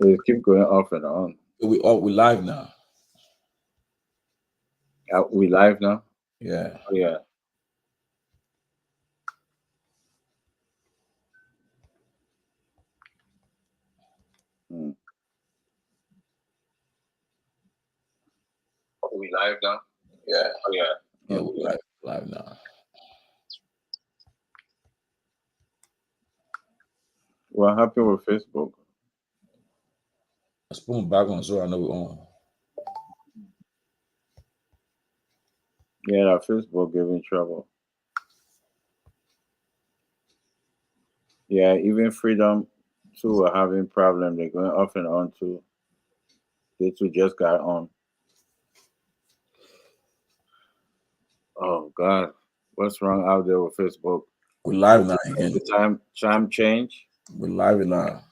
It keep going off and on. We live now. We live now. Yeah. Oh, yeah. Hmm. We live now. Yeah. Oh, yeah. Yeah, we live now. What happened with Facebook? I spoon back on so I know we're on. Yeah, that Facebook giving trouble. Yeah, even Freedom too are having problem. They're going off and on too. They two just got on. Oh God, what's wrong out there with Facebook? We live now again. The time change. We live now.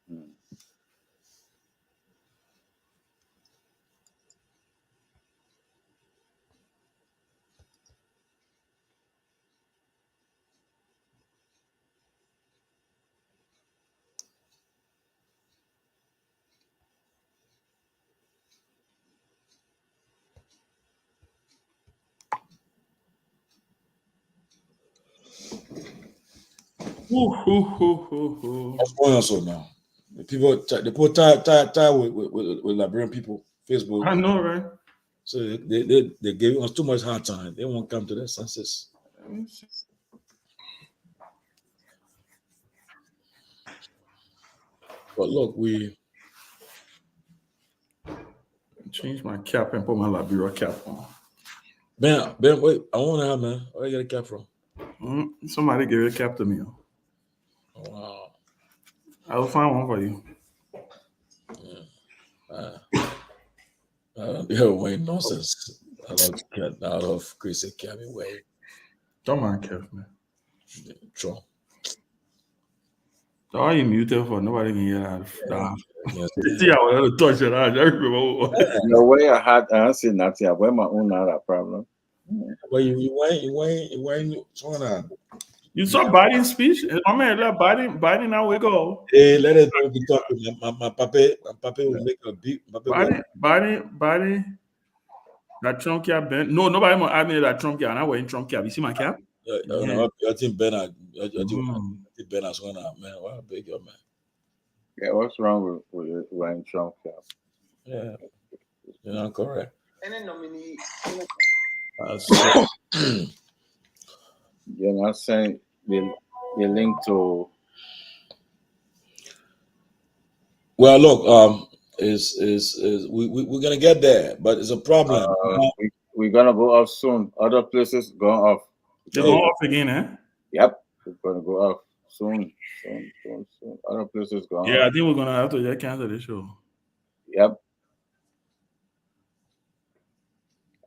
Hmm. What's going on so now? The people tired with Liberian people, Facebook. I know, right? So they gave us too much hard time. They won't come to their senses. But look, we change my cap and put my Liberia cap on. Ben, wait, I want to have man. Where you get a cap from? Somebody gave a cap to me. Oh, wow. I will find one for you. Yeah, Wayne nonsense. I love cat out of Chris Cabby way. Don't mind Kev, man. Trump. So are you muted for nobody can hear that? Yes. See how I touch it. I remember. No way I see nothing. I wear my own not a problem. But you ain't trying to. You saw Biden's speech? My man, let Biden now we go. Hey, let it be talking. My papa will make a beat. Biden, that Trump cap Ben. No, nobody more add me that Trump cap. And I wearing Trump cap. You see my cap? I think Ben has gone out, man. What a big man. Yeah, what's wrong with wearing Trump cap? Yeah, you're not correct. Any nominee. You're not saying the link to. Well, look, we're gonna get there, but it's a problem. We're gonna go off soon. Other places going off. They're going off again, eh? Yep, we're gonna go off soon. Other places going Yeah, off. I think we're gonna have to just cancel the show. Yep.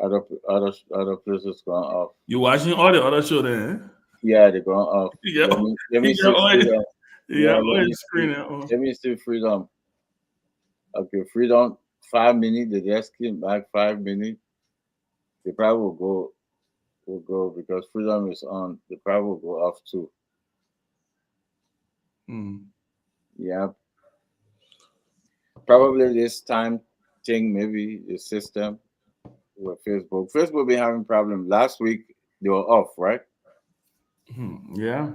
Other places going off. You watching all the other show then? Eh? Yeah, they're going off. Yeah. Let me see freedom. Yeah, let me see freedom. Okay, freedom. 5 minutes. They just came back 5 minutes. They probably will go because freedom is on. They probably will go off too. Yeah. Probably this time thing, maybe the system with Facebook. Facebook been having problems. Last week they were off, right? Yeah.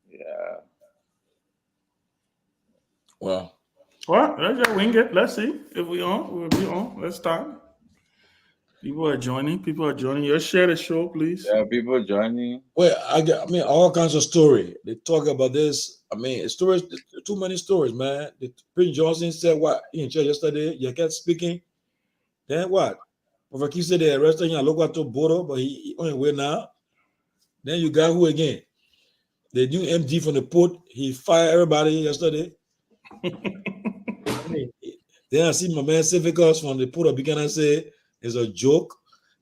Yeah. Well, let's just wing it. Let's see if we on. We'll be on. Let's start. People are joining. You share the show, please. Yeah, people joining. Well, I mean, all kinds of story. They talk about this. I mean, stories. Too many stories, man. Prince Johnson said what in church yesterday. You kept speaking. Then what? Professor Keith said they arrested him. I look at the border, but he on his way now. Then you got who again? The new MD from the port. He fired everybody yesterday. Then I see my man Civic from the port of Buchanan say it's a joke.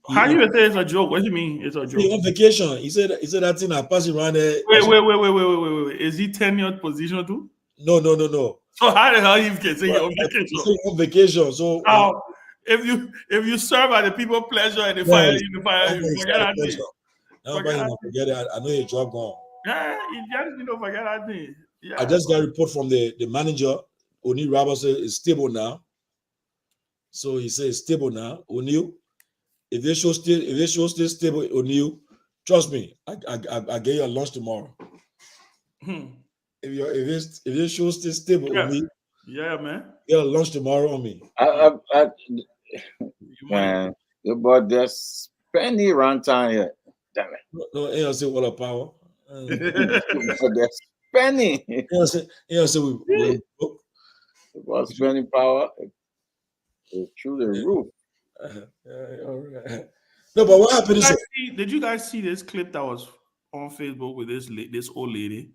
How you say it's a joke? What do you mean it's a joke? He on vacation. He said that thing I pass it around there. Wait. Is he tenured position too? No. So how the hell you can say you're on vacation? He said on vacation. So now, if you serve at the people pleasure and they fire you, forget that thing. Forget it. I know your job gone. Yeah, you just forget that thing. Yeah. I just got a report from the manager. O'Neal Robertson is stable now. So he says stable now. O'Neal, if they show still stable, O'Neal, trust me, I get you a lunch tomorrow. If they show still stable, O'Neal, yeah, man, get a lunch tomorrow on me. Man, the boy there's penny around town here. Damn it. No, ain't say what a power. There's penny. Ain't say we was spending power. It's through the roof. All right. No, but what happened? Did you guys see this clip that was on Facebook with this old lady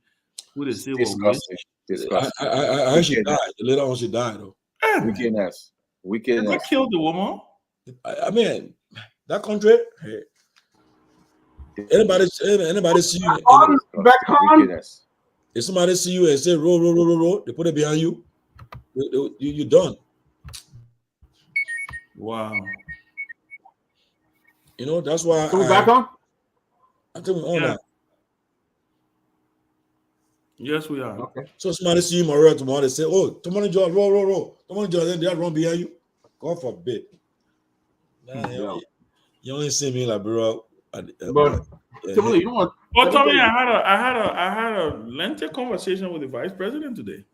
who they say was disgusting. I actually died. Later on, she died though. Wickedness. Did that kill the woman? I mean, that country. Hey, anybody see you? Back on. If somebody see you and say roll, they put it behind you. You done. Wow. You know, that's why. So we back on? I think we're on now. Yes, we are. Okay. So somebody see you Maria tomorrow, they say, oh, Tomalin John, roll. Tomalin John, then they run behind you. God forbid. Nah, you only see me like, bro. But Tomalin, you don't want. Well, Tommy, I had a lengthy conversation with the vice president today.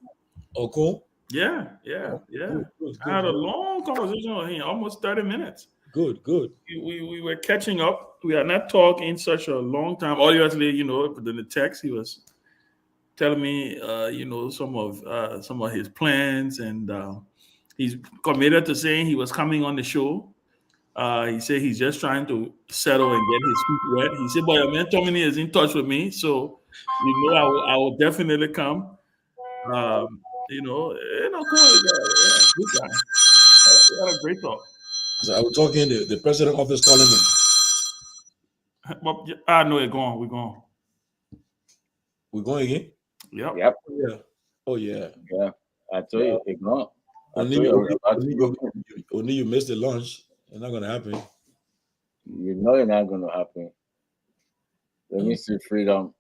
Oh, cool. Yeah. Good, I had a long conversation with him, almost 30 minutes. Good. We were catching up. We had not talked in such a long time. Obviously, in the text, he was telling me, some of his plans, and he's committed to saying he was coming on the show. He said he's just trying to settle and get his feet wet. He said, "But your man Tommy is in touch with me, so I will definitely come." Cool. Good guy. We had a great talk. So I was talking. The president office calling me. But no, we're going. We're going again. Yep. Yeah. Oh yeah. Yeah. I told you, ignore. Only you missed the lunch. It's not gonna happen. You know it's not gonna happen. Let me see freedom.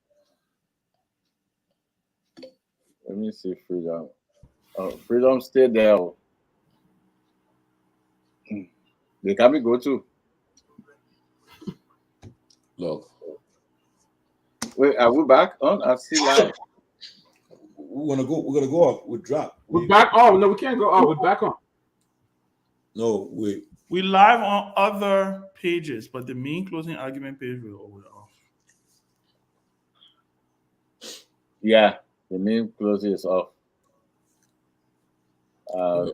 Freedom stay there. They can be go to. Look. Wait, are we back on? I see live. We're gonna go up. We drop. We're back on. No, we can't go on. We're back on. No, wait. We live on other pages, but the main closing argument page we're off. Yeah, the main closing is off. We're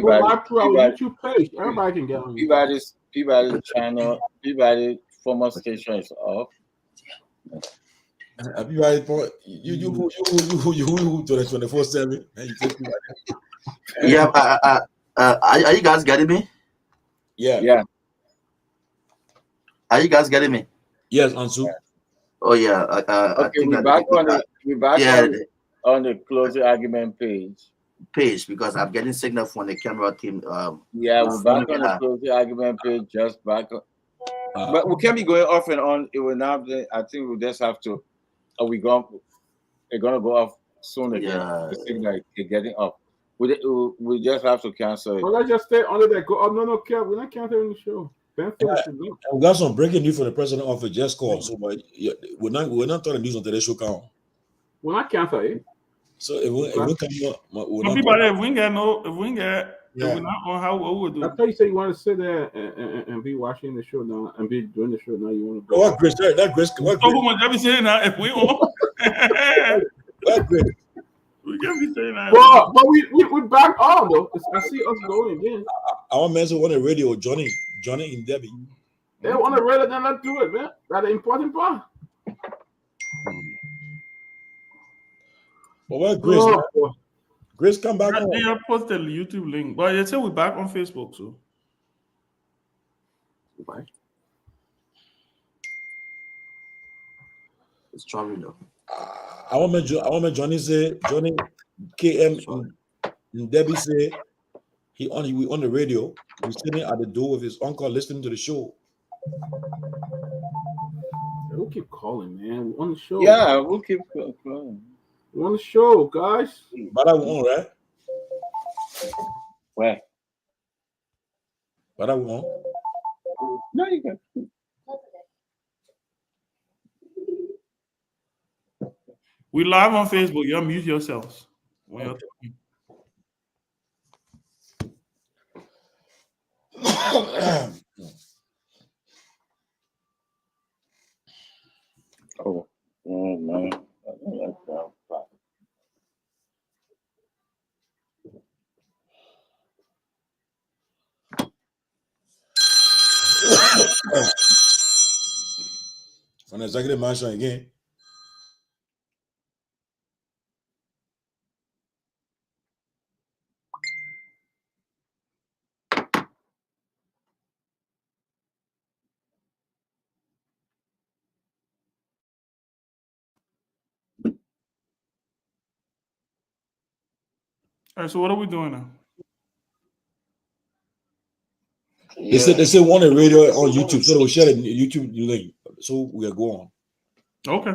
live through our YouTube page. Everybody can get on. Peabody channel, Peabody former station is off. Peabody point. You to the 24/7. Yeah. Are you guys getting me? Yeah. Are you guys getting me? Yes, Ansu. Oh yeah. Okay, we're back on the closing argument page because I'm getting signal from the camera team. We're back on the closing argument page. Just back. But we can't be going off and on. It will not. I think we just have to. It's gonna go off soon again. Yeah. It seems like it's getting off. We just have to cancel it. Well, let's just stay under that. Oh no, Kev, we're not canceling the show. Ben we got some breaking news for the president office just called. So, but we're not talking news until the show count. We're not canceling. So if we come up, if we get if we're not on, how what we'll do? I thought you said you want to sit there and be watching the show now and be doing the show now. You want to? What Chris? That Chris? What Chris? Who want to be saying that if we on? What Chris? We can't be saying that. Well, but we back on though. I see us going again. Our men who on the radio, Johnny and Debbie. They want to radio, then let's do it, man. That's the important part. Well, where Grace? Grace, come back on. They have posted the YouTube link, but you say we're back on Facebook, so. Goodbye. It's traveling though. I want Johnny say, Johnny KM and Debbie say we on the radio. We're sitting at the door with his uncle listening to the show. We'll keep calling, man. We're on the show. Yeah, we'll keep going. We're on the show, guys. But I won't, right? Where? But I won't. No, you can. We live on Facebook. You unmute yourselves when you're talking. Oh man. I don't like that. From the executive mansion again. All right, so what are we doing now? They said one on radio on YouTube, so they will share the YouTube link. So we'll go on. Okay.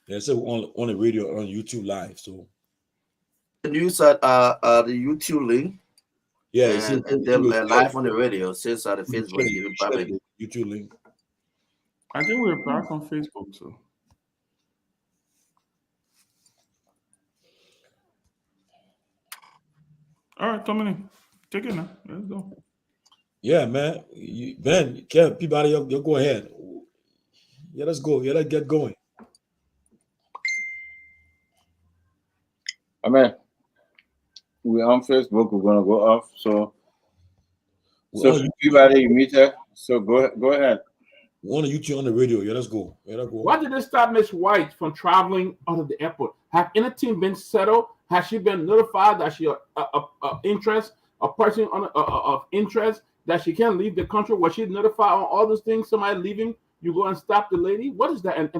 They said on the radio on YouTube live. So Can you use the YouTube link? yeah, And then live on the radio. Since the Facebook, even public. YouTube link. I think we're back on Facebook, so. All right, Tomalin, take it now. Let's go. Yeah, man. Ben, Kev, Peabody, you go ahead. Yeah, let's go. Yeah, let's get going. I mean, we're on Facebook. We're gonna go off. So Peabody, you meet her. So go ahead. We're on the YouTube on the radio. Yeah, let's go. Yeah, let's go. Why did they stop Miss White from traveling out of the airport? Have anything been settled? Has she been notified that she a person of interest that she can't leave the country? Was she notified on all those things? Somebody leaving, you go and stop the lady. What is that? If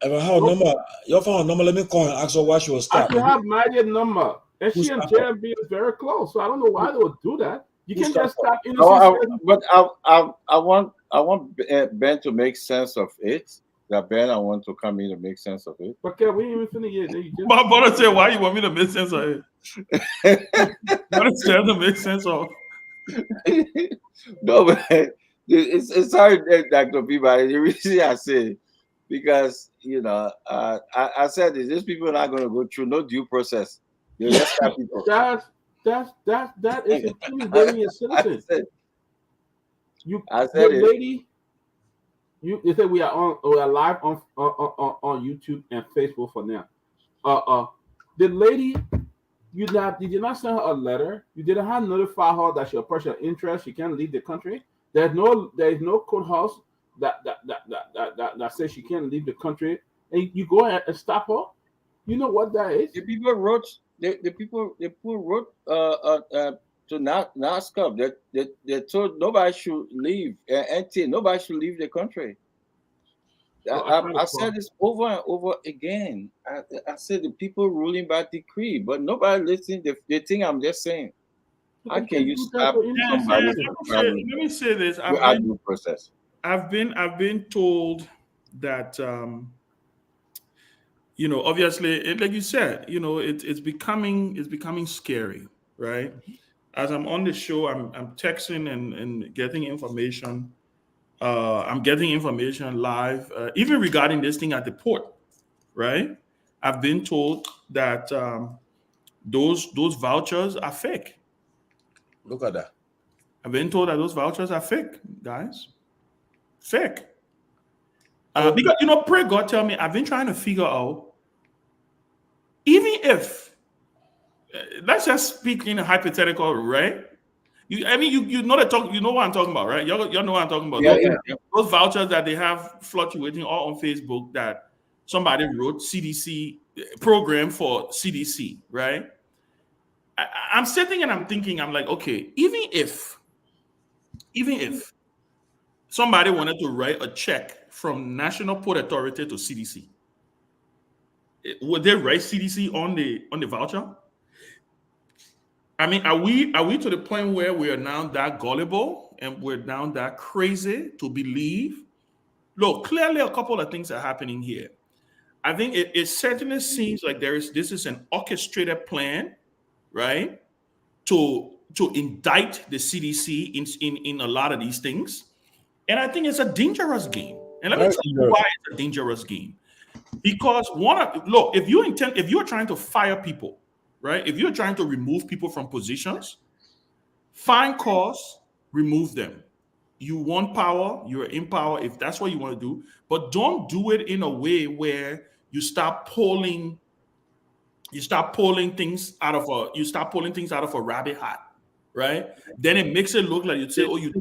I have a number, your phone number, let me call and ask her why she was stopped. I have my number, and she and JMB is very close. So I don't know why they would do that. You can't just stop innocent. But I want Ben to make sense of it. That Ben, I want to come in and make sense of it. Okay, we ain't even finished yet. My brother said, "Why you want me to make sense of it?" What is there to make sense of? No, but it's hard, Dr. Peabody. The reason I say, because I said this, these people are not going to go through no due process. They just start people. That is intimidating a citizen. I said it. Lady. You said we are live on YouTube and Facebook for now. The lady, did you not send her a letter? You didn't have notify her that she's a person of interest. She can't leave the country. There is no courthouse that says she can't leave the country, and you go ahead and stop her. You know what that is? The people wrote. The people wrote to NASCAR that they told nobody should leave. Nobody should leave the country. I said this over and over again. I said the people ruling by decree, but nobody listening. They think I'm just saying. How can you stop somebody? Let me say this. I've been told that obviously, like you said, it's becoming scary, right? As I'm on the show, I'm texting and getting information. I'm getting information live, even regarding this thing at the port, right? I've been told that those vouchers are fake. Look at that. I've been told that those vouchers are fake, guys. Fake. Because, pray God tell me, I've been trying to figure out, even if, let's just speak in a hypothetical, right? You know what I'm talking about, right? You know what I'm talking about. Those vouchers that they have fluctuating all on Facebook that somebody wrote CDC program for CDC, right? I'm sitting and I'm thinking, I'm like, okay, even if somebody wanted to write a check from National Port Authority to CDC. Would they write CDC on the voucher? I mean, are we to the point where we are now that gullible and we're now that crazy to believe? Look, clearly a couple of things are happening here. I think it certainly seems like this is an orchestrated plan, right? To indict the CDC in a lot of these things. And I think it's a dangerous game. And let me tell you why it's a dangerous game. Because if you're trying to fire people, right? If you're trying to remove people from positions, find cause, remove them. You want power, you're in power if that's what you want to do, but don't do it in a way where you start pulling things out of a rabbit hat, right? Then it makes it look like you say, oh, you're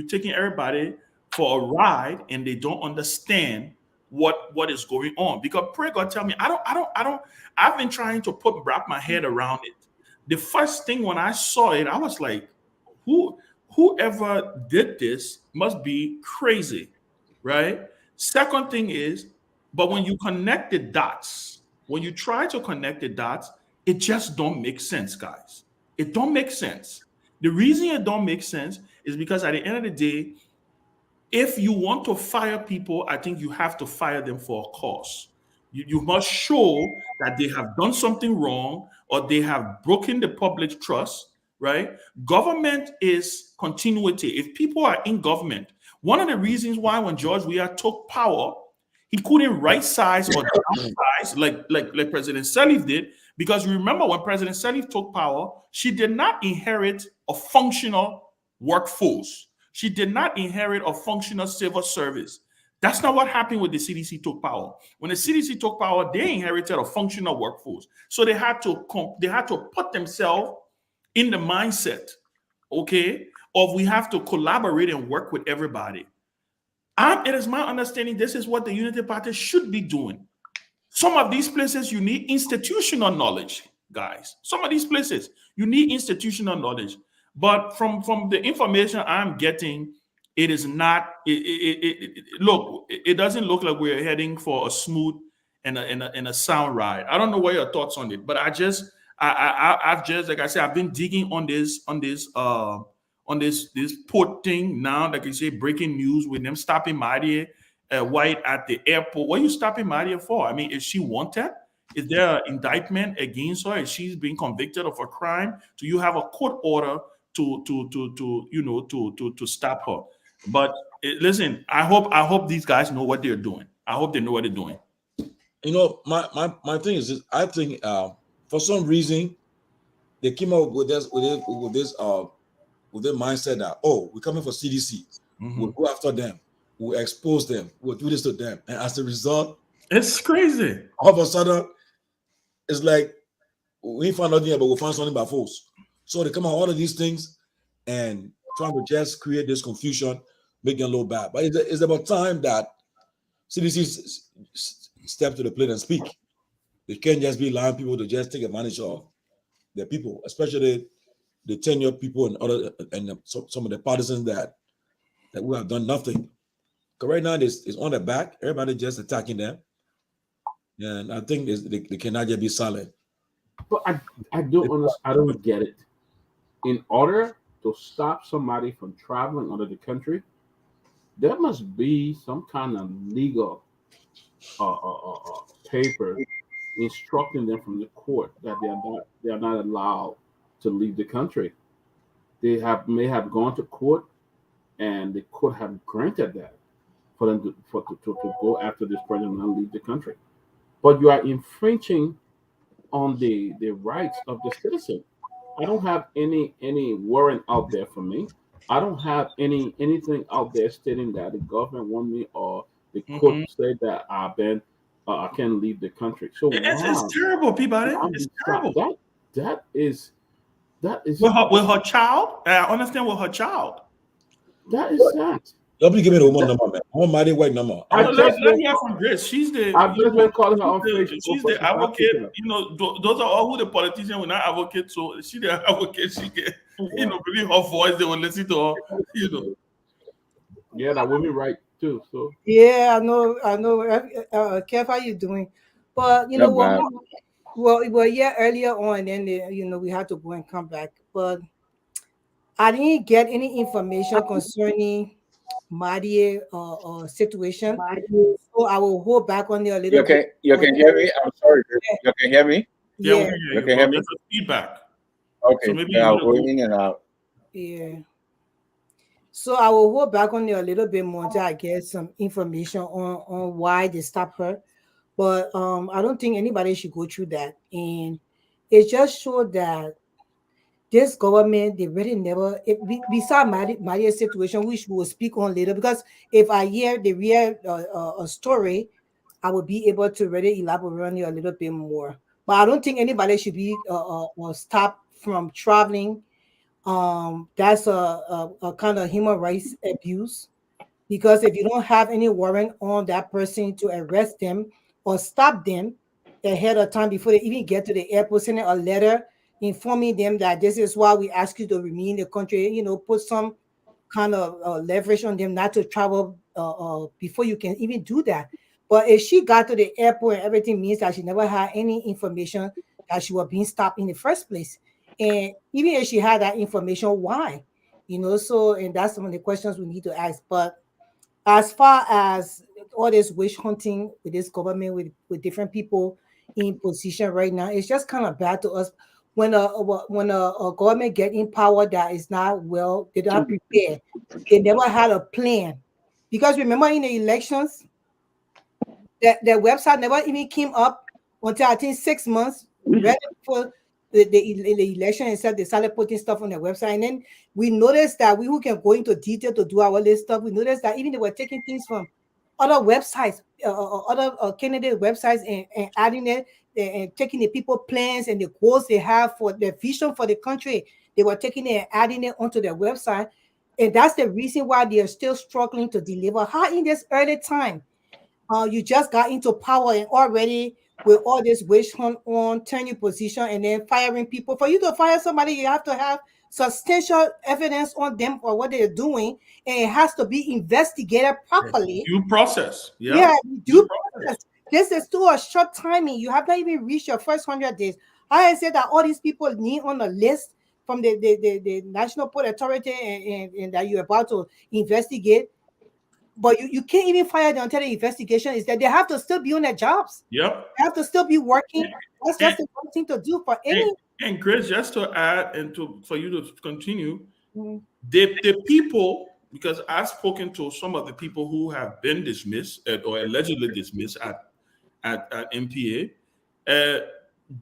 taking everybody for a ride, and they don't understand what is going on. Because pray God, tell me, I've been trying to wrap my head around it. The first thing when I saw it, I was like, whoever did this must be crazy, right? Second thing is, but when you connect the dots, when you try to connect the dots, it just don't make sense, guys. It don't make sense. The reason it don't make sense is because at the end of the day, if you want to fire people, I think you have to fire them for a cause. You must show that they have done something wrong or they have broken the public trust, right? Government is continuity. If people are in government, one of the reasons why when George Weah took power, he couldn't right size or downsize like President Sirleaf did, because remember when President Sirleaf took power, she did not inherit a functional workforce. She did not inherit a functional civil service. That's not what happened when the CDC took power. When the CDC took power, they inherited a functional workforce. So they had to put themselves in the mindset, okay, of we have to collaborate and work with everybody. It is my understanding this is what the Unity Party should be doing. Some of these places you need institutional knowledge, guys. Some of these places you need institutional knowledge. But from the information I'm getting, it is not. It doesn't look like we're heading for a smooth and a sound ride. I don't know what your thoughts on it, but I've just like I said, I've been digging on this port thing now. Like you say, breaking news with them stopping Maria White at the airport. What are you stopping Maria for? I mean, is she wanted? Is there an indictment against her? Is she being convicted of a crime? Do you have a court order to stop her? But listen, I hope these guys know what they're doing. I hope they know what they're doing. You know, my thing is this. I think for some reason they came up with this mindset that, oh, we're coming for CDC. Mm-hmm. We'll go after them. We'll expose them. We'll do this to them. And as a result, it's crazy. All of a sudden, it's like we found nothing, but we'll find something by force. So they come out all of these things and trying to just create this confusion, making it a little bad. But it's about time that CDC step to the plate and speak. They can't just be allowing people to just take advantage of their people, especially the tenured people and some of the partisans that we have done nothing. Because right now it's on their back. Everybody just attacking them, and I think they cannot just be silent. But I don't get it. In order to stop somebody from traveling out of the country, there must be some kind of legal paper instructing them from the court that they are not allowed to leave the country. They may have gone to court, and the court have granted that for them to go after this person and leave the country. But you are infringing on the rights of the citizen. I don't have any warrant out there for me. I don't have anything out there stating that the government want me or the court said that I can't leave the country. So it's terrible, Peabody. It's terrible. That is with her child. I understand with her child. That is sad. Nobody give me the woman number, man. I want my white number. Let's hear from Grace. She's the. I've just been calling her on Facebook. She's the advocate. You know, those are all who the politicians will not advocate. So she's the advocate. She get, believe her voice. They will listen to her. Yeah, that women right too. So Yeah, I know. Kev, how you doing? But you know Not what? bad. Well, yeah, earlier on, and then we had to go and come back. But I didn't get any information concerning Maddie situation, so I will hold back on it a little bit. You can hear me? I'm sorry. You can hear me? Yeah, we Yeah, can hear You you, can hear but me? there's a feedback. So Okay. maybe Then you I'll need to go go. in and out. yeah. So I will hold back on it a little bit more until I get some information on why they stopped her. But I don't think anybody should go through that. And it just showed that this government, they really never, beside Maria's situation, which we will speak on later, because if I hear the real a story, I will be able to really elaborate on it a little bit more. But I don't think anybody should be stopped from traveling. That's a kind of human rights abuse, because if you don't have any warrant on that person to arrest them or stop them ahead of time before they even get to the airport, sending a letter informing them that this is why we ask you to remain in the country, put some kind of leverage on them not to travel before you can even do that. But if she got to the airport and everything, means that she never had any information that she was being stopped in the first place. And even if she had that information, why? So, and that's some of the questions we need to ask. But as far as all this witch hunting with this government, with different people in position right now, it's just kind of bad to us when a government get in power that is not well, they're not prepared. They never had a plan, because remember in the elections, that their website never even came up until I think 6 months right before the election itself. They started putting stuff on their website, and then we noticed that we who can go into detail to do our list stuff. We noticed that even they were taking things from other websites, other candidate websites, and adding it and taking the people plans and the goals they have for their vision for the country. They were taking it and adding it onto their website, and that's the reason why they are still struggling to deliver. How in this early time, you just got into power and already with all this witch hunt on, turn your position and then firing people. For you to fire somebody, you have to have substantial evidence on them for what they're doing, and it has to be investigated properly. Due process. Yeah, Yeah. Due due process. process. This is still a short timing. You have not even reached your first 100 days. I said that all these people need on the list from the National Port Authority, and that you're about to investigate, but you can't even fire them until the investigation is that they have to still be on their jobs. Yep. They have to still be working. That's And, just the one thing to do for and, any. and Grace, just to add and for you to continue, Mhm. the people, because I've spoken to some of the people who have been dismissed or allegedly dismissed at MPA,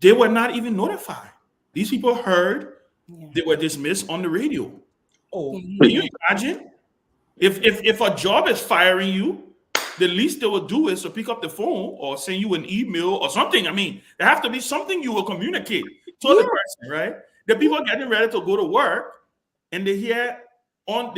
they were not even notified. These people heard Yeah. they were dismissed on the radio. Oh, Can you imagine? If a job is firing you, the least they will do is to pick up the phone or send you an email or something. I mean, there have to be something you will communicate to the Yeah. person, right? The people getting ready to go to work and they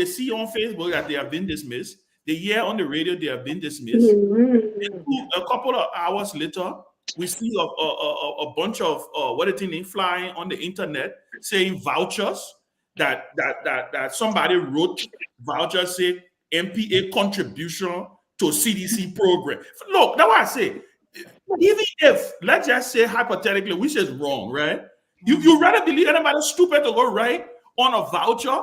see on Facebook that they have been dismissed. They hear on the radio they have been dismissed. A couple of hours later, we see a bunch of what it is flying on the internet saying vouchers that somebody wrote vouchers say MPA contribution to CDC program. Look, that's what I say. Even if, let's just say hypothetically, which is wrong, right? You rather believe anybody stupid to go right on a voucher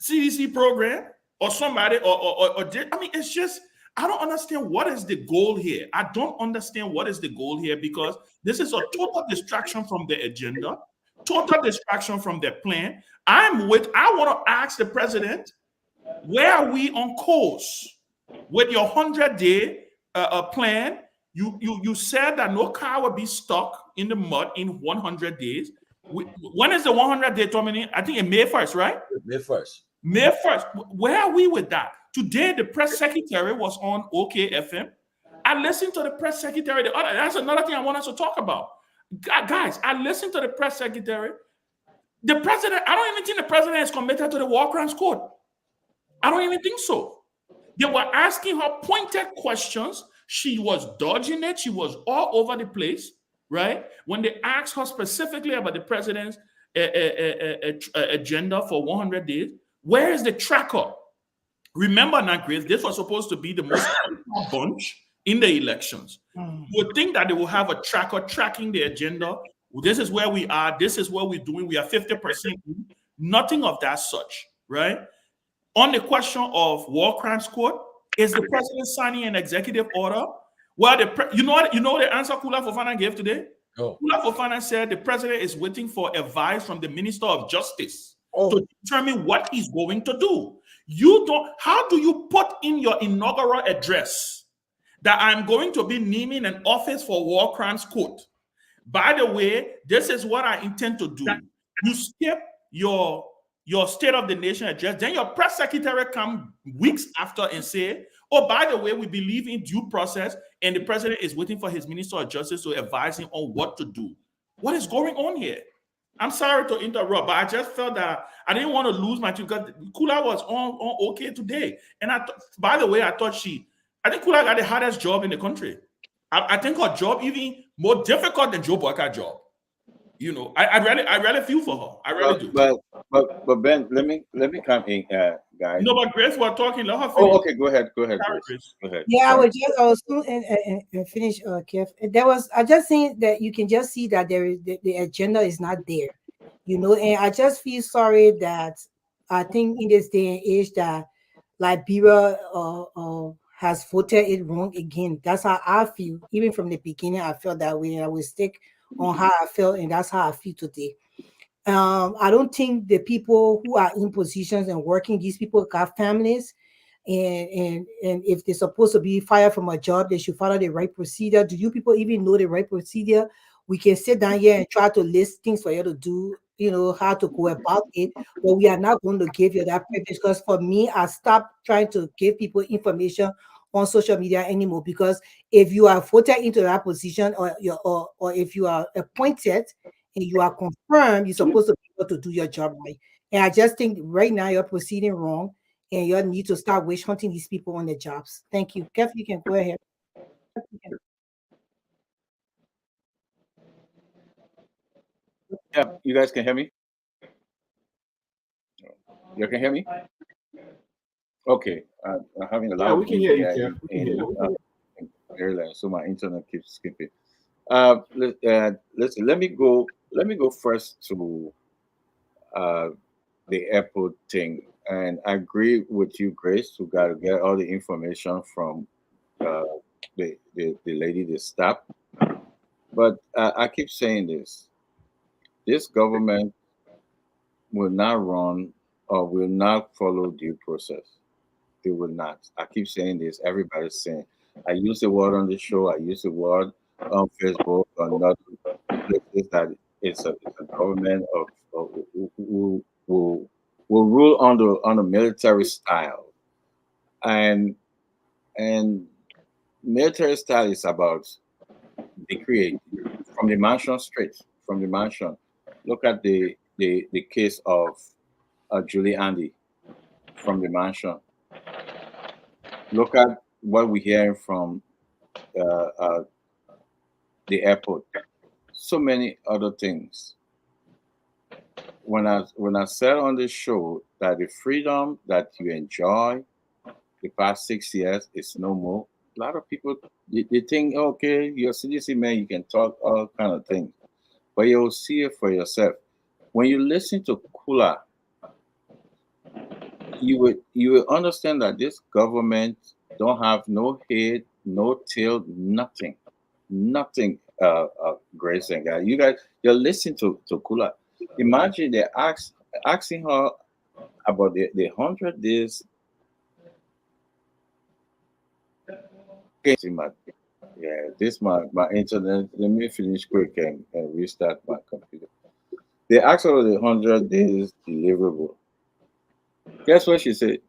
CDC program or somebody I mean, it's just I don't understand what is the goal here. I don't understand what is the goal here because this is a total distraction from the agenda, total distraction from their plan. I want to ask the president, where are we on course with your 100-day plan? You said that no car will be stuck in the mud in 100 days. When is the 100-day terminating? I think in May 1st, right? May 1st. May 1st. Where are we with that? Today, the press secretary was on OKFM. I listened to the press secretary. That's another thing I want us to talk about. Guys, I listened to the press secretary. The president, I don't even think the president is committed to the War Crimes Code. I don't even think so. They were asking her pointed questions. She was dodging it. She was all over the place, right? When they asked her specifically about the president's agenda for 100 days, where is the tracker? Remember now, Grace, this was supposed to be the most bunch in the elections. You would think that they will have a tracker tracking the agenda. This is where we are. This is what we're doing. We are 50% in. Nothing of that such, right? On the question of war crimes court, is the president signing an executive order? Well, you know the answer Kula Fofana gave today? Oh. Kula Fofana said the president is waiting for advice from the Minister of Justice to determine what he's going to do. How do you put in your inaugural address that I'm going to be naming an office for war crimes court? By the way, this is what I intend to do. You skip your State of the Nation address, then your press secretary come weeks after and say, oh, by the way, we believe in due process, and the president is waiting for his Minister of Justice to advise him on what to do. What is going on here? I'm sorry to interrupt, but I just felt that I didn't want to lose my team because Kula was on okay today. And by the way, I think Kula got the hardest job in the country. I think her job even more difficult than Joe Boyka's job. You know, I really feel for her. I really do. But Ben, let me come in, guys. No, but Grace, we're talking. Let her finish. Oh, okay. Go ahead, Grace. Go ahead. Yeah, I was soon and finish, Kev. I just think that you can just see that the agenda is not there, you know. And I just feel sorry that I think in this day and age that Liberia has voted it wrong again. That's how I feel. Even from the beginning, I felt that way, and I will stick on how I felt, and that's how I feel today. I don't think the people who are in positions and working, these people got families, and if they're supposed to be fired from a job, they should follow the right procedure. Do you people even know the right procedure? We can sit down here and try to list things for you to do, you know, how to go about it, but we are not going to give you that privilege, because for me, I stopped trying to give people information on social media anymore, because if you are voted into that position, or if you are appointed and you are confirmed, you're supposed to be able to do your job right. And I just think right now you're proceeding wrong, and you need to start witch hunting these people on their jobs. Thank you. Kev, you can go ahead. Yeah, you guys can hear me? You can hear me? Okay. I'm having a lot of we can hear you, Kev. in Ireland, so my internet keeps skipping. Listen, let me go first to the airport thing, and I agree with you, Grace. We got to get all the information from the lady that stopped. But I keep saying this government will not run or will not follow due process. They will not. I keep saying this. Everybody's saying. I use the word on the show. I use the word on Facebook, on other places, that it's a government who will rule on the military style, and military style is about the create from the mansion straight from the mansion. Look at the case of Julie Andy from the mansion. Look at what we're hearing from the airport. So many other things. When I said on the show that the freedom that you enjoy the past 6 years is no more, a lot of people they think, okay, you're a CDC man, you can talk all kind of things, but you'll see it for yourself. When you listen to Kula, you will understand that this government don't have no head, no tail, nothing. Grace and guys, you guys, you're listening to Kula. Imagine they're asking her about the 100 days. Yeah, this my internet. Let me finish quick and restart my computer. They asked her the 100 days deliverable. Guess what she said?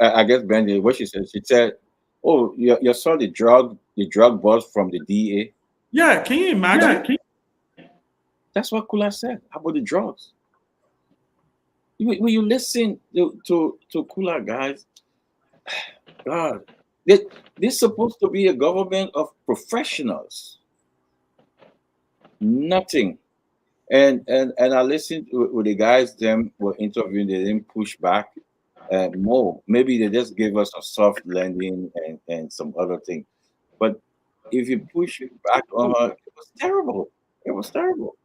I guess Benji, what she said? She said, "Oh, you saw the drug boss from the DA." Yeah, can you imagine? That's what Kula said about the drugs. When you listen to Kula, guys, God, this is supposed to be a government of professionals. Nothing. And I listened with the guys them were interviewing, they didn't push back more. Maybe they just gave us a soft landing and some other thing. But if you push it back on her, it was terrible. It was terrible.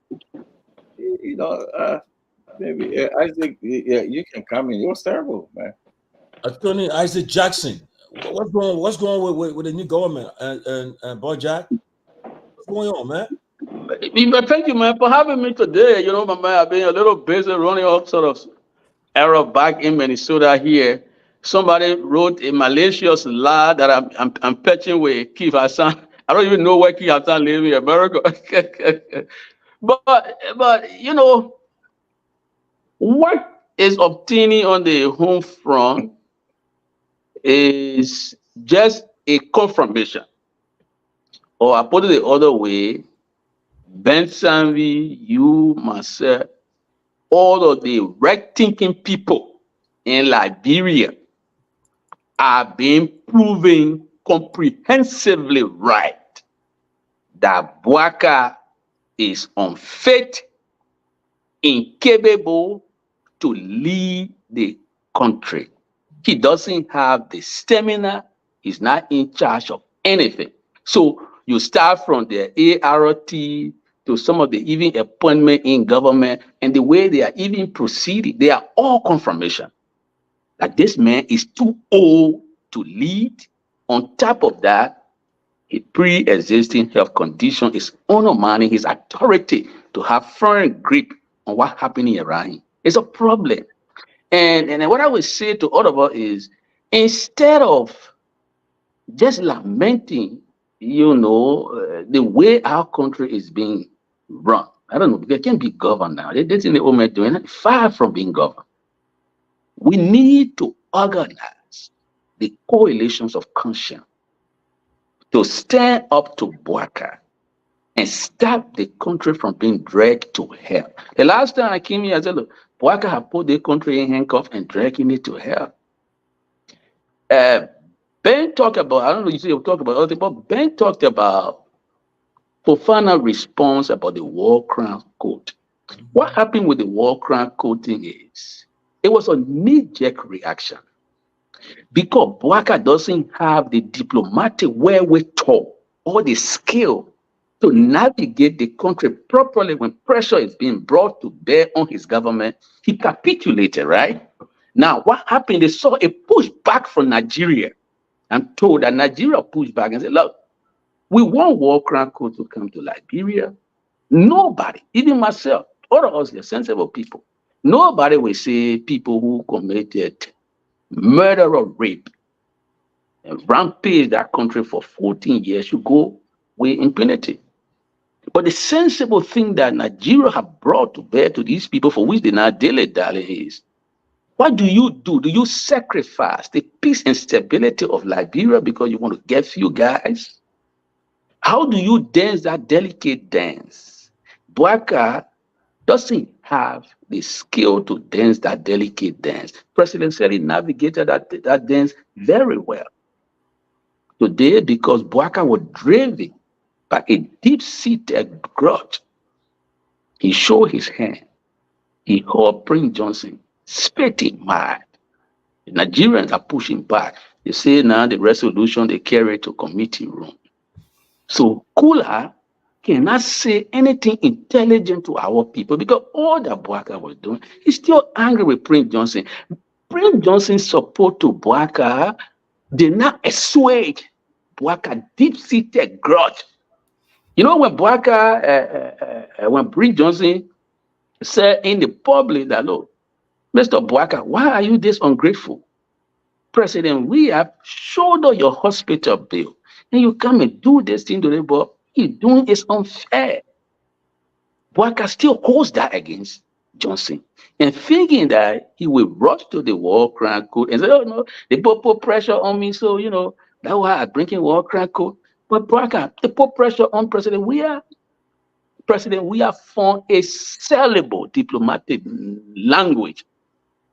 You know, maybe Isaac, yeah, you can come in. It was terrible, man. Attorney Isaac Jackson. What's going on with the new government and Boy Jack? What's going on, man? Thank you, man, for having me today. You know, my man, I've been a little busy running all sort of error back in Minnesota here. Somebody wrote a malicious lie that I'm patching with Keff Hassan. I don't even know where Keff Hassan lives in America. but you know, what is obtaining on the home front is just a confirmation. Or I put it the other way, Ben Sanvee, you, myself, all of the right-thinking people in Liberia are being proven comprehensively right that Bouaka is unfit, incapable to lead the country. He doesn't have the stamina. He's not in charge of anything. So you start from the ART to some of the even appointment in government and the way they are even proceeding, they are all confirmation that this man is too old to lead. On top of that, his pre-existing health condition is undermining his authority to have firm grip on what's happening around him. It's a problem. And what I would say to all of us is, instead of just lamenting, the way our country is being run, I don't know, they can't be governed now. They're in the moment doing it, far from being governed. We need to organize the coalitions of conscience to stand up to Bouaka and stop the country from being dragged to hell. The last time I came here, I said, look, Bouaka have put the country in handcuffs and dragging it to hell. Ben talked about, I don't know, you say you talk about other things, but Ben talked about Fofana response about the war crime code. What happened with the war crime code thing is, it was a knee-jerk reaction because Bouaka doesn't have the diplomatic wherewithal or the skill to navigate the country properly when pressure is being brought to bear on his government. He capitulated, right? Now, what happened? They saw a pushback from Nigeria. I'm told that Nigeria pushed back and said, look, we want war crime code to come to Liberia. Nobody, even myself, all of us, are sensible people. Nobody will say people who committed murder or rape and rampage that country for 14 years should go with impunity. But the sensible thing that Nigeria have brought to bear to these people for which they now dilly-dally is, what do? Do you sacrifice the peace and stability of Liberia because you want to get few guys? How do you dance that delicate dance? Bouaka doesn't have the skill to dance that delicate dance. President Seri navigated that dance very well. Today, because Bouaka was driven by a deep-seated grudge, he showed his hand. He called Prince Johnson, spitting mad. The Nigerians are pushing back. They say now the resolution they carry to committee room. So Kula cannot say anything intelligent to our people because all that Bouaka was doing, he's still angry with Prince Johnson. Prince Johnson's support to Bouaka did not assuage Bouaka deep-seated grudge. You know, when Bouaka, when Prince Johnson said in the public that, look, Mr. Bouaka, why are you this ungrateful? President, we have shouldered your hospital bill, and you come and do this thing to them, but you're doing is unfair. Bouaka still holds that against Johnson, and thinking that he will rush to the war crime code and say, oh no, they put pressure on me, so that's why I'm bringing war crime code. But Bouaka, they put pressure on President. We have formed a sellable diplomatic language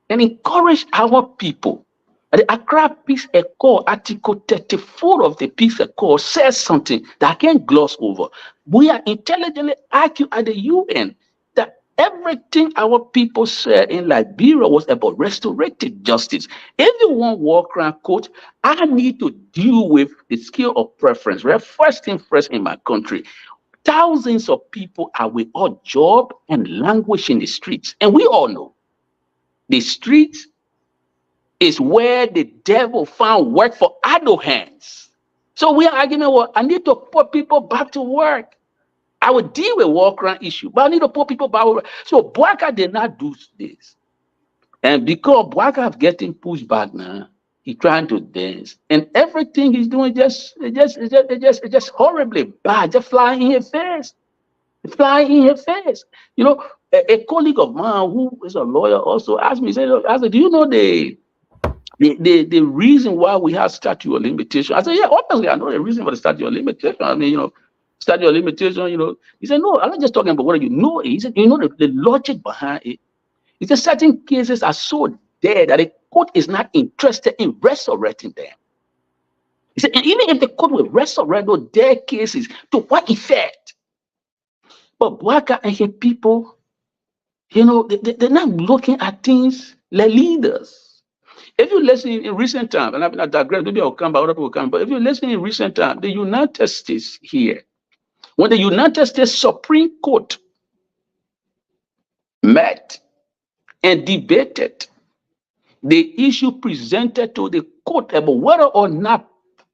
and encourage our people. The Accra Peace Accord, Article 34 of the Peace Accord says something that I can't gloss over. We are intelligently arguing at the UN that everything our people said in Liberia was about restorative justice. If you want war crime court, I need to deal with the scale of preference. Right? First thing first in my country, thousands of people are without job and languish in the streets. And we all know the streets is where the devil found work for idle hands. So we are arguing, well, I need to put people back to work. I will deal with war crime issue, but I need to put people back. So Bouaka did not do this. And because Bouaka is getting pushed back now, he's trying to dance. And everything he's doing it's just horribly bad, just flying in your face. Flying in your face. You know, a colleague of mine who is a lawyer also asked me, said, do you know the reason why we have statute of limitation? I said, yeah, obviously I know the reason for the statute of limitation. I mean, statute of limitation, He said, no, I'm not just talking about what you know. He said, you know the logic behind it. He said certain cases are so dead that the court is not interested in resurrecting them. He said, and even if the court will resurrect those dead cases, to what effect? But Bouaka and his people, they're not looking at things like leaders. If you listen in recent time, and I digress, maybe I'll come back, other people will come, but if you listen in recent time, the United States here, when the United States Supreme Court met and debated the issue presented to the court about whether or not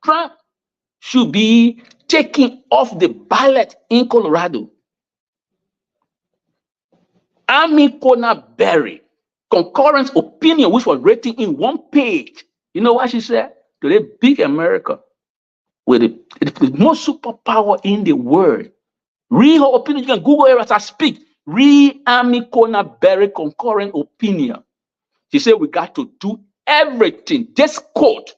Trump should be taken off the ballot in Colorado, Amy Coney Barrett, concurrent opinion, which was written in one page. You know what she said? To the big America, with the most superpower in the world. Read her opinion. You can Google her as I speak. Read Amy Coney Barrett concurrent opinion. She said we got to do everything. This court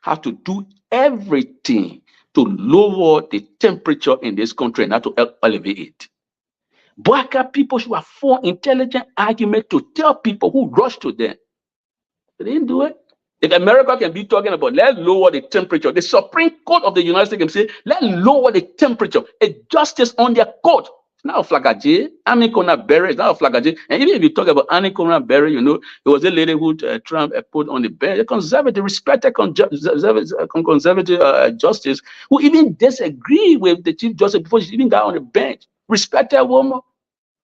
has to do everything to lower the temperature in this country and not to elevate it. Bouaka people should have four intelligent arguments to tell people who rush to them. They didn't do it. If America can be talking about let's lower the temperature, the Supreme Court of the United States can say let's lower the temperature. A justice on their court. It's not a flagage. Amy Coney Barrett is not a flagage. And even if you talk about Amy Coney Barrett, it was a lady who Trump put on the bench, a conservative, respected conservative justice who even disagree with the Chief Justice before she even got on the bench. Respected woman.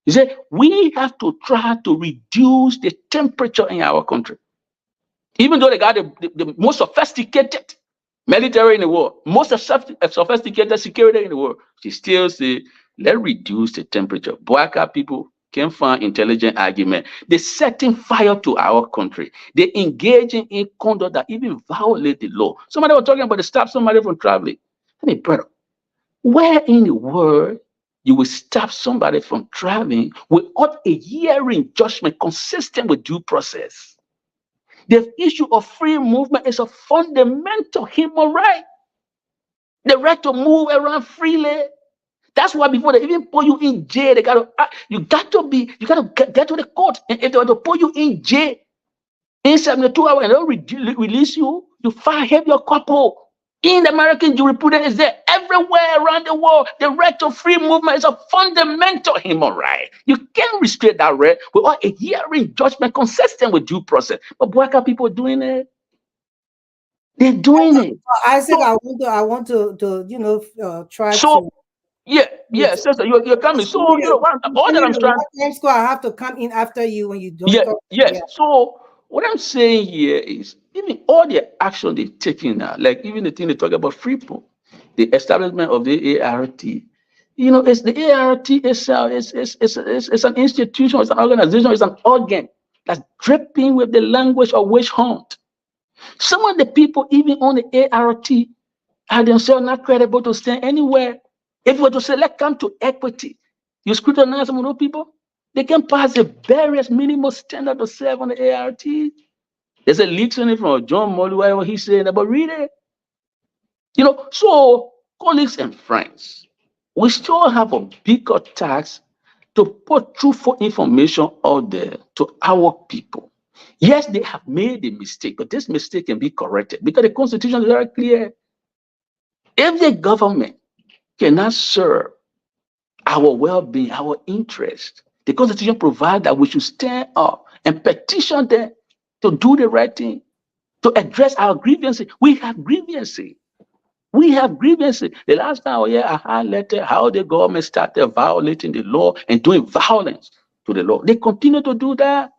He said, we have to try to reduce the temperature in our country. Even though they got the most sophisticated military in the world, most sophisticated security in the world, she still say, let's reduce the temperature. Bouaka people can find intelligent argument. They're setting fire to our country. They're engaging in conduct that even violate the law. Somebody was talking about to stop somebody from traveling. I mean, brother, where in the world you will stop somebody from traveling without a hearing judgment consistent with due process? The issue of free movement is a fundamental human right. The right to move around freely. That's why before they even put you in jail, you got to get to the court. And if they were to put you in jail in 72 hours and they'll release you, you file habeas corpus. In the American jurisprudence is there everywhere around the world. The right to free movement is a fundamental human right. You can't restrict that right without a hearing judgment consistent with due process. But Bouaka people are doing it. They're doing it. Isaac, I want to try to. Yeah, sister, you're coming. So all that I'm trying. I have to come in after you when you don't. Yes. So what I'm saying here is, even all the action they've taken now, like even the thing they talk about Freeport, the establishment of the ART, it's the ART itself, it's an institution, it's an organization, it's an organ that's dripping with the language of witch hunt. Some of the people, even on the ART, are themselves not credible to stand anywhere. If you were to say, let's come to equity, you scrutinize some of those people, they can pass the various minimum standard to serve on the ART. There's a leak on it from John Molly, whatever he's saying about read it. So colleagues and friends, we still have a bigger task to put truthful information out there to our people. Yes, they have made a mistake, but this mistake can be corrected because the Constitution is very clear. If the government cannot serve our well-being, our interest, The Constitution provides that we should stand up and petition them to do the right thing, to address our grievances. We have grievances. We have grievances. The last time I highlighted how the government started violating the law and doing violence to the law. They continue to do that.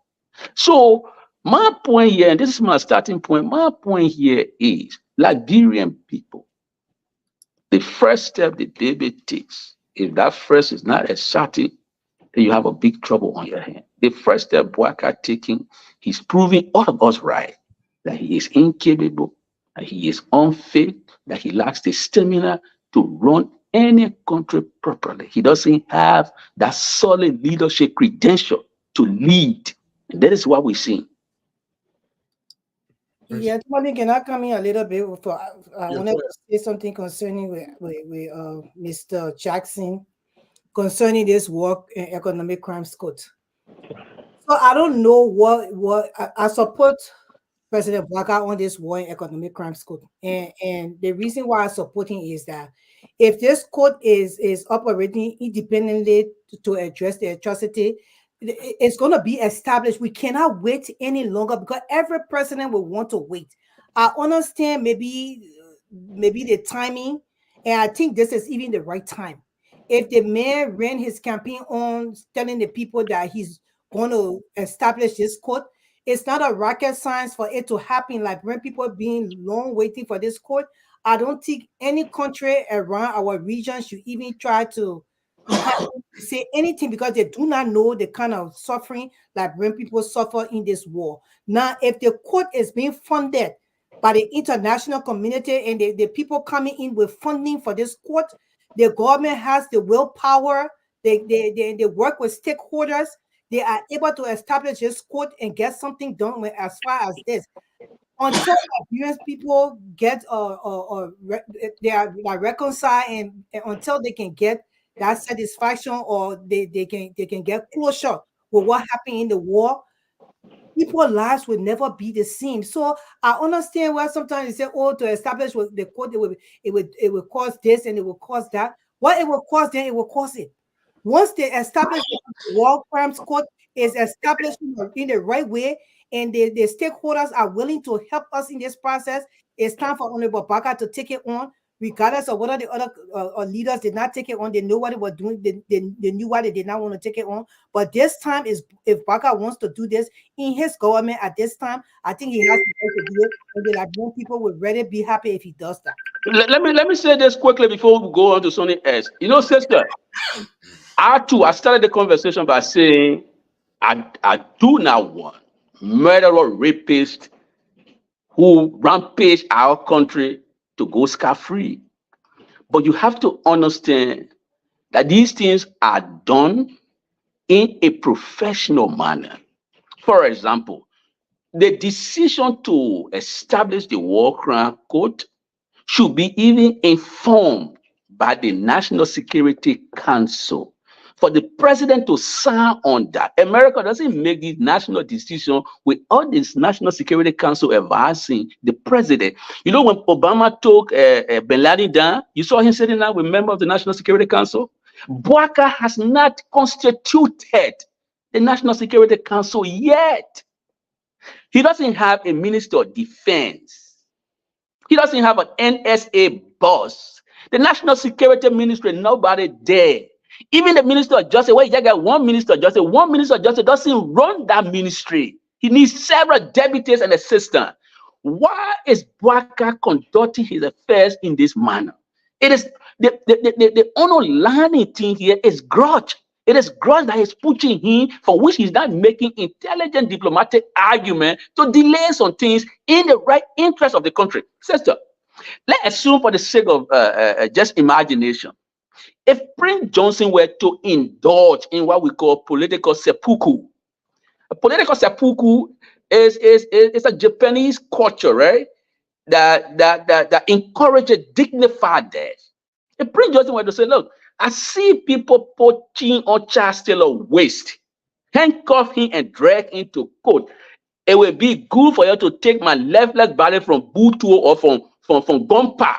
So my point here, and this is my starting point, my point here is Liberian people, the first step the baby takes, if that first is not exciting, then you have a big trouble on your hand. The first step Bouaka taking, he's proving all of us right, that he is incapable, that he is unfit, that he lacks the stamina to run any country properly. He doesn't have that solid leadership credential to lead. And that is what we're seeing. Yeah, Tomalin, can I come in a little bit? I Yeah, wanted go to say something concerning with Mr. Jackson concerning this work and economic crimes code. So I don't know what I support President Bouaka on this war and economic crimes code, and the reason why I support him is that if this code is operating independently to address the atrocity, it's going to be established. We cannot wait any longer because every president will want to wait. I understand maybe the timing, and I think this is even the right time. If the man ran his campaign on telling the people that he's going to establish this court, it's not a rocket science for it to happen. Like when people being long waiting for this court, I don't think any country around our region should even try to say anything because they do not know the kind of suffering like when people suffer in this war. Now, if the court is being funded by the international community and the people coming in with funding for this court, the government has the willpower, they work with stakeholders, they are able to establish this court and get something done with as far as this. Until Nigerian people get they are like reconciled and until they can get that satisfaction or they can get closure with what happened in the war, people's lives will never be the same. So I understand why sometimes they say, oh, to establish the court, it will cause this and it will cause that. What it will cause, then it will cause it. Once they establish the war crimes court is established in the right way, and the stakeholders are willing to help us in this process, it's time for Honorable Bouaka to take it on, regardless of whether the other leaders did not take it on. They know what they were doing. They knew why they did not want to take it on. But this time is, if Bouaka wants to do this in his government at this time, I think he has to do it. And the Liberian people would really be happy if he does that. Let me say this quickly before we go on to something else. You know, sister, I started the conversation by saying I do not want murderer, rapist who rampage our country to go scot-free. But you have to understand that these things are done in a professional manner. For example, the decision to establish the War Crime Code should be even informed by the National Security Council. For the president to sign on that, America doesn't make these national decisions with all this National Security Council advising the president. You know, when Obama took Ben Laden down, you saw him sitting down with members of the National Security Council. Bouaka has not constituted the National Security Council yet. He doesn't have a Minister of Defense. He doesn't have an NSA boss. The National Security Ministry, nobody there. Even the Minister of Justice, well, you got one Minister of Justice. One Minister of Justice doesn't run that ministry. He needs several deputies and assistants. Why is Bouaka conducting his affairs in this manner? It is the underlying thing here is grudge. It is grudge that is pushing him, for which he's not making intelligent diplomatic argument to delay some things in the right interest of the country. Sister, let's assume for the sake of just imagination, if Prince Johnson were to indulge in what we call political seppuku, a political seppuku is a Japanese culture, right? That encourages dignified death. If Prince Johnson were to say, look, I see people poaching on Chancellor waste, handcuff him and drag him to court. It will be good for you to take my left leg body from Butuo or from Gompa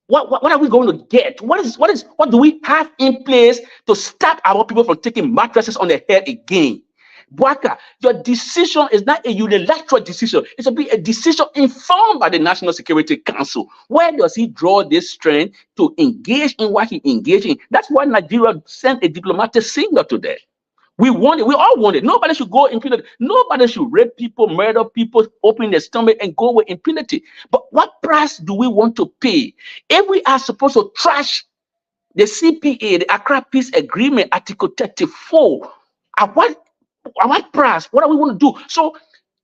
What are we going to get? What do we have in place to stop our people from taking mattresses on their head again? Bwaka, your decision is not a unilateral decision. It should be a decision informed by the National Security Council. Where does he draw this strength to engage in what he engaged in? That's why Nigeria sent a diplomatic signal to them. We want it. We all want it. Nobody should go impunity. Nobody should rape people, murder people, open their stomach and go with impunity. But what price do we want to pay if we are supposed to trash the CPA, the Accra Peace Agreement, Article 34? At what price? What do we want to do? So,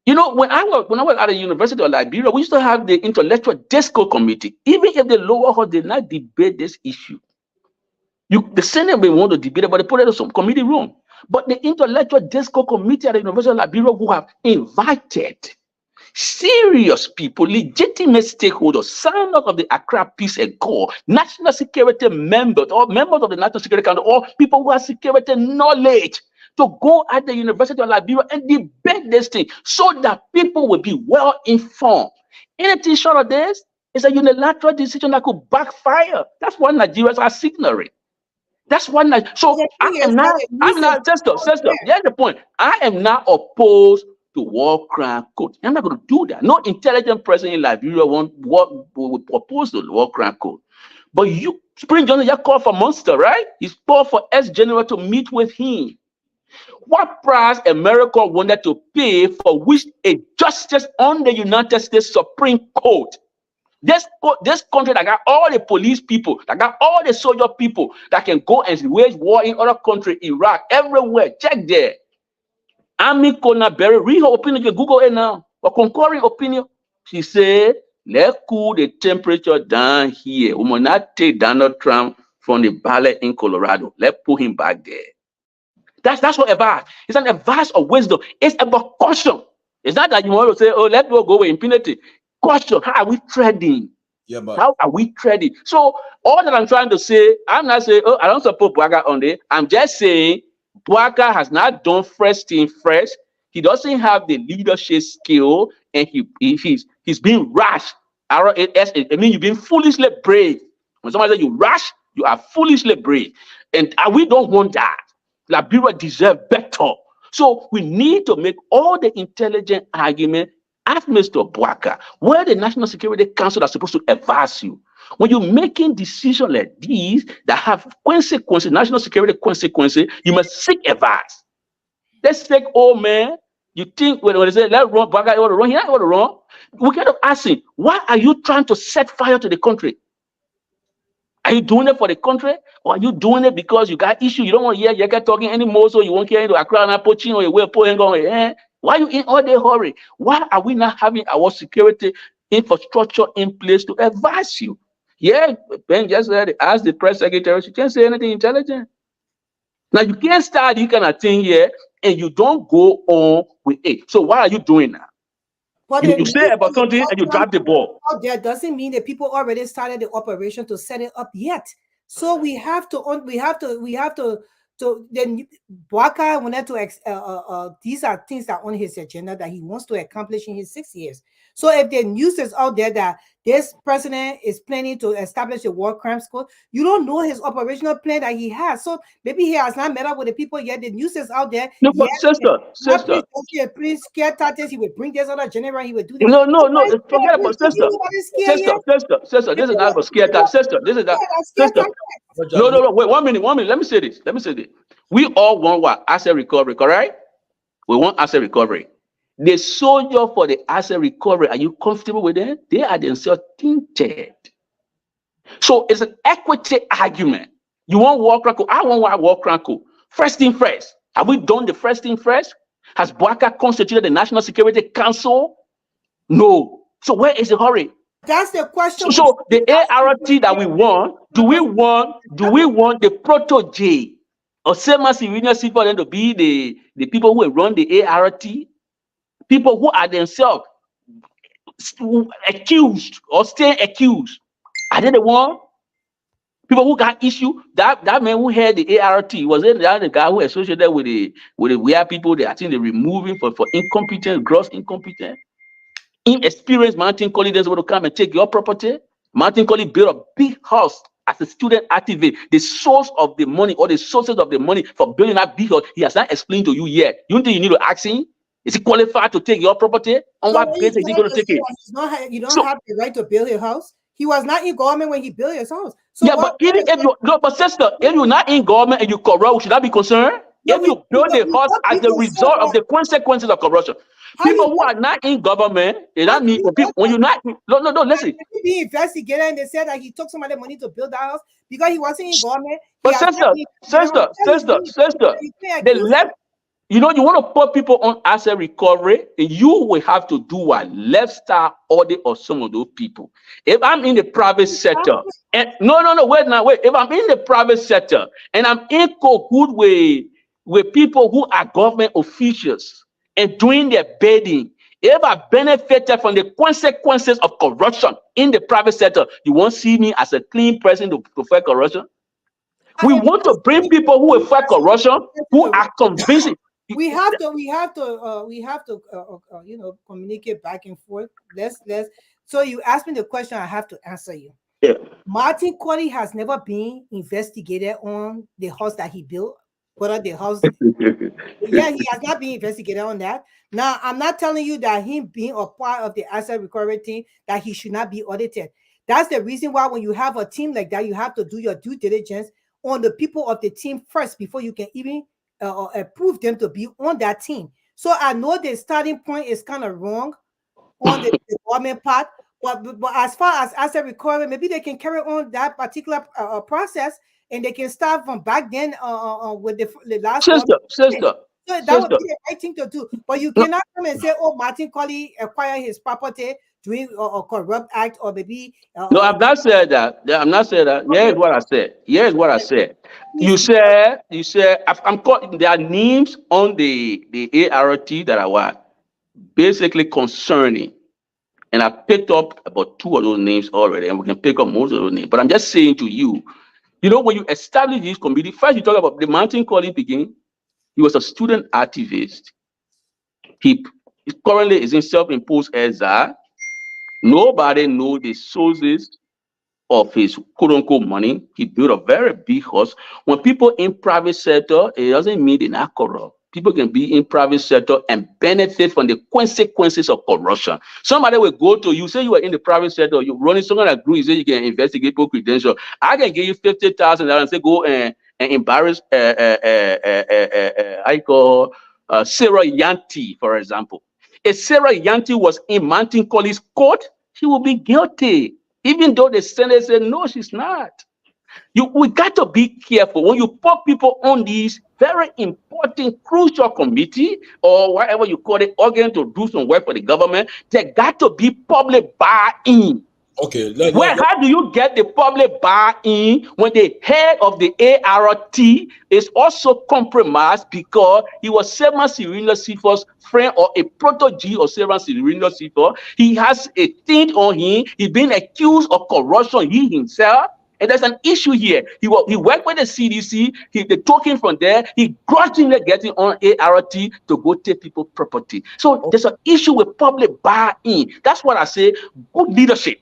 when I was at the University of Liberia, we used to have the Intellectual Disco Committee. Even if the lower house did not debate this issue, the Senate may want to debate it, but they put it in some committee room. But the Intellectual Disco Committee at the University of Liberia, who have invited serious people, legitimate stakeholders, signers of the Accra Peace Accord, national security members, or members of the National Security Council, or people who have security knowledge, to go at the University of Liberia and debate this thing so that people will be well informed. Anything short of this is a unilateral decision that could backfire. That's what Nigerians are signaling. That's one. So I'm not, sister. Here's the point. I am not opposed to war crime code. I'm not going to do that. No intelligent person in Liberia will propose the war crime code. But Spring Johnson, you called for Monster, right? He's called for S-General to meet with him. What price America wanted to pay for which a justice on the United States Supreme Court, this country that got all the police people, that got all the soldier people that can go and wage war in other countries, Iraq, everywhere, check there. Army Corner Berry, read her opinion, you Google it now, a concurring opinion. She said, let's cool the temperature down here. We must not take Donald Trump from the ballot in Colorado. Let's put him back there. That's what advice. It's an advice of wisdom. It's about caution. It's not that you want to say, oh, let's go with impunity. Caution. How are we trading? Yeah, but how are we trading? So all that I'm trying to say, I'm not saying, oh, I don't support Bwaka on there. I'm just saying Bwaka has not done fresh thing fresh. He doesn't have the leadership skill, and he's being rash. I mean, you've been foolishly brave. When somebody says you rash, you are foolishly brave. And we don't want that. Liberia deserves better. So we need to make all the intelligent argument. Ask Mr. Bwaka, where the National Security Council are supposed to advise you. When you're making decisions like these that have consequences, national security consequences, you must seek advice. Let's take, oh man, you think when they say, let's run, Bwaka, you want to run, he not want to run. We got to ask him, why are you trying to set fire to the country? Are you doing it for the country? Or are you doing it because you got issue? You don't want to hear Yeka talking anymore, so you won't hear into Accra and poaching or you will pull and going, Why are you in all the hurry? Why are we not having our security infrastructure in place to advise you? Yeah, Ben just said, ask the press secretary, she can't say anything intelligent. Now you can't start this kind of thing here and you don't go on with it. So what are you doing now? But you say about something and you drop the ball. That doesn't mean that people already started the operation to set it up yet. So we have to. Then Bwaka wanted to. These are things that are on his agenda that he wants to accomplish in his 6 years. So if the news is out there that this president is planning to establish a war crimes court, you don't know his operational plan that he has. So maybe he has not met up with the people yet. The news is out there. No, but sister. Please scare tactics. He would bring this other general. He would do this. No. Forget about sister. Sister. This is not about scare tactics. Sister. This is not. Sister. No. Wait, 1 minute. Let me say this. We all want what? Asset recovery, correct? We want asset recovery. The soldier for the asset recovery, are you comfortable with them? They are themselves tinted. So it's an equity argument. You want war crime code? I want war crime code. First thing first. Have we done the first thing first? Has Bwaka constituted the National Security Council? No. So where is the hurry? That's the question. So the ART that we want, do we want the protege or same as civilian for them to be the people who run the ART? People who are themselves accused or stay accused. Are they the one? People who got issue. That man who had the ART, was it the guy who associated with the weird people I think they removing for incompetent, gross incompetent, inexperienced mountain colleagues will come and take your property? Martin Colley built a big house as a student activist. The source of the money or the sources of the money for building that big house, he has not explained to you yet. You think you need to ask him? Is he qualified to take your property? On So what basis is he going to take it? You don't So, have the right to build your house. He was not in government when he built his house. So yeah, but even if you no, but sister, if you're not in government and you corrupt, should I be concerned? No, If you build a house as a result of the consequences of corruption, people who are not in government, that means when you're not, no, listen. He be investigated and they said that he took some of the money to build that house because he wasn't in government. But sister, the left, you know, you want to put people on asset recovery, and you will have to do a lifestyle audit of some of those people. If I'm in the private sector, and wait. If I'm in the private sector and I'm in cahoots with people who are government officials and doing their bidding, if I benefited from the consequences of corruption in the private sector, you won't see me as a clean person to fight corruption. We want to bring people who will fight corruption, who are convincing. We have to communicate back and forth. Let's. So you asked me the question, I have to answer you. Yeah. Martin Colley has never been investigated on the house that he built. Whether the house, yeah, he has not been investigated on that. Now, I'm not telling you that him being a part of the asset recovery team that he should not be audited. That's the reason why when you have a team like that, you have to do your due diligence on the people of the team first before you can even approve them to be on that team. So I know the starting point is kind of wrong on the government part, but as far as asset recovery, maybe they can carry on that particular process and they can start from back then with the last sister. So that would be the right thing to do. But you cannot come and say, "Oh, Martin Colley acquired his property doing a corrupt act," or maybe. No, I've not said that. I'm not saying that. Okay. Here's what I said. You said I'm calling their names on the ART that I was basically concerning. And I picked up about 2 of those names already, and we can pick up most of those names. But I'm just saying to you, you know, when you establish this committee, first you talk about the Martin Colley beginning. He was a student activist. He currently is in self-imposed exile. Nobody knows the sources of his quote-unquote money. He built a very big house. When people in private sector, it doesn't mean they're not corrupt. People can be in private sector and benefit from the consequences of corruption. Somebody will go to you, say you are in the private sector, you're running some kind of group, you say you can investigate people credential. I can give you $50,000 and say go and embarrass Sarah Yanti, for example. If Sarah Yanti was in Martin Colley's court, she will be guilty. Even though the Senate said, no, she's not. We got to be careful when you put people on these very important, crucial committee or whatever you call it, organ to do some work for the government. There got to be public buy-in. Okay. How do you get the public buy-in when the head of the ART is also compromised because he was Servan Cyrino Sifor's friend or a protege of Servan Cyrino Sifor? He has a thing on him. He's been accused of corruption, he himself. And there's an issue here. He worked with the CDC. They took him from there. He grudgingly getting on ART to go take people's property. So there's an issue with public buy-in. That's what I say. Good leadership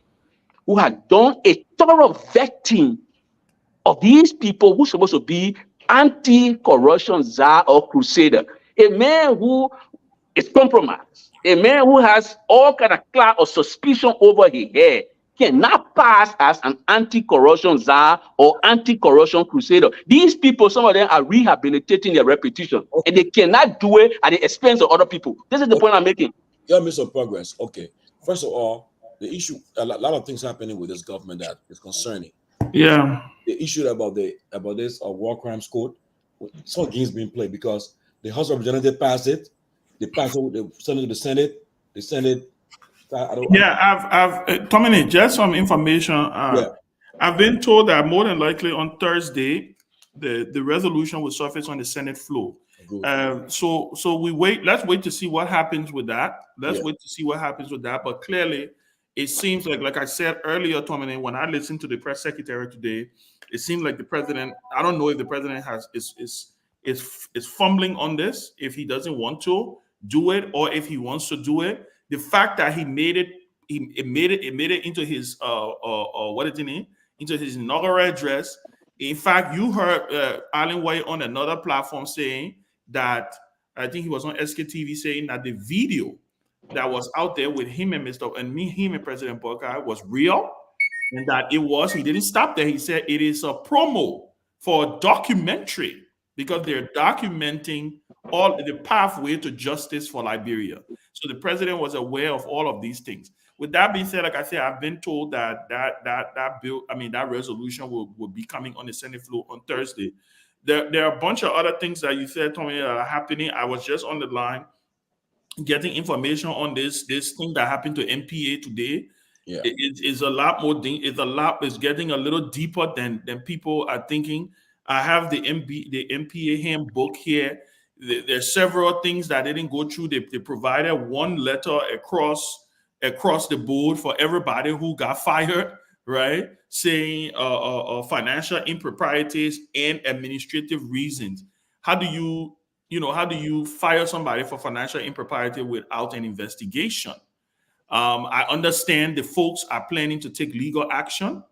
who had done a thorough vetting of these people who are supposed to be anti-corruption czar or crusader. A man who is compromised. A man who has all kind of cloud or suspicion over his head cannot pass as an anti-corruption czar or anti-corruption crusader. These people, some of them are rehabilitating their reputation, and they cannot do it at the expense of other people. This is the point I'm making. You have made some progress. Okay. First of all, the issue, a lot of things happening with this government that is concerning. Yeah. The issue about this war crimes code, some games being played because the House of Representatives passed it. They passed it, they sent it to the Senate. The Senate. I've Tomalin, just some information. I've been told that more than likely on Thursday, the resolution will surface on the Senate floor. So we wait. Let's wait to see what happens with that. But clearly, it seems like I said earlier, Tomalin, when I listened to the press secretary today, it seemed like the president. I don't know if the president is fumbling on this, if he doesn't want to do it or if he wants to do it. The fact that he it made it into his what is it name? Into his inaugural address. In fact, you heard Alan White on another platform saying that, I think he was on SKTV, saying that the video that was out there with him and him and President Buckeye was real, and that he didn't stop there. He said it is a promo for a documentary because they're documenting all the pathway to justice for Liberia. So the president was aware of all of these things. With that being said, like I said, I've been told that that resolution will be coming on the Senate floor on Thursday. There are a bunch of other things that you said, Tommy, that are happening. I was just on the line getting information on this thing that happened to MPA today. Yeah, It's a lot more. It's getting a little deeper than people are thinking. I have the MPA handbook here. There's several things that didn't go through. They provided one letter across the board for everybody who got fired, right? Saying financial improprieties and administrative reasons. How do you fire somebody for financial impropriety without an investigation? I understand the folks are planning to take legal action.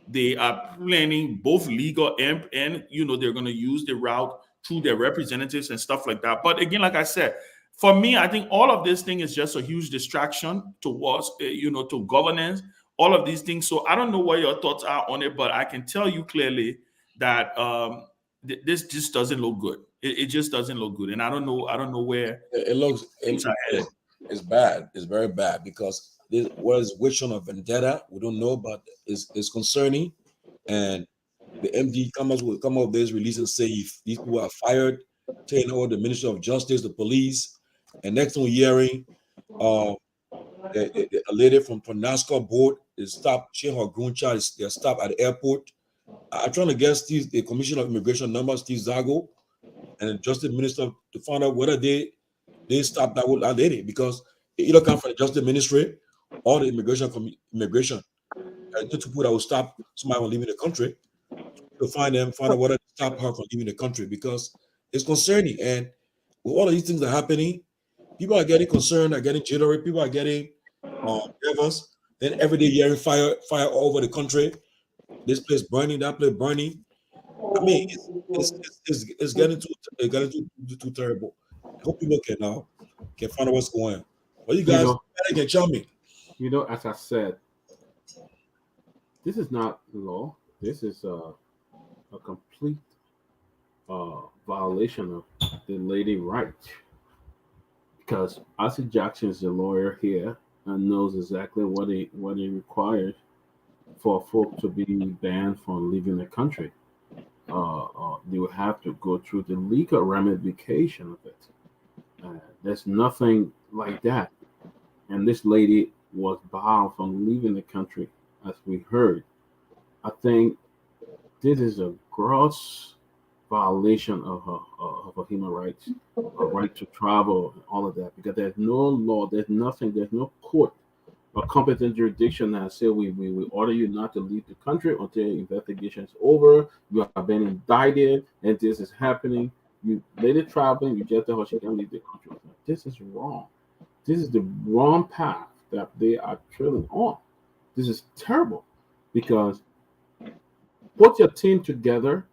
They are planning both legal and they're going to use the route through their representatives and stuff like that. But again, like I said, for me, I think all of this thing is just a huge distraction towards to governance. All of these things. So I don't know what your thoughts are on it, but I can tell you clearly that this just doesn't look good. It just doesn't look good, and I don't know where it looks. It's bad. It's very bad because this was which on a vendetta we don't know, but it's concerning. And the MD come up with this release and say if these people are fired, taking over the Ministry of Justice, the police, and next thing we're hearing, a lady from NASCAR board is stopped. She and her grown child they're stopped at the airport. I'm trying to guess the Commissioner of Immigration number, Steve Zago, and the Justice Minister to find out whether they stopped that lady, because it either come from the Justice Ministry or the immigration. And two people that will stop somebody from leaving the country to find out whether to stop her from leaving the country, because it's concerning. And with all of these things that are happening, people are getting concerned, are getting jittery, people are getting nervous. Then every day hearing fire all over the country. This place burning, that place burning. I mean, it's getting too terrible. I hope people can find out what's going on. Well, you guys can tell me. As I said, this is not law. This is a complete violation of the lady right. Because Ossie Jackson is a lawyer here and knows exactly what he requires for folk to be banned from leaving the country. They will have to go through the legal ramification of it. There's nothing like that. And this lady was barred from leaving the country, as we heard. I think this is a gross violation of her human rights, her right to travel, and all of that, because there's no law, there's nothing, there's no court or competent jurisdiction that say we order you not to leave the country until investigation is over, you have been indicted, and this is happening. You let it traveling, you just tell her she can't leave the country. This is wrong. This is the wrong path that they are trailing on. This is terrible, because put your team together.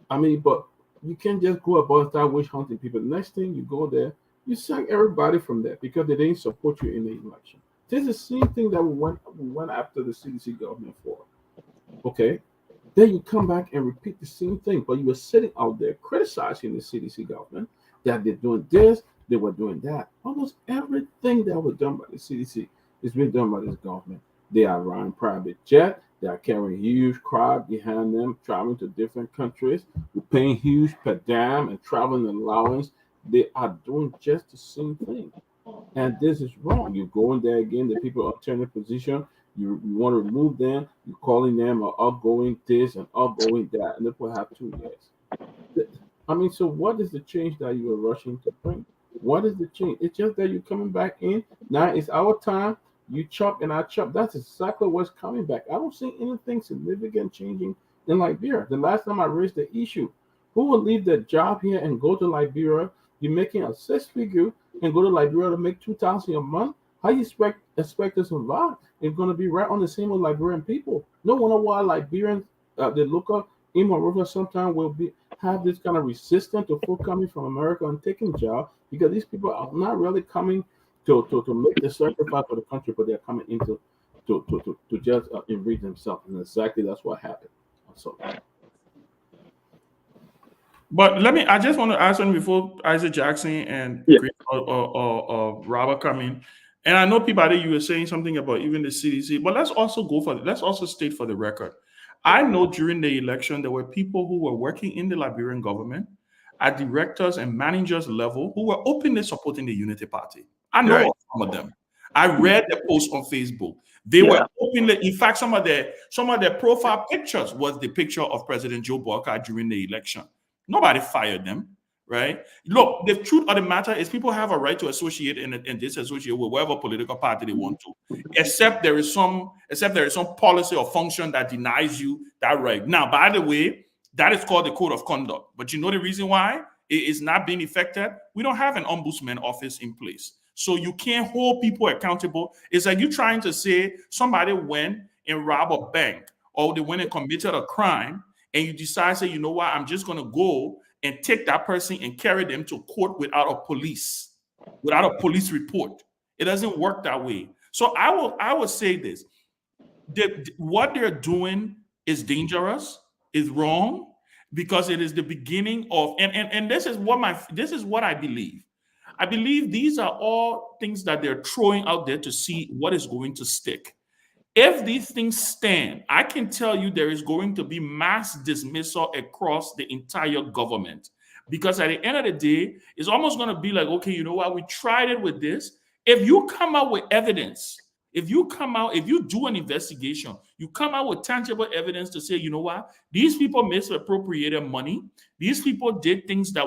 I mean, but you can't just go about and start witch hunting people. Next thing you go there, you sack everybody from there because they didn't support you in the election. This is the same thing that we went after the CDC government for. Okay? Then you come back and repeat the same thing, but you were sitting out there criticizing the CDC government that they're doing this, they were doing that. Almost everything that was done by the CDC is being done by this government. They are running private jet. They are carrying huge crowd behind them, traveling to different countries. We're paying huge per diem and traveling allowance. They are doing just the same thing. And this is wrong. You go in there again, the people are turning position. You want to remove them. You're calling them outgoing this and outgoing that. And look what happened 2 years. I mean, so what is the change that you are rushing to bring? What is the change? It's just that you're coming back in. Now it's our time. You chop and I chop. That's exactly what's coming back. I don't see anything significant changing in Liberia. The last time I raised the issue, who will leave their job here and go to Liberia? You're making a 6-figure and go to Liberia to make $2,000 a month. How you expect to survive? It's going to be right on the same with Liberian people. No wonder why Liberians, the local Imo River, sometimes will have this kind of resistance to folk coming from America and taking jobs because these people are not really coming to make the sacrifice for the country, but they're coming into to just enrich themselves, and exactly that's what happened. So. But I just want to ask one before Isaac Jackson and Yeah. Robert come in. And I know, Peabody, you were saying something about even the CDC, but let's also state for the record. I know during the election, there were people who were working in the Liberian government at directors and managers level who were openly supporting the Unity Party. I know of some of them. I read the posts on Facebook. They were openly, in fact, some of their profile pictures was the picture of President Joe Boakai during the election. Nobody fired them, right? Look, the truth of the matter is people have a right to associate and disassociate with whatever political party they want to, except there is some policy or function that denies you that right. Now, by the way, that is called the code of conduct. But you know the reason why it is not being effected? We don't have an ombudsman office in place. So you can't hold people accountable. It's like you trying to say somebody went and robbed a bank or they went and committed a crime, and you decide, say, you know what, I'm just going to go and take that person and carry them to court without a police report. It doesn't work that way. So I will say this. What they're doing is dangerous, is wrong, because it is the beginning of, and this is what I believe. I believe these are all things that they're throwing out there to see what is going to stick. If these things stand, I can tell you there is going to be mass dismissal across the entire government. Because at the end of the day, it's almost going to be like, okay, you know what? We tried it with this. If you come out with evidence, if you do an investigation, you come out with tangible evidence to say, you know what? These people misappropriated money. These people did things that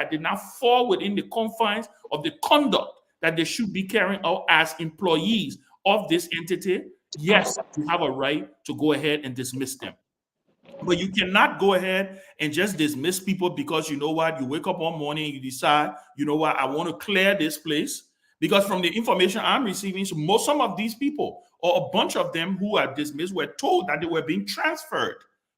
did not fall within the confines of the conduct that they should be carrying out as employees of this entity. Yes, you have a right to go ahead and dismiss them. But you cannot go ahead and just dismiss people because, you know what, you wake up one morning and you decide, you know what, I want to clear this place. Because from the information I'm receiving, some of these people, or a bunch of them who are dismissed, were told that they were being transferred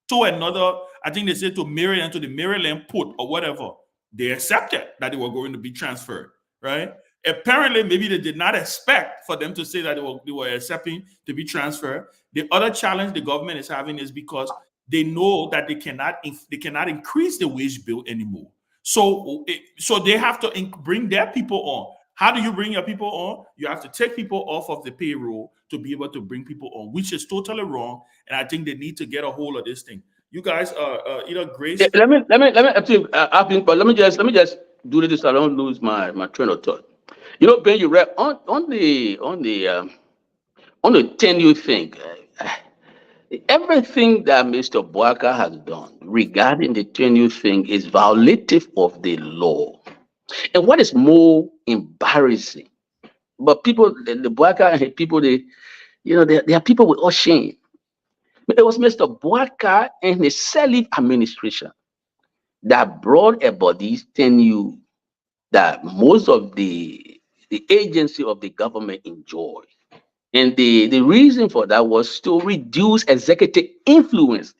to another, I think they said to Maryland, to the Maryland port or whatever. They accepted that they were going to be transferred, right? Apparently, maybe they did not expect for them to say that they were accepting to be transferred. The other challenge the government is having is because they know that they cannot increase the wage bill anymore. So they have to bring their people on. How do you bring your people on? You have to take people off of the payroll to be able to bring people on, which is totally wrong. And I think they need to get a hold of this thing. You guys are either Grace. Yeah, let me just do this so I don't lose my train of thought. You know, Ben, you read on the tenure thing. Everything that Mr. Boakai has done regarding the tenure thing is violative of the law. And what is more embarrassing, but people, the Boakai and people, they are people with all shame. It was Mr. Boakai and the Salif administration that brought about these tenure that most of the agency of the government enjoy. And the reason for that was to reduce executive influence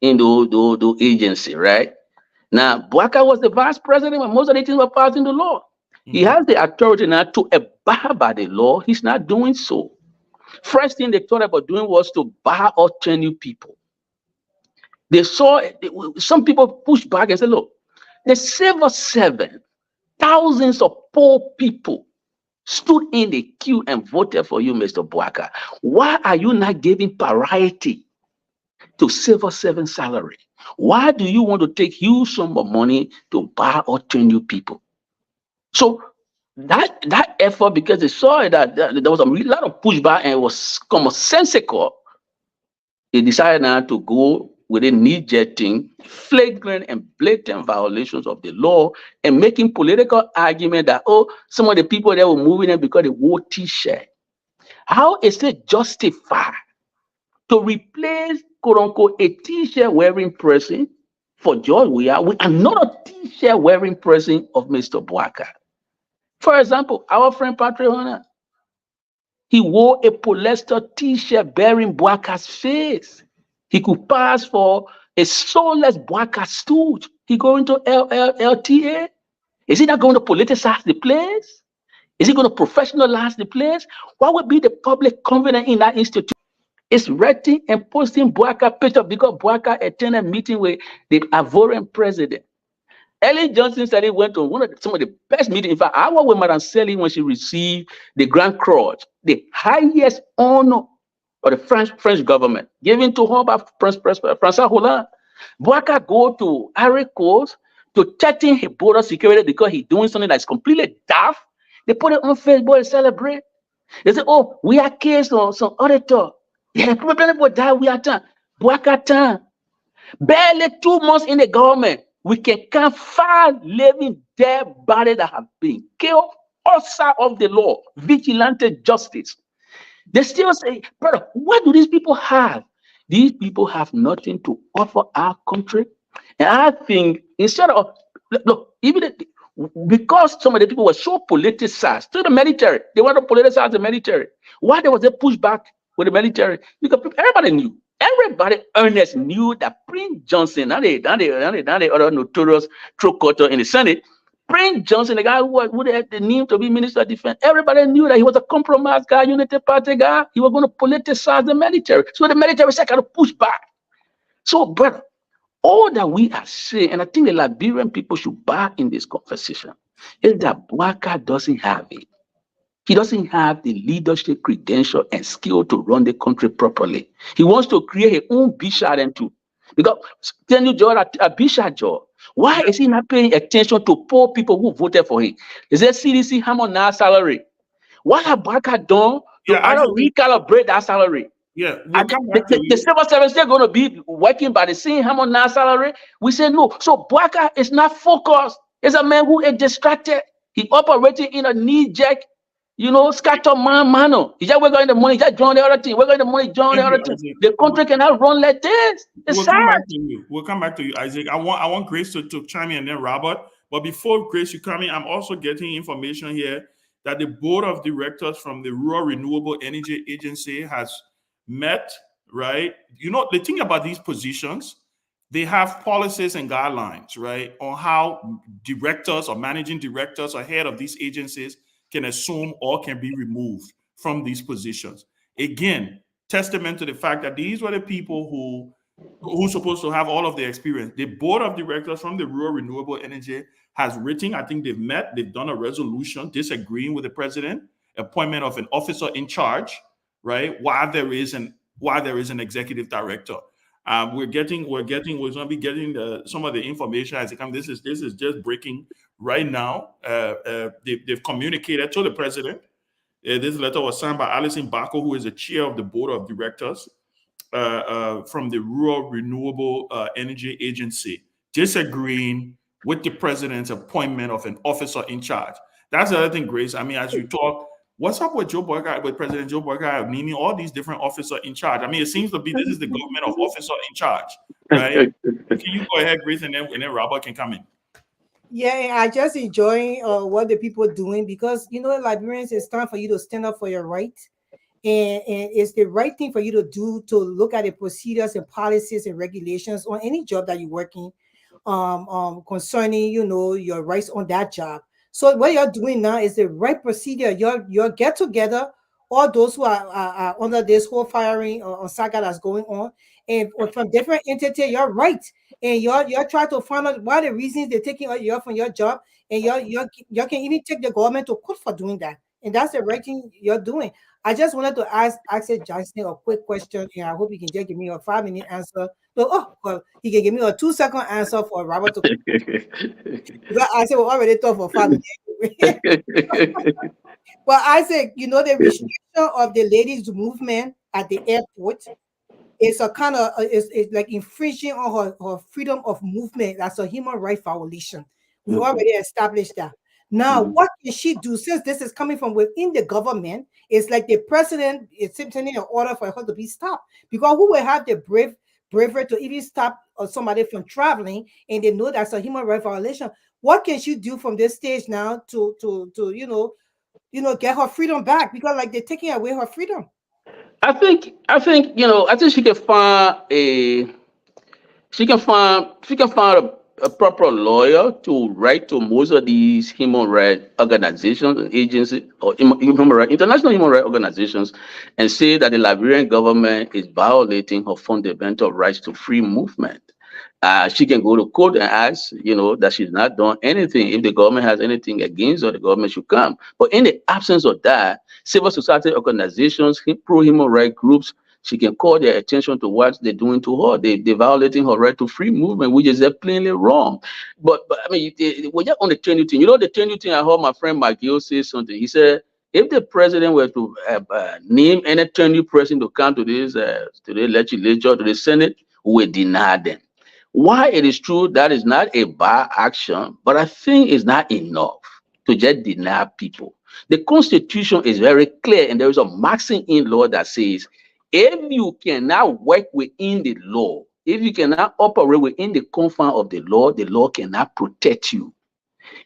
in the agency, right? Now, Boakai was the vice president when most of the things were passed into law. He has the authority now to abide by the law. He's not doing so. First thing they thought about doing was to bar or tenure people. They saw some people push back and said, look, the civil servant, thousands of poor people stood in the queue and voted for you, Mr. Boakai. Why are you not giving priority to civil servant salary? Why do you want to take huge sum of money to buy or tenure people? So that effort, because they saw that there was a lot of pushback and it was commonsensical, they decided now to go with a knee-jerking, flagrant and blatant violations of the law and making political argument that, oh, some of the people that were moving in because they wore T-shirt. How is it justified to replace, quote unquote, a T-shirt wearing person for George Weah with another T-shirt wearing person of Mr. Boakai? For example, our friend Patrick Hunter, He wore a polyester t-shirt bearing Bwaka's face. He could pass for a soulless Bwaka stooge. He going to LTA? Is he not going to politicize the place? Is he going to professionalize the place? What would be the public confidence in that institution? It's writing and posting Bwaka picture because Bwaka attended a meeting with the Ivorian president. Ellen Johnson said he went to some of the best meetings. In fact, I was with Madame Sally when she received the Grand Cross, the highest honor of the French government, given to her by François Hollande. Bwaka go to Ivory Coast to threaten his border security because he's doing something that's completely daft. They put it on Facebook and celebrate. They say, oh, we are case on some auditor. Yeah, the problem with that, we are done. Bwaka time. Barely 2 months in the government, we can count 5 living dead bodies that have been killed outside of the law, vigilante justice. They still say, brother, what do these people have? These people have nothing to offer our country. And I think instead of, look, even because some of the people were so politicized to the military, they want to politicize the military. Why there was a pushback with the military? Because everybody knew. Everybody earnest knew that Prince Johnson, and the other notorious throat cutter in the Senate, Prince Johnson, the guy who had the name to be Minister of Defense, everybody knew that he was a compromised guy, Unity Party guy. He was going to politicize the military. So the military said, kind of push back. So, brother, all that we are saying, and I think the Liberian people should buy in this conversation, is that Bwaka doesn't have it. He doesn't have the leadership credential and skill to run the country properly. He wants to create his own Bishop too. Because tell you, George, a Bishop, why is he not paying attention to poor people who voted for him? Is there CDC hammer now salary? What have Bwaka done to recalibrate that salary? Yeah, we'll come back to the civil servants, they're going to be working by the same hammer now salary. We say no. So Bwaka is not focused. He's a man who is distracted. He operating in a knee-jerk, scatter manner. He just work on the money, just join the other thing. Work on the money, join the other thing. The country cannot run like this. It's sad. We'll come back to you, Isaac. I want Grace to chime in and then Robert. But before Grace, you come in, I'm also getting information here that the board of directors from the Rural Renewable Energy Agency has met, right? The thing about these positions, they have policies and guidelines, right, on how directors or managing directors or head of these agencies can assume or can be removed from these positions. Again, testament to the fact that these were the people who supposed to have all of the experience. The board of directors from the Rural Renewable Energy has written, I think they've met, they've done a resolution disagreeing with the president, appointment of an officer in charge, right? While there is an executive director. We're going to be getting some of the information as it comes. This is just breaking right now. They've communicated to the president. This letter was signed by Alison Bako, who is the chair of the board of directors from the Rural Renewable Energy Agency, disagreeing with the president's appointment of an officer in charge. That's the other thing, Grace. I mean, as you talk, what's up with with President Joe Boyka naming all these different officers in charge? I mean, it seems to be this is the government of officer in charge, right? Can you go ahead, Grace, and then Robert can come in. Yeah, I just enjoy what the people are doing because, Liberians, it's time for you to stand up for your right. And it's the right thing for you to do to look at the procedures and policies and regulations on any job that you're working concerning, your rights on that job. So what you're doing now is the right procedure. You're get together, all those who are under this whole firing on saga that's going on, and from different entities, you're right. And you're trying to find out what the reasons they're taking you off from your job, and you can even take the government to court for doing that. And that's the right thing you're doing. I just wanted to ask Jason a quick question, and I hope he can just give me a 5-minute answer. So, he can give me a 2-second answer for Robert to. I said, we already talked for 5 minutes. Well, I said, the restriction of the ladies' movement at the airport is a kind of it's like infringing on her freedom of movement. That's a human rights violation. We already established that. Now, what can she do since this is coming from within the government? It's like the president is sending an order for her to be stopped, because who will have the bravery to even stop somebody from traveling, and they know that's a human rights violation? What can she do from this stage now to get her freedom back, because like they're taking away her freedom. I think I think she can find a proper lawyer to write to most of these human rights organizations and agencies, or international human rights organizations, and say that the Liberian government is violating her fundamental rights to free movement. She can go to court and ask, that she's not done anything. If the government has anything against her, the government should come. But in the absence of that, civil society organizations, pro-human rights groups, she can call their attention to what they're doing to her. They're violating her right to free movement, which is plainly wrong. But I mean, we're just on the trendy thing. The trendy thing, I heard my friend Gill say something. He said, if the president were to name any trendy person to come to the legislature, to the Senate, we will deny them. Why it is true that is not a bad action, but I think it's not enough to just deny people. The Constitution is very clear, and there is a maxim in law that says, if you cannot work within the law, if you cannot operate within the confines of the law cannot protect you.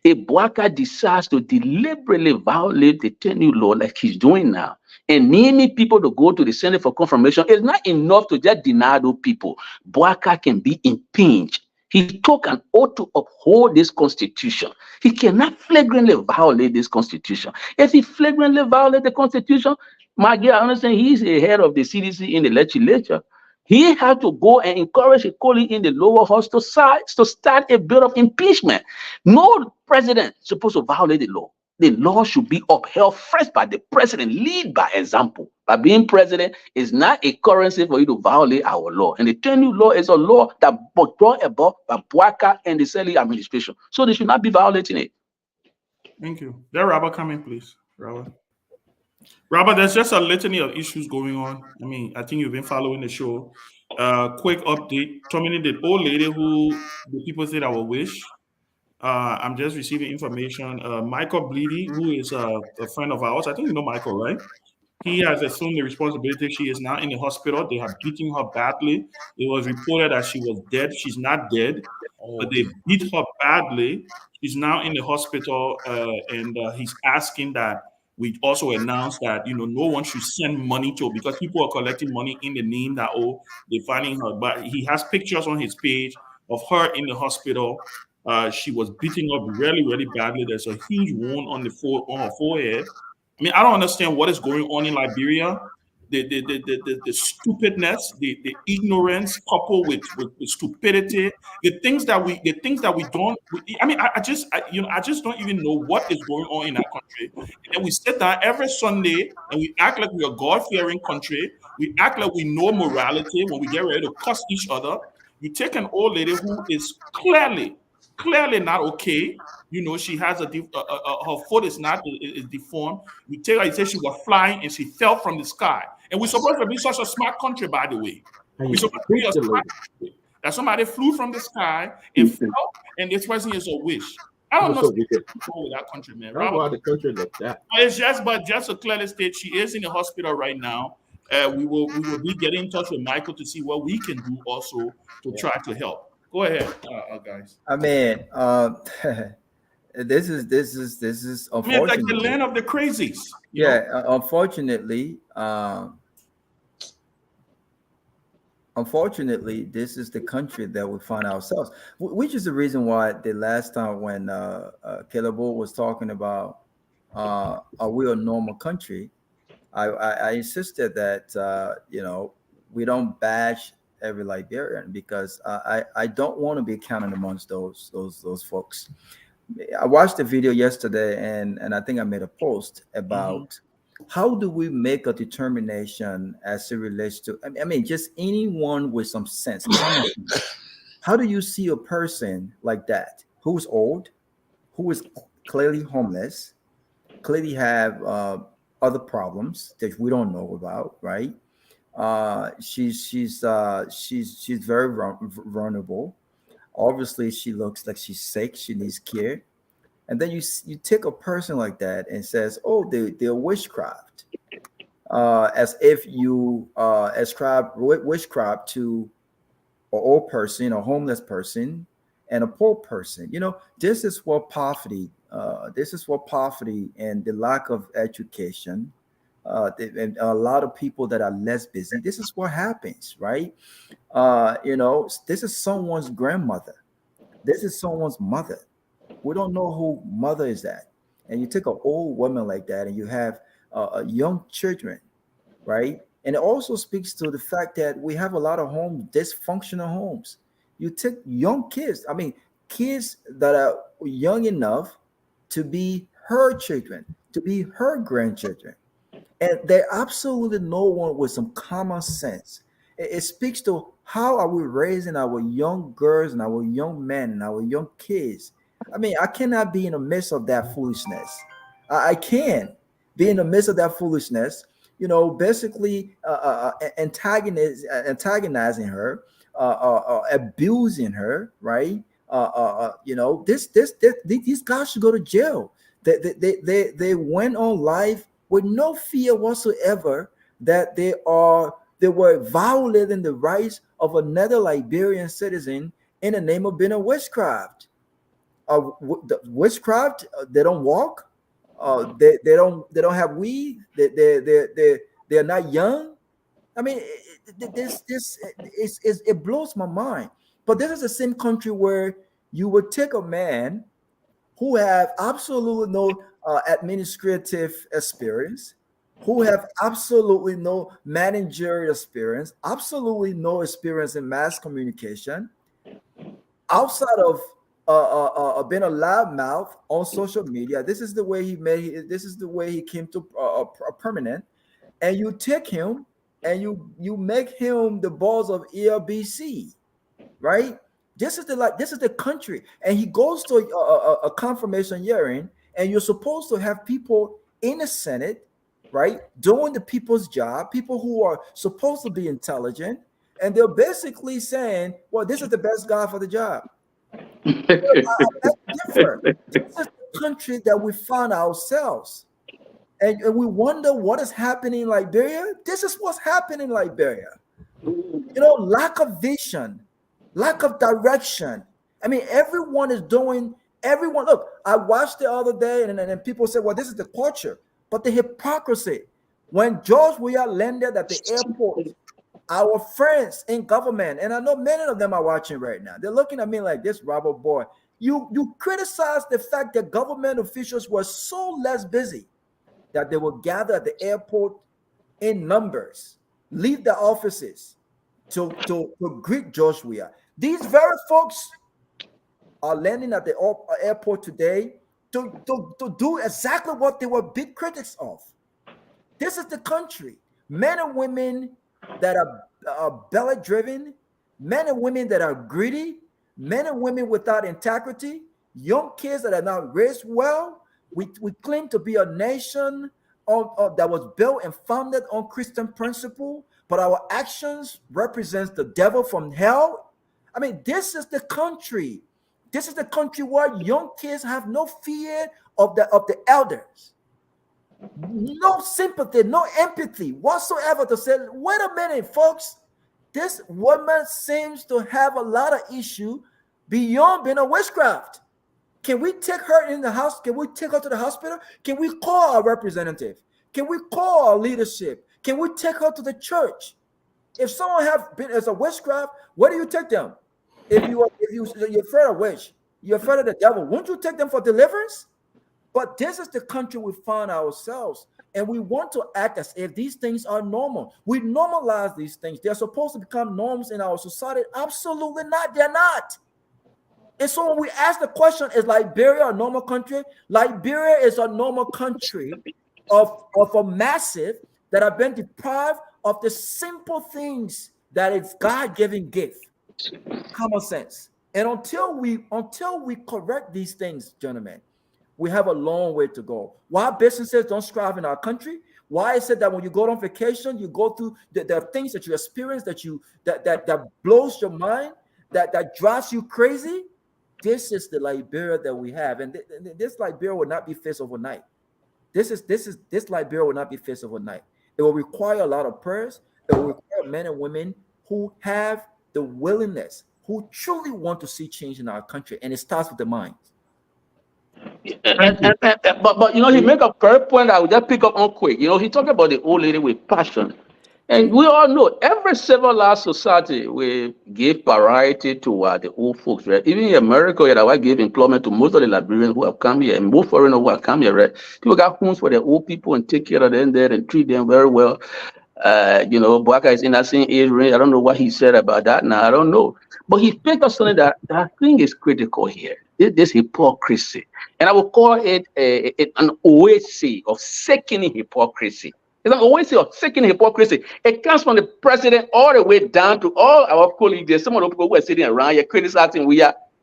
If Bwaka decides to deliberately violate the tenure law like he's doing now, and naming people to go to the Senate for confirmation, it's not enough to just deny those people. Bwaka can be impeached. He took an oath to uphold this constitution. He cannot flagrantly violate this constitution. If he flagrantly violates the constitution, my dear, I understand he's the head of the CDC in the legislature. He had to go and encourage a colleague in the lower house to start a bill of impeachment. No president is supposed to violate the law. The law should be upheld first by the president. Lead by example. By being president is not a currency for you to violate our law. And the tenure law is a law that was brought about by Bwaka and the Seli administration. So they should not be violating it. Thank you. Let Robert come in, please. Robert, there's just a litany of issues going on. I mean, I think you've been following the show. Quick update. Tomalin, the old lady who the people said I will wish. I'm just receiving information. Michael Bleedy, who is a friend of ours, I think you know Michael, right? He has assumed the responsibility. She is now in the hospital. They are beating her badly. It was reported that she was dead. She's not dead, but they beat her badly. She's now in the hospital, and he's asking that we also announce that no one should send money to her, because people are collecting money in the name that they're finding her. But he has pictures on his page of her in the hospital. She was beaten up really, really badly. There's a huge wound on her forehead. I mean, I don't understand what is going on in Liberia. The stupidness, the ignorance coupled with stupidity, the things that we don't. I just don't even know what is going on in that country. And then we sit down every Sunday and we act like we are God-fearing country. We act like we know morality when we get ready to cuss each other. You take an old lady who is clearly not okay. She has her foot is deformed. You take her, you say she was flying and she fell from the sky. And we're supposed to be such a smart country, by the way. We're supposed to be a smart country. That somebody flew from the sky and fell, and this person is a wish. I don't know what's wrong with that country, man. Robert, the country like that. But just to clearly state, she is in the hospital right now. We will be getting in touch with Michael to see what we can do also to try to help. Go ahead, guys. I mean, this is unfortunately. I mean, it's like the land of the crazies. Unfortunately, this is the country that we find ourselves, which is the reason why the last time when Caleb was talking about are we a normal country, I insisted that we don't bash every Liberian, because I don't want to be counted amongst those folks. I watched the video yesterday, and I think I made a post about how do we make a determination as it relates to, I mean, just anyone with some sense. How do you see a person like that who's old, who is clearly homeless, clearly have other problems that we don't know about, right? She's very vulnerable. Obviously, she looks like she's sick. She needs care. And then you take a person like that and says, "Oh, they're witchcraft," as if you ascribe witchcraft to an old person, a homeless person, and a poor person. This is what poverty. This is what poverty and the lack of education, and a lot of people that are less busy. This is what happens, right? This is someone's grandmother. This is someone's mother. We don't know who mother is that. And you take an old woman like that, and you have young children, right? And it also speaks to the fact that we have a lot of dysfunctional homes. You take young kids, kids that are young enough to be her children, to be her grandchildren. And there absolutely no one with some common sense. It speaks to how are we raising our young girls and our young men and our young kids. I cannot be in the midst of that foolishness. I can't be in the midst of that foolishness. Basically antagonizing her, abusing her, right? These guys should go to jail. They went on life with no fear whatsoever that they were violating the rights of another Liberian citizen in the name of being a witchcraft. Witchcraft, they don't walk. They don't have weed. They're not young. It blows my mind. But this is the same country where you would take a man who have absolutely no administrative experience, who have absolutely no managerial experience, absolutely no experience in mass communication, outside of being a loudmouth on social media. This is the way he came to a permanent. And you take him and you make him the boss of ELBC, right? This is the country, and he goes to a confirmation hearing, and you're supposed to have people in the Senate, right, doing the people's job, people who are supposed to be intelligent, and they're basically saying, "Well, this is the best guy for the job." That's different. This is the country that we found ourselves, and we wonder what is happening in Liberia. This is what's happening in Liberia. Lack of vision. Lack of direction. Everyone is doing. Look, I watched the other day, and people said, "Well, this is the culture," but the hypocrisy. When George Weah landed at the airport, our friends in government, and I know many of them are watching right now, they're looking at me like, "This robber boy." You criticize the fact that government officials were so less busy that they will gather at the airport in numbers, leave their offices to greet George Weah. These very folks are landing at the airport today to do exactly what they were big critics of. This is the country. Men and women that are belly driven, men and women that are greedy, men and women without integrity, young kids that are not raised well. We claim to be a nation that was built and founded on Christian principle, but our actions represents the devil from hell. This is the country. This is the country where young kids have no fear of the elders, no sympathy, no empathy whatsoever to say, "Wait a minute, folks. This woman seems to have a lot of issue beyond being a witchcraft. Can we take her in the house? Can we take her to the hospital? Can we call our representative? Can we call our leadership? Can we take her to the church? If someone have been as a witchcraft, where do you take them? If you're afraid of witch, you're afraid of the devil, won't you take them for deliverance?" But this is the country we find ourselves, and we want to act as if these things are normal. We normalize these things. They're supposed to become norms in our society. Absolutely not. They're not. And so when we ask the question, is Liberia a normal country? Liberia is a normal country of a massive that have been deprived of the simple things that is God-given gift, common sense. And until we correct these things, gentlemen, we have a long way to go. Why businesses don't strive in our country? Why is it that when you go on vacation, you go through the things that you experience that blows your mind, that drives you crazy? This is the Liberia that we have, and this Liberia will not be fixed overnight. This Liberia will not be fixed overnight. It will require a lot of prayers. It will require men and women who have the willingness, who truly want to see change in our country, and it starts with the minds. But you know, he make a fair point. I would just pick up on quick. You know, he talked about the old lady with passion, and we all know every civilized society will give priority to the old folks, right? Even in America, yeah, I give employment to most of the Liberians who have come here, and most foreigners who have come here, right? People got homes for their old people and take care of them there and treat them very well. You know, Boaka is in that same age range. I don't know what he said about that now. I don't know. But he picked up something that I think is critical here. This hypocrisy. And I will call it an oasis of sickening hypocrisy. It's an oasis of sickening hypocrisy. It comes from the president all the way down to all our colleagues. There's some of the people who are sitting around here criticizing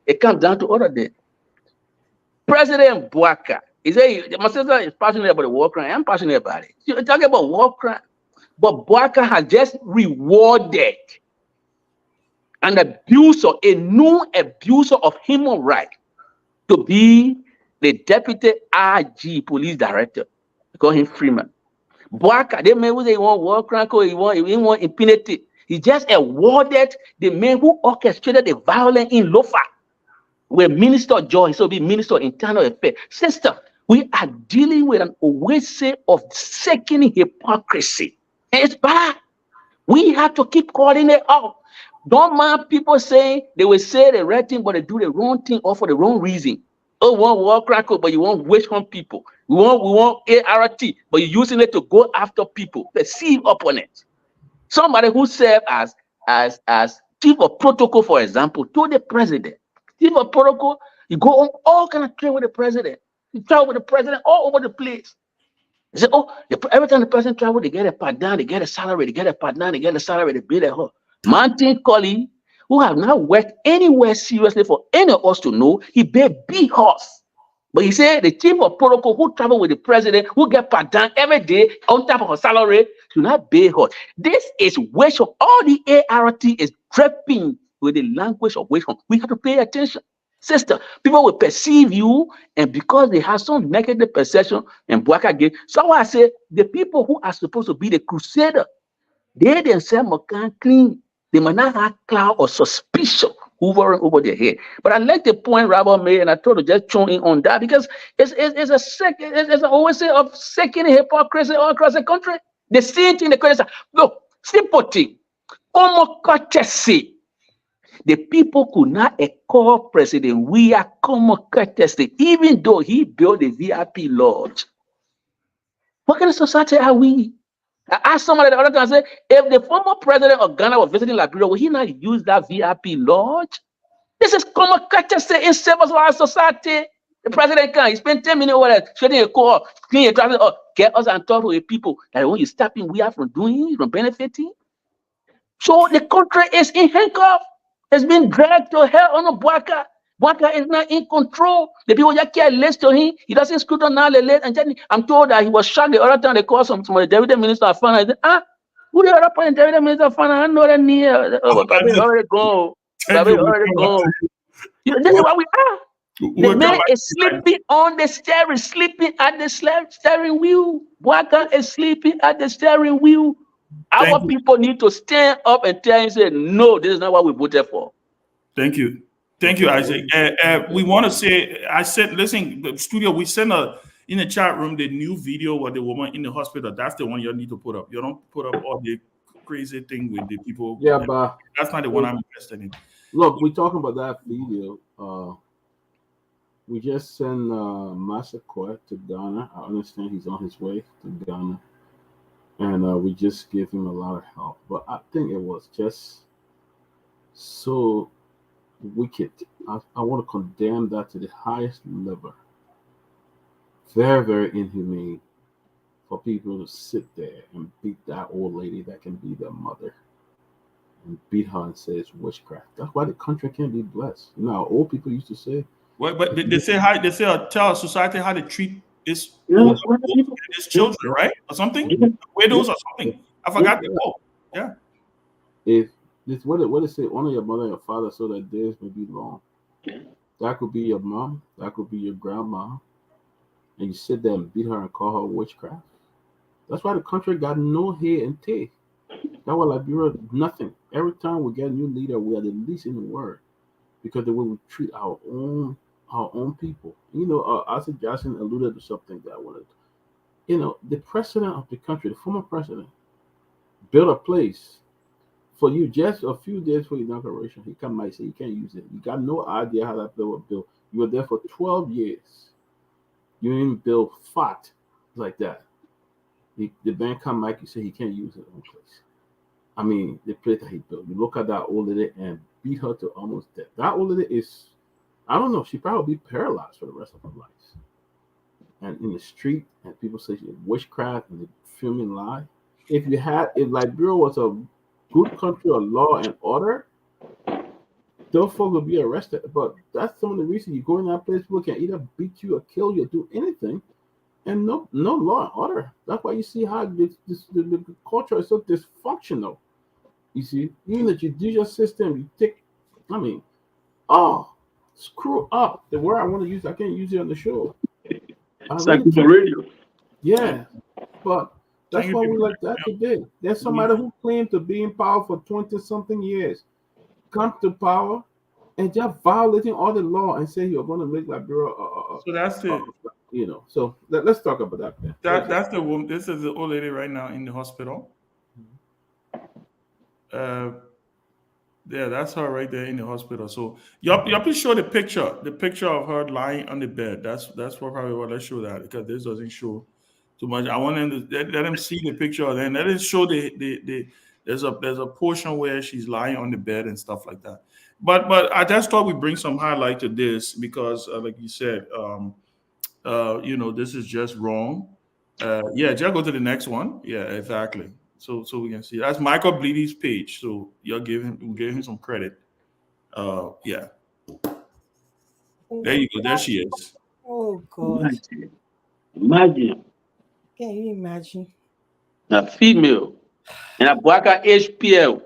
it comes down to all of them. President Boaka, my sister is passionate about the war crime. I'm passionate about it. You're talking about war crime. But Boaka has just rewarded a new abuser of human rights to be the deputy IG police director. They call him Freeman. Boaka, they may say he want war crime, he want impunity. He just awarded the man who orchestrated the violence in Lofa with Minister of Joy, so be Minister of Internal Affairs. Sister, we are dealing with an oasis of sickening hypocrisy. And it's bad. We have to keep calling it out. Don't mind people saying they will say the right thing, but they do the wrong thing or for the wrong reason. Oh, we want war cracker, but you want witch hunt people. We want ART, but you're using it to go after people, perceive opponents. Somebody who served as chief of protocol, for example, to the president. Chief of protocol, you go on all kind of trip with the president. You travel with the president all over the place. They say, oh, every time the president travel, they get a part down, they get a salary, they get a part down, they get a salary, they build a home. Mountain colleague who have not worked anywhere seriously for any of us to know, he paid big horse. But he said the chief of protocol who travel with the president, who get part down every day on top of her salary, should not pay horse. This is wish of all the ART is dripping with the language of wish. We have to pay attention. Sister, people will perceive you, and because they have some negative perception, and Boaka gave. So I say the people who are supposed to be the crusader, they themselves can't clean. They might not have cloud or suspicion hovering over their head. But I like the point Robert made, and I told to just tune in on that because it's an always say of second hypocrisy all across the country. The same thing the criticize. Look, simple thing. Common courtesy. The people could not call President we are common courtesy, even though he built the VIP lodge. What kind of society are we? I asked somebody the other time, I said, if the former president of Ghana was visiting Liberia, would he not use that VIP lodge? This is common courtesy in civil society. The president can. He spent 10 minutes over there, shooting a call, clean a traffic, get us and talk to the people that when you stopping, we are from doing, from benefiting. So the country is in handcuffs. It's been dragged to hell on a Boaka. Boaka is not in control. The people just care less to him. He doesn't scrutinize the list. And I'm told that he was shocked the other time they called some of the deputy minister of finance. Who the other point deputy minister of finance? I know that near. Baby already gone. Baby already gone. This is what we are. The man is sleeping on the steering, sleeping at the steering wheel. Boaka is sleeping at the steering wheel. Our people need to stand up and tell him, say, no, this is not what we voted for. Thank you. Thank you, Isaac. We want to say, I said, listen, the studio, we sent in the chat room the new video with the woman in the hospital. That's the one you need to put up. You don't put up all the crazy thing with the people. Yeah, but that's not the one I'm interested in. Look, we're talking about that video. We just sent Massaquoi to Ghana. I understand he's on his way to Ghana. And we just gave him a lot of help. But I think it was just so wicked. I want to condemn that to the highest level. Very, very inhumane for people to sit there and beat that old lady that can be their mother and beat her and say it's witchcraft. That's why the country can't be blessed. You know, old people used to say. But they say tell society how to treat its children, right? Or something? Widows or something. I forgot the quote. Yeah. If this what they say, honor your mother and your father so that days may be long. That could be your mom, that could be your grandma, and you sit there and beat her and call her witchcraft. That's why the country got no hair and teeth. That was Liberia, nothing. Every time we get a new leader, we are the least in the world because the way we treat our own people. Arthur Jackson alluded to something that I wanted. The president of the country, the former president, built a place for you just a few days for inauguration. He come and say you can't use it. You got no idea how that bill was built. You were there for 12 years. You didn't build fat like that. The bank come back, you say he can't use it in place. I mean, the place that he built. You look at that old lady and beat her to almost death. That old lady is, I don't know, she probably be paralyzed for the rest of her life. And in the street, and people say she's witchcraft and they filming lie. If Liberia was a good country of law and order, those folks would be arrested. But that's some of the reasons you go in that place, people can either beat you or kill you or do anything. And no law and order. That's why you see how the culture is so dysfunctional. You see, even the judicial system, screw up. The word I want to use, I can't use it on the show. It's like radio. Yeah, but that's why we like that today. There's somebody who claimed to be in power for 20-something years, come to power and just violating all the law and say you're going to make Liberia. So that's the. So let's talk about that. That's the woman. This is the old lady right now in the hospital. Yeah, that's her right there in the hospital. So y'all please show the picture of her lying on the bed. That's probably what let's show that, because this doesn't show too much. I want them to let them see the picture, then let us show there's a portion where she's lying on the bed and stuff like that. But I just thought we'd bring some highlight to this because, like you said, this is just wrong. Just go to the next one. Yeah, exactly. So we can see that's Michael Bleedy's page. So you'll give him some credit. Yeah. There you go. There she is. Oh God. Imagine. Can you imagine? A female and a Bwaka HPL.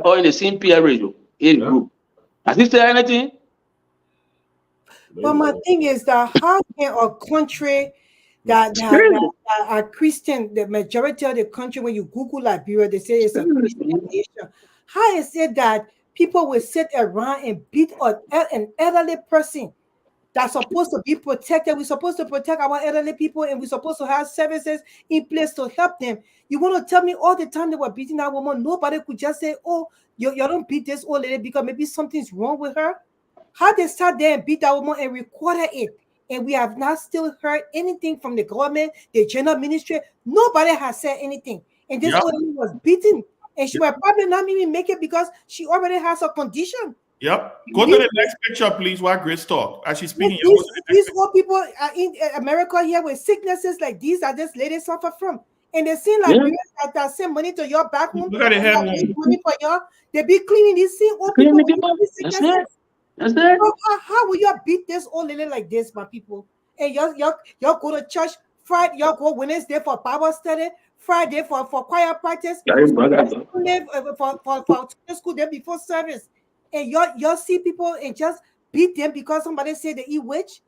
All in the same peer ratio. Age group. Has he said anything? But my thing is that how can a country that are Christian, the majority of the country, when you Google Liberia, they say it's a Christian nation. How is it that people will sit around and beat an elderly person that's supposed to be protected? We're supposed to protect our elderly people, and we're supposed to have services in place to help them. You want to tell me all the time they were beating that woman? Nobody could just say, oh, you don't beat this old lady because maybe something's wrong with her. How they sat there and beat that woman and recorded it, and we have not still heard anything from the government, the general ministry. Nobody has said anything. And this old lady was beaten, and she will probably not even make it because she already has a condition. Yep. Go to the next picture, please, while Grace talk. As she's speaking, these old people are in America here with sicknesses like these that this lady suffer from. And they seem like that send money to your back home. Look at the head money for y'all. They be cleaning these old people. That's it. How will y'all beat this old lady like this, my people? And y'all go to church Friday, y'all go Wednesday for Bible study, Friday for choir practice, for school day before service. And y'all see people and just beat them because somebody said they eat witch.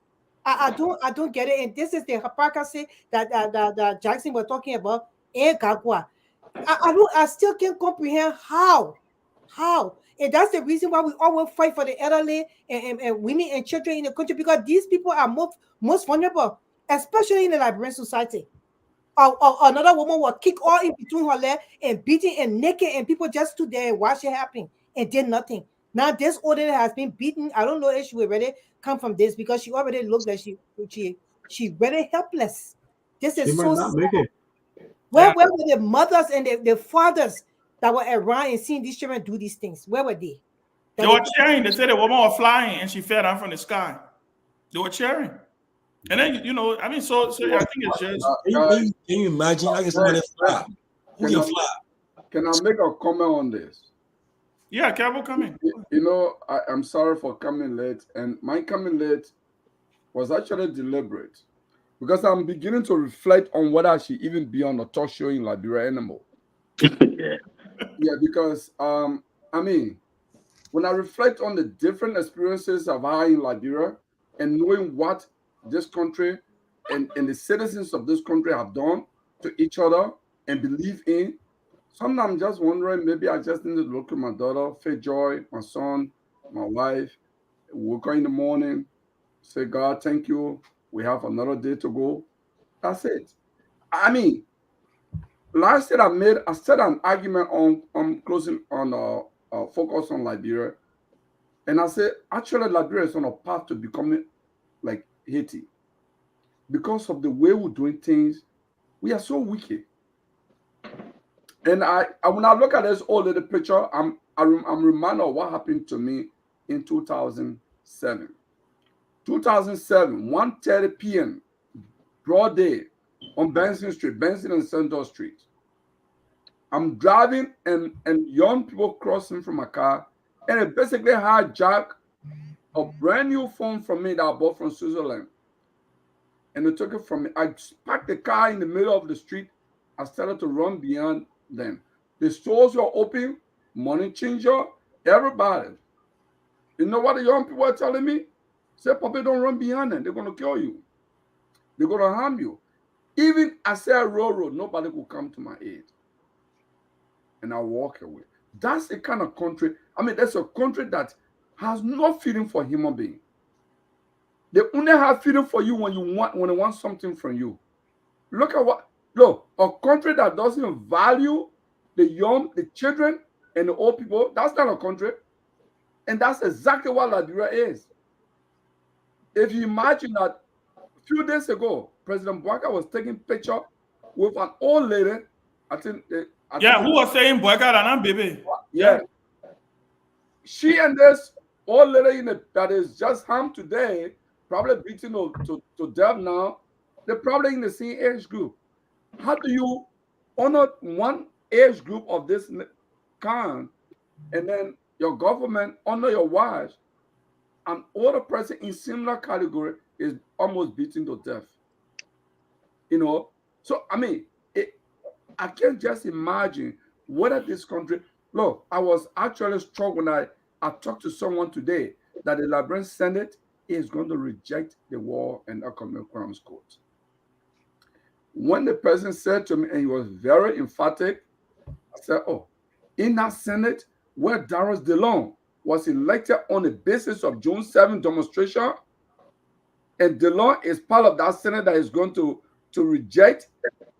I don't get it. And this is the hypocrisy that Jackson was talking about. I still can't comprehend how. And that's the reason why we always fight for the elderly and women and children in the country, because these people are most vulnerable, especially in the Liberian society. Another woman was kicked all in between her legs and beaten and naked, and people just stood there and watched it happen and did nothing. Now this old lady has been beaten. I don't know if she will really come from this because she already looked like she really helpless. This is so sad. Where were the mothers and the fathers that were around and seeing these children do these things? Where were they? They were cheering. They said the woman was flying and she fell down from the sky. They were cheering. And then, so I think it's just... Can you imagine? I can somebody fly. Who can fly? Can I make a comment on this? Yeah, Kev, come in. I'm sorry for coming late. And my coming late was actually deliberate. Because I'm beginning to reflect on whether I should even be on a talk show in Liberia anymore. Because when I reflect on the different experiences I've had in Liberia and knowing what this country and the citizens of this country have done to each other and believe in, sometimes I'm just wondering, maybe I just need to look at my daughter, Faith Joy, my son, my wife, wake up in the morning, say, God, thank you. We have another day to go. That's it. I mean, last year I set an argument on closing on focus on Liberia. And I said, actually, Liberia is on a path to becoming like Haiti. Because of the way we're doing things, we are so wicked. And when I look at this old little picture, I'm reminded of what happened to me in 2007. 2007, 1:30 p.m., broad day, on Benson Street, Benson and Central Street. I'm driving and young people crossing from my car, and it basically hijacked a brand new phone from me that I bought from Switzerland. And they took it from me. I parked the car in the middle of the street. I started to run beyond them. The stores were open, money changer, everybody. You know what the young people are telling me? Say, Papa, don't run behind them. They're going to kill you. They're going to harm you. Even I said road, nobody could come to my aid. And I walk away. That's the kind of country. I mean, that's a country that has no feeling for human being. They only have feeling for you when they want something from you. Look, a country that doesn't value the young, the children, and the old people. That's not a country. And that's exactly what Liberia is. If you imagine that a few days ago, President Bouaka was taking picture with an old lady. Who was saying Bouaka and baby? Yeah. She and this old lady that is just harmed today, probably beaten to death now, they're probably in the same age group. How do you honor one age group of this kind, and then your government honor your wife? An older person in similar category is almost beaten to death. You know, so I mean, I can't just imagine whether this country. Look, I was actually struck when I talked to someone today that the Liberian Senate is going to reject the War and Economic Crimes Court. When the president said to me, and he was very emphatic, I said, oh, in that Senate where Darius DeLong was elected on the basis of June 7 demonstration, and DeLong is part of that Senate that is going to reject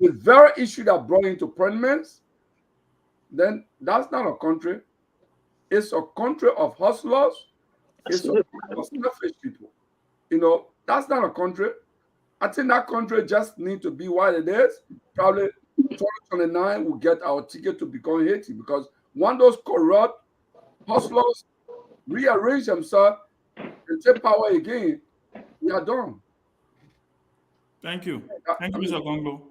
the very issue that brought into prominence, then that's not a country. It's a country of hustlers. It's a country of selfish people. You know, that's not a country. I think that country just needs to be what it is. Probably 2029 will get our ticket to become Haiti, because when those corrupt hustlers rearrange themselves and take power again, we are done. Thank you. Thank you, Mr. Gonglo.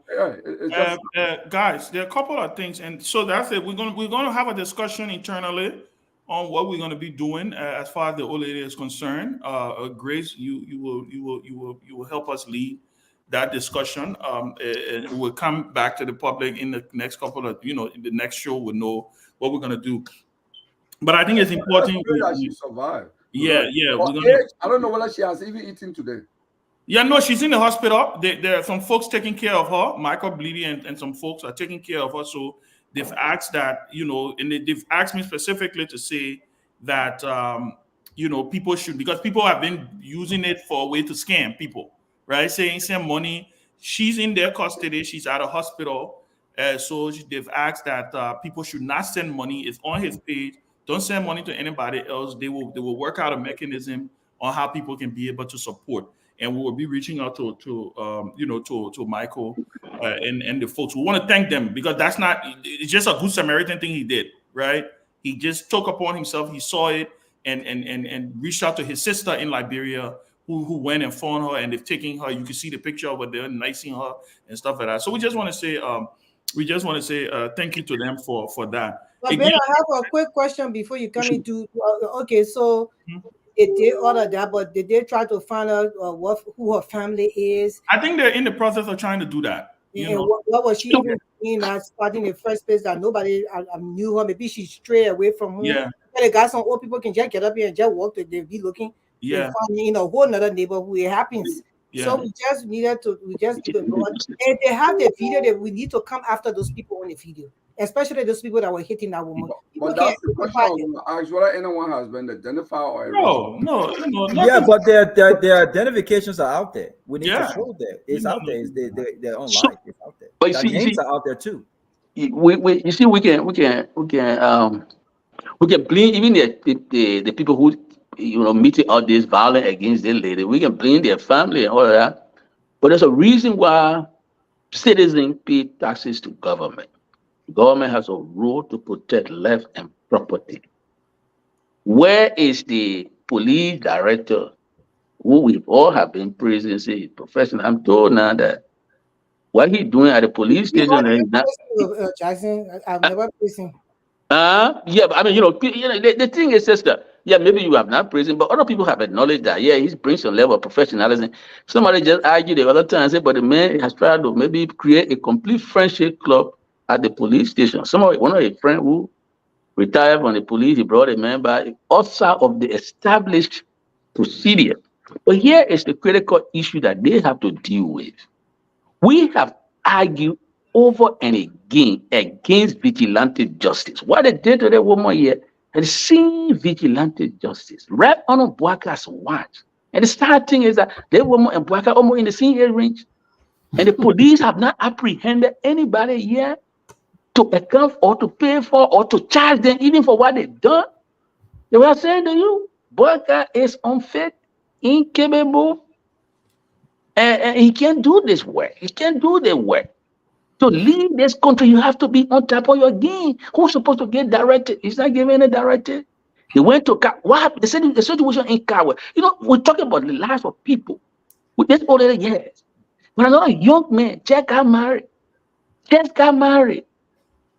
Yeah, guys, there are a couple of things, and so that's it. We're gonna have a discussion internally on what we're gonna be doing as far as the old lady is concerned. Grace, you will help us lead that discussion. And we'll come back to the public in the next couple of, in the next show. We'll know what we're gonna do. But I think it's important. That she survived. Yeah. I don't know whether she has even eaten today. Yeah, no, she's in the hospital. There are some folks taking care of her. Michael Bleedy and some folks are taking care of her. So they've asked that, and they've asked me specifically to say that, people should, because people have been using it for a way to scam people, right? Saying send money. She's in their custody. She's at a hospital. So they've asked that people should not send money. It's on his page. Don't send money to anybody else. They will work out a mechanism on how people can be able to support. And we will be reaching out to Michael and the folks. We want to thank them, because it's just a good Samaritan thing he did, right? He just took upon himself. He saw it and reached out to his sister in Liberia, who went and found her, and they've taken her. You can see the picture of her there, nicing her and stuff like that. So we just want to say thank you to them for that. But Ben, I have a quick question before you come into. Okay, so. They did all of that, but did they try to find out who her family is? I think they're in the process of trying to do that. What was she even doing that starting in the first place that nobody knew her? Maybe she's strayed away from home. Yeah. The guys, some old people can just get up here and just walk. They be looking. Yeah. Find in a whole nother neighborhood. It happens. Yeah. So we just need to know. And they have the video that we need to come after those people on the video. especially those people that were hitting that woman. People But can't that's the question I was going to ask, whether anyone has been identified or arrested. No. Yeah, but their identifications are out there. We need Yeah. to show that it's out there. It's their own So- life. It's out there. But you Their see, names are out there too. you see, we can blame even the people who meeting all this violence against the lady. We can blame their family and all of that. But there's a reason why citizens pay taxes to government. Government has a role to protect life and property. Where is the police director who we all have been praising, say professional? I'm told now that what he's doing at the police station is not. Jackson, I've never praised him. Yeah, but I mean, the thing is, sister, yeah, maybe you have not praised him, but other people have acknowledged that, yeah, he brings some level of professionalism. Somebody just argued the other time and said, but the man has tried to maybe create a complete friendship club at the police station. One of his friends who retired from the police, he brought a man back, officer of the established procedure. But here is the critical issue that they have to deal with. We have argued over and again against vigilante justice. What they did to that woman here, and seeing vigilante justice right on Boaka's watch. And the sad thing is that that woman and Boaka are almost in the same age range. And the police have not apprehended anybody yet to account or to pay for or to charge them even for what they've done. They were saying to you, Boaka is unfit, incapable, and he can't do this work. He can't do the work. To lead this country, you have to be on top of your game. Who's supposed to get directed? He's not giving any directive. He went to what happened? The situation in Kawa. We're talking about the lives of people with this older years. When another young man just got married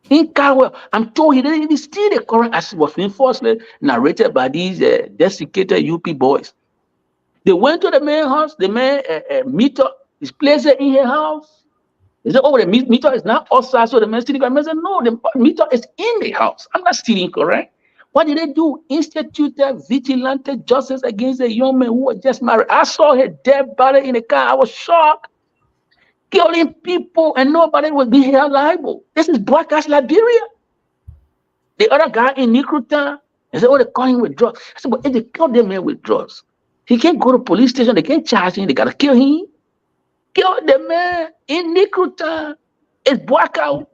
in Kawa, I'm told he didn't even steal the current as it was falsely narrated by these desiccated UP boys. They went to the man's house. The man meter his place in his house. They said, oh, the meter is not outside, so the man stealing. The man said, no, the meter is in the house. I'm not stealing, correct? What did they do? Instituted vigilante justice against a young man who was just married. I saw her dead body in the car. I was shocked. Killing people and nobody would be held liable. This is broadcast Liberia. The other guy in Nikrutan, they said, oh, they caught him with drugs. I said, but if they caught the man with drugs, he can't go to police station. They can't charge him. They got to kill him. Kill the man in Nikrutan. It's Boaka.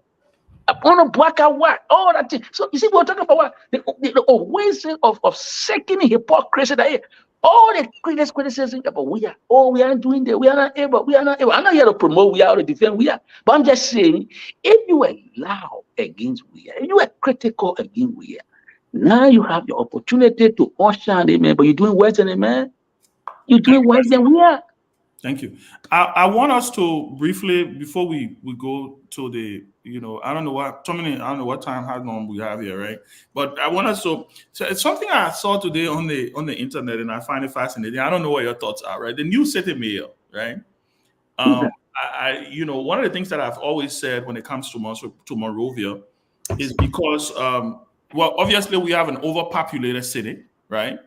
Upon a Boaka what? All that thing. So you see, we're talking about what? The ways of second hypocrisy that all the greatest criticism about we aren't doing that. We are not able. I'm not here to promote. We are to defend. But I'm just saying, if you were loud against if you were critical against now you have the opportunity to usher them, man. But you're doing worse than a man. You're doing worse than we are. Thank you. I want us to briefly, before we go to the, I don't know what time, how long we have here, right? But I want us to, so it's something I saw today on the internet and I find it fascinating. I don't know what your thoughts are, right? The new city mayor, right? One of the things that I've always said when it comes to Monrovia is because, obviously we have an overpopulated city, right?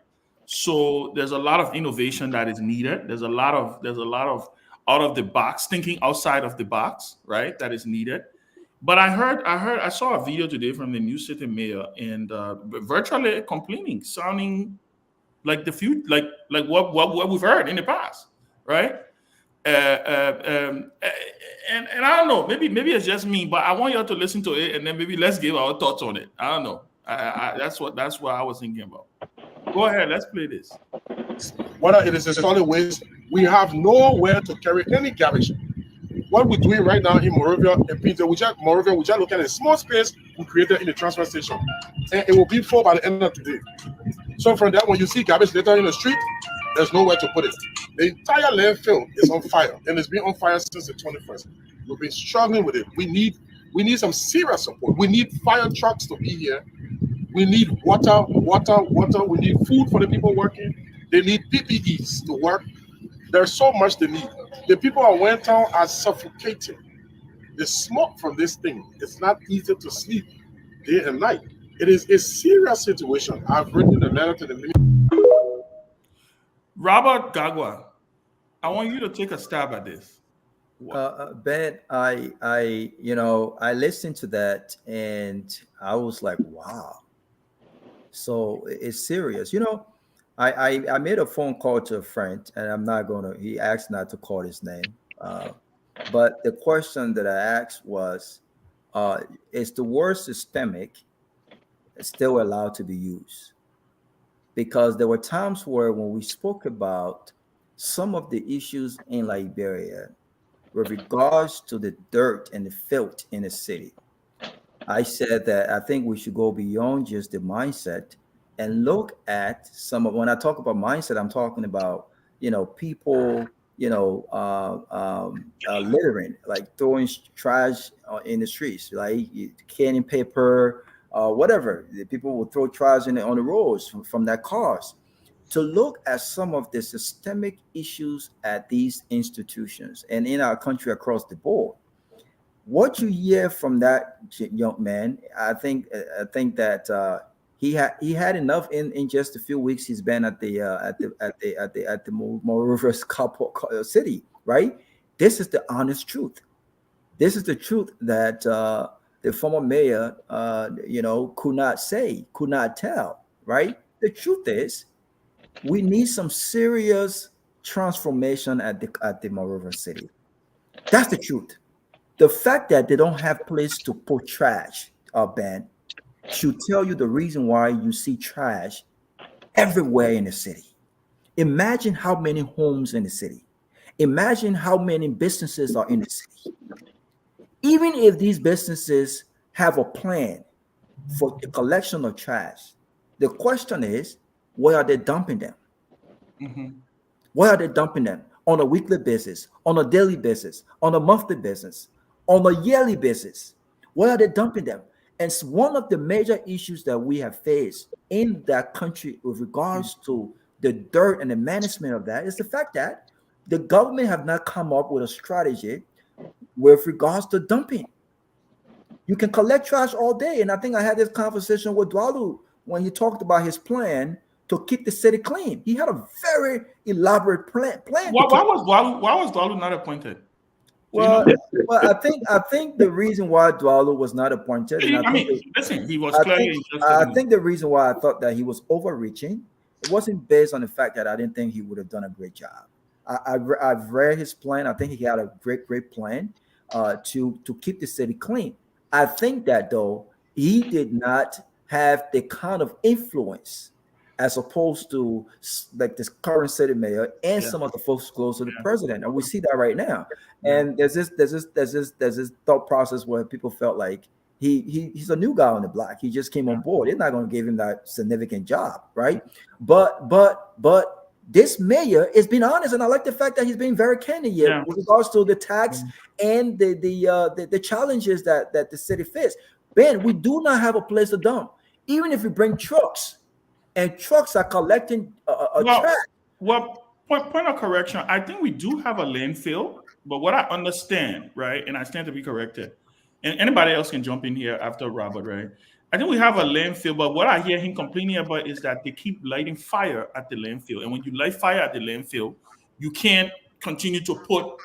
So there's a lot of innovation that is needed. There's a lot of out of the box, thinking outside of the box, right? That is needed. But I saw a video today from the new city mayor and virtually complaining, sounding like the few like what we've heard in the past, right? And I don't know, maybe it's just me, but I want y'all to listen to it and then maybe let's give our thoughts on it. I don't know. That's what I was thinking about. Go ahead, let's play this. Whether it is a solid waste, we have nowhere to carry any garbage. What we're doing right now in Monrovia and Peter, we just looking at a small space we created in the transfer station, and it will be full by the end of the day. So from that, when you see garbage later in the street, there's nowhere to put it. The entire landfill is on fire, and it's been on fire since the 21st. We've been struggling with it. We need some serious support. We need fire trucks to be here. We need water. We need food for the people working. They need PPEs to work. There's so much they need. The people of Wentown are suffocating. The smoke from this thing, it's not easy to sleep day and night. It is a serious situation. I've written a letter to the minister. Robert Gagwa, I want you to take a stab at this. Ben, I listened to that and I was like, wow. So it's serious. I made a phone call to a friend, and I'm not gonna. He asked not to call his name, but the question that I asked was, is the word systemic still allowed to be used? Because there were times where when we spoke about some of the issues in Liberia with regards to the dirt and the filth in the city, I said that I think we should go beyond just the mindset and look at some of, when I talk about mindset, I'm talking about, people, littering, like throwing trash in the streets, like canning paper, whatever. The people will throw trash on the roads from their cars. To look at some of the systemic issues at these institutions and in our country across the board. What you hear from that young man, I think that he had enough in just a few weeks. He's been at the Moreover's city, right? This is the honest truth. This is the truth that the former mayor, could not tell, right? The truth is, we need some serious transformation at the Moreover city. That's the truth. The fact that they don't have place to put trash, Ben, should tell you the reason why you see trash everywhere in the city. Imagine how many homes in the city. Imagine how many businesses are in the city. Even if these businesses have a plan for the collection of trash, the question is, where are they dumping them? Where are they dumping them? On a weekly basis, on a daily basis, on a monthly basis, on a yearly basis? Where are they dumping them? And it's one of the major issues that we have faced in that country with regards to the dirt and the management of that is the fact that the government have not come up with a strategy with regards to dumping. You can collect trash all day. And I think I had this conversation with Dwalu when he talked about his plan to keep the city clean. He had a very elaborate plan. Why was Dwalu not appointed? Well, I think the reason why Dwalu was not appointed, and listen, he was clearly interested. I think the reason why I thought that he was overreaching, it wasn't based on the fact that I didn't think he would have done a great job. I've read his plan. I think he had a great plan to keep the city clean. I think that though he did not have the kind of influence as opposed to like this current city mayor and some of the folks close to the president, and we see that right now. And there's this thought process where people felt like he's a new guy on the block. He just came on board. They're not going to give him that significant job, right? But this mayor is being honest, and I like the fact that he's being very candid here with regards to the tax and the challenges that the city faces. Ben, we do not have a place to dump, even if we bring trucks. And trucks are collecting trash. Well, point of correction. I think we do have a landfill, but what I understand, right, and I stand to be corrected, and anybody else can jump in here after Robert, right? I think we have a landfill, but what I hear him complaining about is that they keep lighting fire at the landfill. And when you light fire at the landfill, you can't continue to put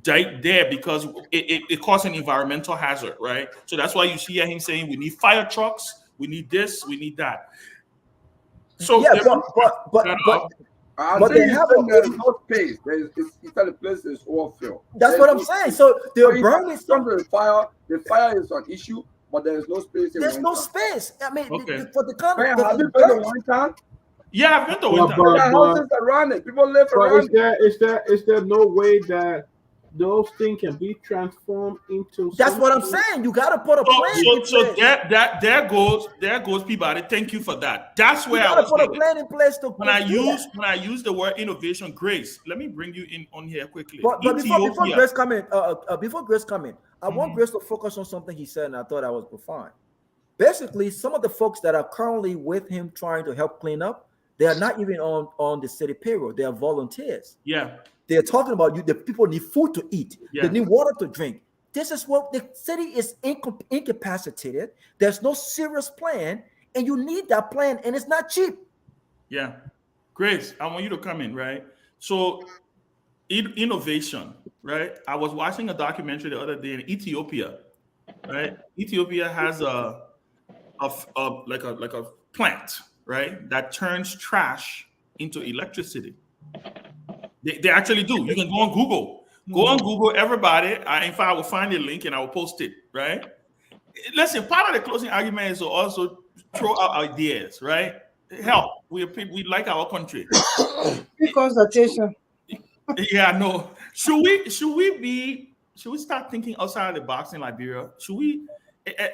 dirt there because it causes an environmental hazard, right? So that's why you see him saying we need fire trucks, we need this, we need that. So yeah, but they have there's no space. It's a place is overfilled. That's what I'm saying. So they're burning some of the fire. The fire is an issue, but there is no space. There's no space. I mean, for the kind of have you been to one time? Yeah, I've been to one time. There are houses around it. People live around it. Is there no way that those things can be transformed into? That's what I'm saying. You got to put a plan. So there goes Peabody. Thank you for that. That's where I was put a plan in place to. When I use the word innovation, Grace, let me bring you in on here quickly. But before Grace come in, I want Grace to focus on something he said, and I thought that was profound. Basically, some of the folks that are currently with him trying to help clean up, they are not even on the city payroll. They are volunteers. Yeah. They're talking about you. The people need food to eat. They need water to drink. This is what the city is incapacitated. There's no serious plan, and you need that plan, and it's not cheap. Yeah. Grace, I want you to come in, right? So innovation, right? I was watching a documentary the other day in Ethiopia, right? Ethiopia has like a plant, right, that turns trash into electricity. They actually do. You can go on Google. Go on Google, everybody. In fact, I will find the link and I will post it, right? Listen, part of the closing argument is to also throw out ideas, right? Help. We like our country. Consultation. Yeah, no. Should we start thinking outside the box in Liberia? Should we?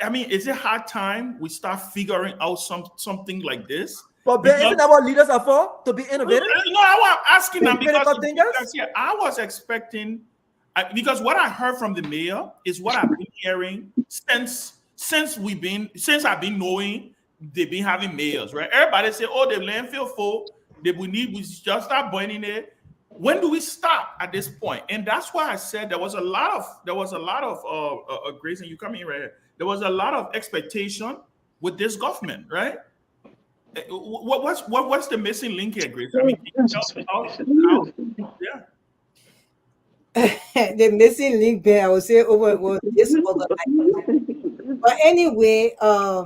I mean, is it hard time we start figuring out something like this? But Ben, isn't that what leaders are for? To be innovative? No, I was asking them because fingers? I was expecting, because what I heard from the mayor is what I've been hearing since I've been knowing they've been having mayors, right? Everybody say, oh, the landfill full, we just start burning it. When do we stop at this point? And that's why I said there was a lot of Grace, and you come in right here. There was a lot of expectation with this government, right? What's the missing link here, Grace? I mean, yeah. The missing link there, I would say over this organization. But anyway, I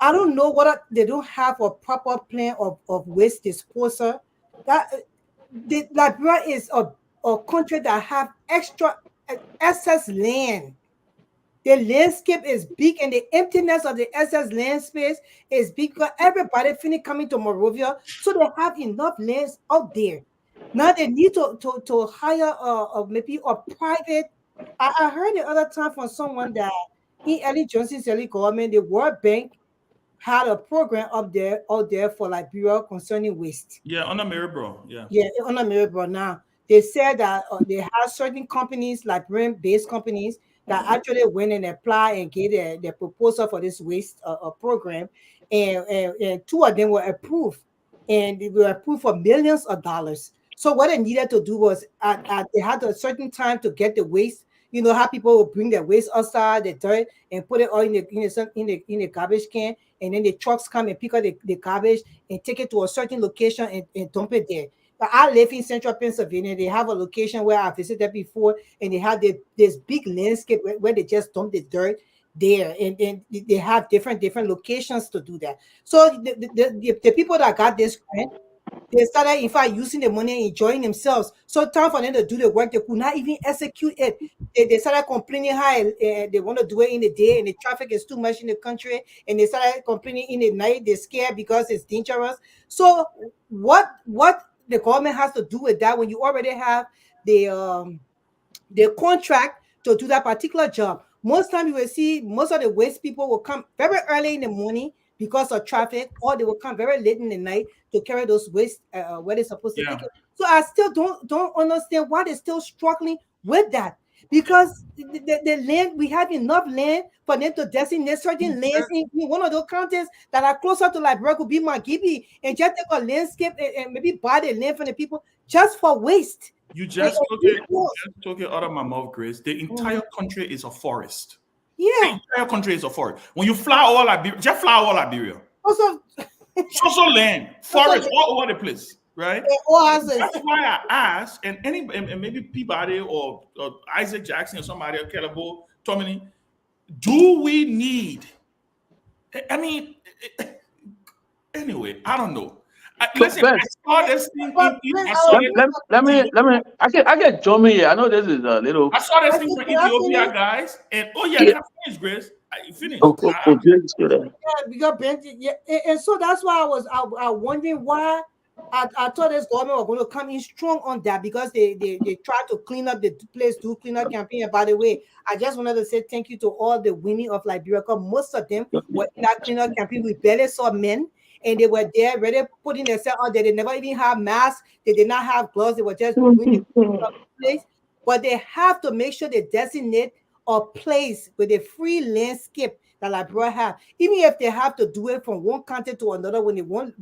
don't know what they don't have a proper plan of waste disposal. That Liberia is a country that have excess land. The landscape is big, and the emptiness of the excess land space is big because everybody finished coming to Monrovia, so they have enough lands out there. Now they need to hire maybe a private. I heard the other time from someone that in Ellie Johnson's early government, the World Bank had a program out there for Liberia concerning waste. Yeah, on the Maribor. Yeah, on the Maribor. Now they said that they have certain companies, Liberian-based companies, that actually went and applied and gave their proposal for this waste program, and two of them were approved, and they were approved for millions of dollars. So what they needed to do was they had a certain time to get the waste. You know how people will bring their waste outside, the dirt, and put it all in the garbage can, and then the trucks come and pick up the garbage and take it to a certain location and dump it there. But I live in central Pennsylvania. They have a location where I visited before, and they have this big landscape where they just dump the dirt there, and they have different locations to do that. So the people that got this grant, they started, in fact, using the money and enjoying themselves. So time for them to do the work, they could not even execute it. They started complaining how they want to do it in the day, and the traffic is too much in the country, and they started complaining in the night. They're scared because it's dangerous. So what the government has to do with that when you already have the contract to do that particular job? Most time you will see most of the waste people will come very early in the morning because of traffic, or they will come very late in the night to carry those waste where they're supposed to take it. So I still don't understand why they're still struggling with that, because the land, we have enough land for them to designate certain lands in one of those counties that are closer to Liberia, could be Magibi, and just take a landscape and maybe buy the land from the people just for waste. You just took it out of my mouth, Grace. The entire country is a forest. Yeah. The entire country is a forest. When you fly all Liberia, just fly all Liberia. Also land, forest all over the place, right? That's why I asked, and maybe Peabody or Isaac Jackson or somebody, or Kelabo, Tomalin, do we need? I mean, anyway, I don't know. Listen, I saw this thing. Let me. I get Jomi here. I know this is a little. I saw this thing from Ethiopia, guys, and can I finish, Grace? Finish. We got bent. Yeah, and so that's why I was wondering why I thought this government was going to come in strong on that, because they tried to clean up the place, do clean up campaign. And by the way, I just wanted to say thank you to all the women of Liberia, because most of them were in that clean up campaign. We barely saw men. And they were there, ready, putting themselves out there. They never even have masks. They did not have gloves. They were just doing the place. But they have to make sure they designate a place with a free landscape that Liberia have. Even if they have to do it from one country to another, when they want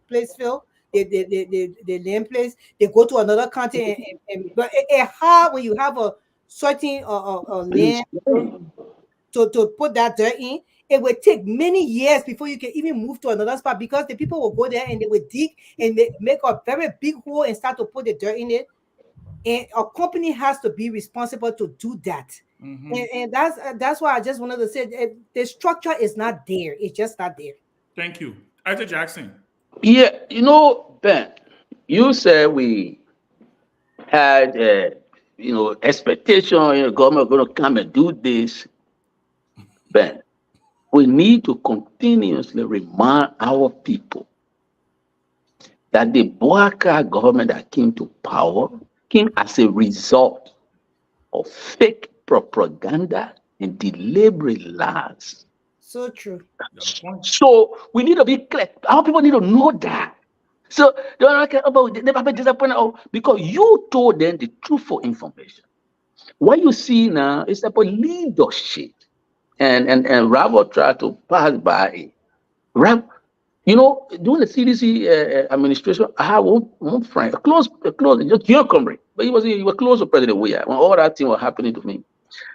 place filled, the land place, they go to another country. But it's hard when you have a certain land to put that dirt in. it would take many years before you can even move to another spot, because the people will go there and they would dig and they make a very big hole and start to put the dirt in it. And a company has to be responsible to do that. And that's why I just wanted to say the structure is not there. It's just not there. Thank you. Isaac Jackson. Yeah, Ben, you said we had, expectation, government going to come and do this. Ben, we need to continuously remind our people that the Boaka government that came to power came as a result of fake propaganda and deliberate lies. So true. So we need to be clear. Our people need to know that. So they are not about they never be disappointed because you told them the truthful information. What you see now is about leadership. And Rabo tried to pass by it. During the CDC administration, I have one friend, a close, just young comrade, but he was close to President Weah when all that thing was happening to me.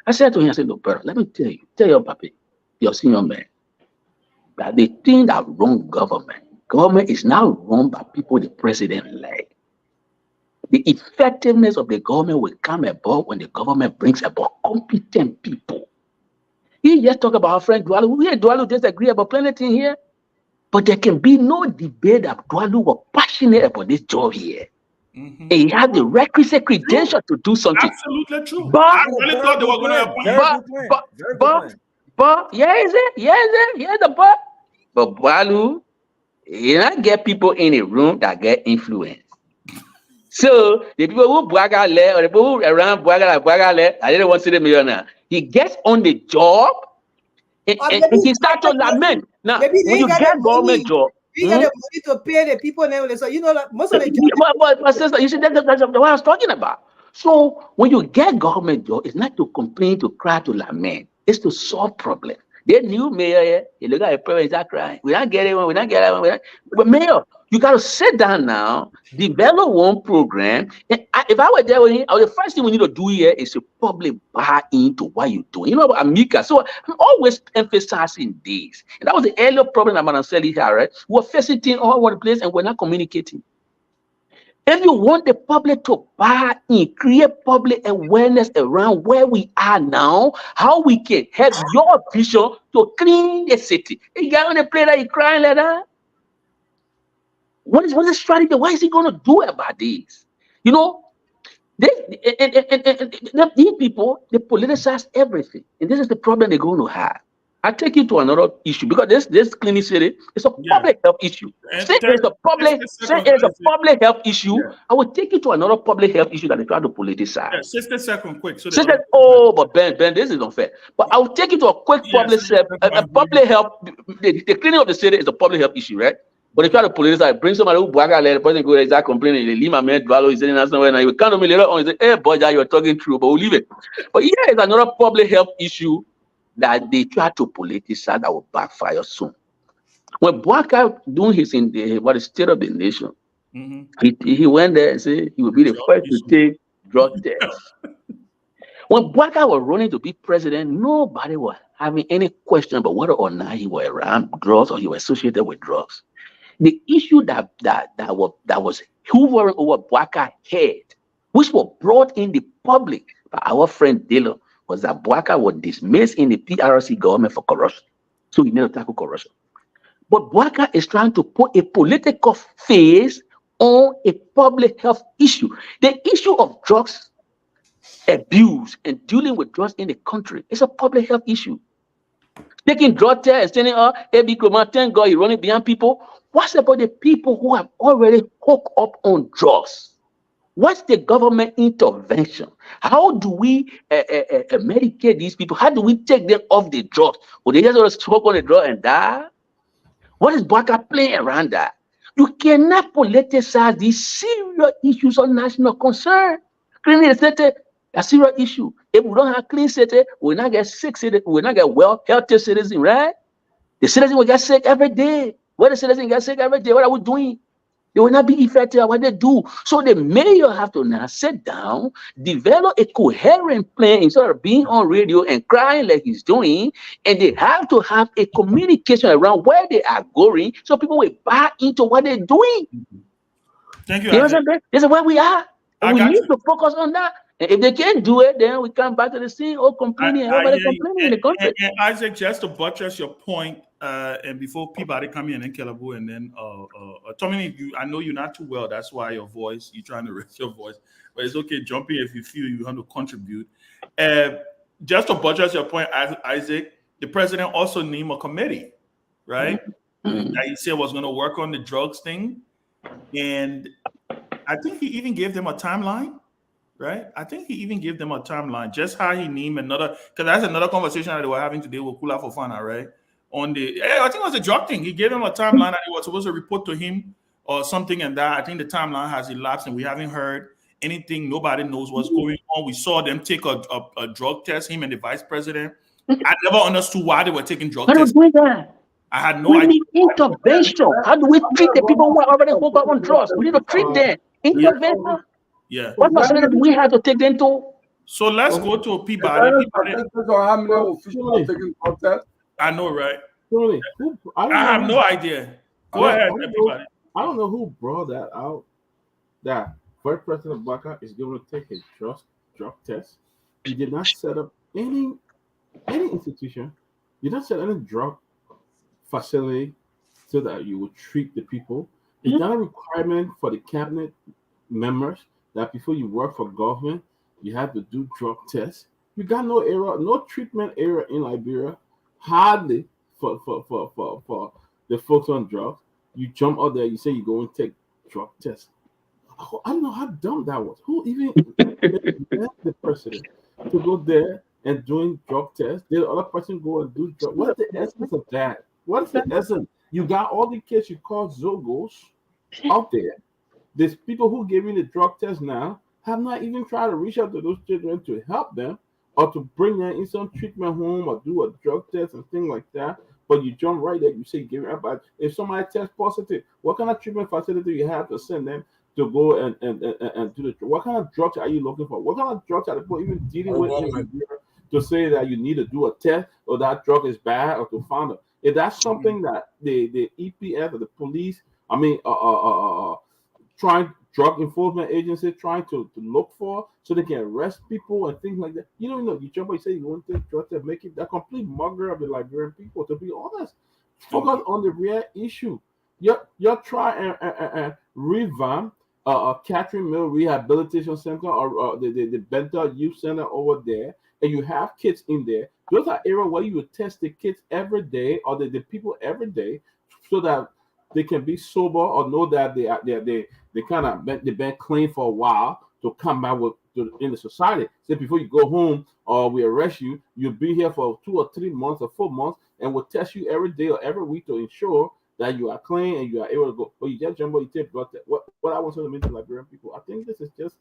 I said to him, I said, look, brother, let me tell your papi, your senior man, that the thing that run government is now run by people the president like. The effectiveness of the government will come about when the government brings about competent people. He just talk about our friend Dwalu. We and Dwalu disagree about plenty things here, but there can be no debate that Dwalu was passionate about this job here. And he had the requisite credential to do something. Absolutely true. But I really thought they were going to appoint. But yes, the but. But Dwalu, you not get people in a room that get influence. So the people who Bwaga left, or the people who around Bwaga left, I didn't want to see the millionaire. He gets on the job and he starts to lament. Now, when you get government job, you get the money to pay the people. So most of the jobs. But sister, you see, that's what I was talking about. So when you get government job, it's not to complain, to cry, to lament. It's to solve problems. The new mayor, he look at the parents are crying. We don't get it. But mayor, you got to sit down now, develop one program. And if I were there with him, the first thing we need to do here is to probably buy into what you're doing. You know about Amika. So I'm always emphasizing this. And that was the earlier problem that Madam Sally had, right? We're facing things all over the place and we're not communicating. If you want the public to buy in, create public awareness around where we are now, how we can help your vision to clean the city. You guy on the play that you crying like that? What is the strategy? What is he going to do about this? These people, they politicize everything. And this is the problem they're going to have. I take you to another issue because this clinic city is a public health issue. Say it's a public health issue. Yeah. I will take you to another public health issue that they try to politicize. Yeah, 60 seconds quick. But Ben, this is unfair. But I will take you to a quick public health. The cleaning of the city is a public health issue, right? But they try to politicize. Bring somebody who Bwaga let the person go there, start complaining. They leave my man Dwalo, he's sitting somewhere, and you come to me later on and say, hey, boy, you're talking true, but we'll leave it. But here is another public health issue that they try to politicize that will backfire soon. When Bwaga doing his in the State of the Nation, he went there and said he would be the first to take drug tests. When Bwaga was running to be president, nobody was having any question about whether or not he was around drugs or he was associated with drugs. The issue that was hovering over Bwaga's head, which was brought in the public by our friend Dillon, was that Bwaga was dismissed in the PRC government for corruption. So he never tackled corruption. But Bwaga is trying to put a political face on a public health issue. The issue of drugs abuse and dealing with drugs in the country is a public health issue. Taking drug tests and saying, thank God, you're running behind people. What's about the people who have already hooked up on drugs? What's the government intervention? How do we medicate these people? How do we take them off the drugs? Will they just smoke on the drug and die? What is Bwaga playing around that? You cannot politicize these serious issues of national concern. Cleaning the city, a serious issue. If we don't have clean city, we'll not get sick city, we'll not get healthy citizens, right? The citizen will get sick every day. Where the citizen get sick every day, what are we doing? They will not be effective at what they do. So the mayor have to now sit down, develop a coherent plan instead of being on radio and crying like he's doing. And they have to have a communication around where they are going so people will buy into what they're doing. Thank you, You Isaac. understand? This is where we are. And I we got need you. to focus on that. And if they can't do it, then we come back to the scene, complaining, I everybody hear you. complaining in the country. And Isaac, just to buttress your point, and before Peabody come in and Kelabo, and then Tommy, I know you're not too well. That's why you're trying to raise your voice. But it's okay, jump in if you feel you want to contribute. Just to buttress your point, Isaac, the president also named a committee, right? That he said was going to work on the drugs thing. And I think he even gave them a timeline. Right, I think he even gave them a timeline, just how he named another, because that's another conversation that they were having today with Kula Fofana, right? I think it was a drug thing. He gave them a timeline that he was supposed to report to him or something, and that I think the timeline has elapsed, and we haven't heard anything. Nobody knows what's going on. We saw them take a drug test, him and the vice president. I never understood why they were taking drug tests. I had no idea. We need intervention. How do we treat the people who are already hooked up on drugs? We need to treat them. Intervention. Yeah. What facility do we have to take them to? So let's go to Peabody. How many officials are taking contact? I know, right? I have no idea. Go ahead, Peabody. I don't know who brought that out. That Vice President Baka is going to take a drug test. He did not set up any institution. He did not set any drug facility so that you would treat the people. It's not a requirement for the cabinet members that before you work for government, you have to do drug tests. You got no treatment area in Liberia, hardly for the folks on drugs. You jump out there, you say you go and take drug tests. I don't know how dumb that was. Who even the president to go there and doing drug tests? Did the other person go and do drug? What's the essence of that? What's the essence? You got all the kids you call Zogos out there. These people who gave you the drug test now have not even tried to reach out to those children to help them or to bring them in some treatment home or do a drug test and things like that. But you jump right there, you say, give it up. If somebody tests positive, what kind of treatment facility you have to send them to go and do the? What kind of drugs are you looking for? What kind of drugs are people even dealing with to say that you need to do a test or that drug is bad or to find it? If that's something that the EPF or the police, drug enforcement agency trying to look for so they can arrest people and things like that. You don't know. You jump and say you want to drug to make it a complete mugger of the Liberian people, to be honest. Focus on the real issue. You're trying and revamp Catherine Mill Rehabilitation Center or the Benta Youth Center over there, and you have kids in there. Those are areas where you would test the kids every day or the people every day so that they can be sober or know that they've been clean for a while to come back in the society. So before you go home or we arrest you, you'll be here for 2 or 3 months or 4 months, and we'll test you every day or every week to ensure that you are clean and you are able to go. But you just jump on, you take blood test. What I want to mean to Liberian people, I think this is just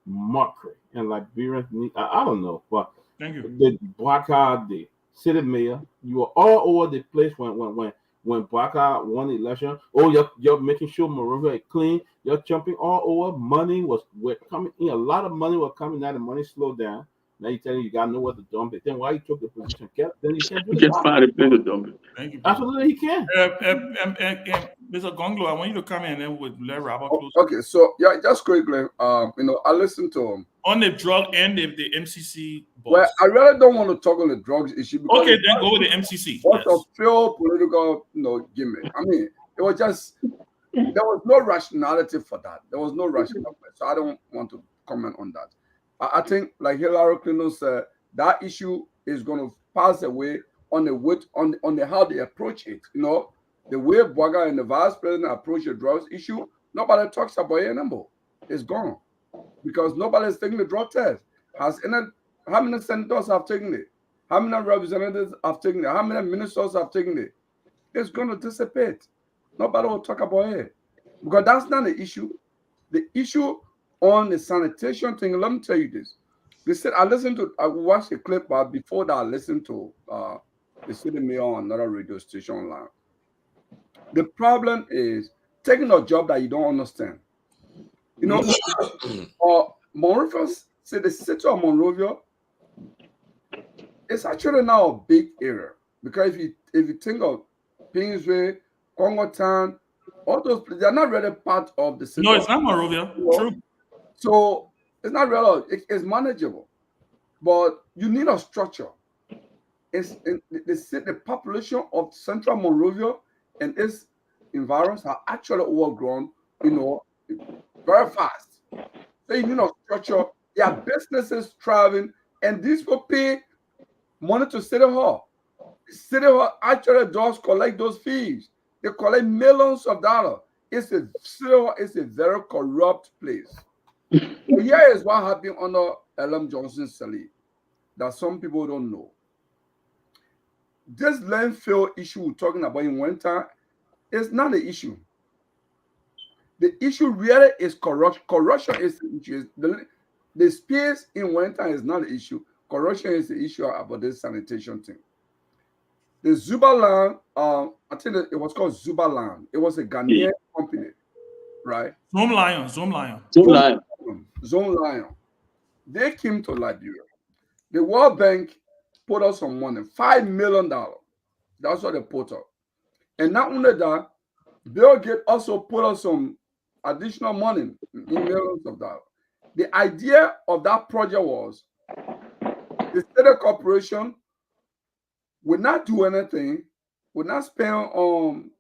mockery, and Liberians need. I don't know, but the Baka, the city mayor, you were all over the place when Baka won the election. Oh, you're making sure Monrovia is clean. You're jumping all over. Money was coming in. A lot of money was coming out. The money slowed down. Now you're telling you got nowhere to dump it. Then why you took the position? Then you can't do the job. Find a place to dump it. Thank you. Absolutely, he can. Mr. Gonglo, I want you to come in and then we'll let Robert close. Okay, so yeah, just quickly, I listened to him on the drug end of the MCC. Boss. Well, I really don't want to talk on the drugs issue. Because okay, then go with the MCC. What's a pure political, gimmick? I mean, it was just there was no rationality for that. There was no rationality, so I don't want to comment on that. I think, like Hillary Clinton said, that issue is going to pass away on the how they approach it. The way Bwaga and the vice president approach the drugs issue, nobody talks about it anymore. It's gone because nobody's taking the drug test. How many senators have taken it? How many representatives have taken it? How many ministers have taken it? It's going to dissipate. Nobody will talk about it because that's not the issue. The issue on the sanitation thing, let me tell you this. They said I watched a clip before that I listened to the city mayor on another radio station online. The problem is taking a job that you don't understand. You know, Monrovia, say the city of Monrovia, it's actually now a big area because if you think of Pingsway, Congo Town, all those places, they're not really part of the city. No, it's not Monrovia. True. So it's not really, it's manageable, but you need a structure. The population of Central Monrovia and its environs are actually overgrown, very fast. So you need a structure. There are businesses thriving, and these will pay money to City Hall. City Hall actually does collect those fees. They collect millions of dollars. City Hall is a very corrupt place. Here is what happened under L.M. Johnson Sirleaf that some people don't know. This landfill issue we're talking about in winter is not the issue. The issue really is corruption. Corruption is the issue. The space in winter is not the issue. Corruption is the issue about this sanitation thing. The Zubaland, I think it was called Zubaland. It was a Ghanaian company, right? Zone Lion. Zone Lion. They came to Liberia. The World Bank put us some money, $5 million. That's what they put up. And not only that, Bill Gates also put us some additional money in millions of dollars. The idea of that project was the state corporation would not do anything, would not spend on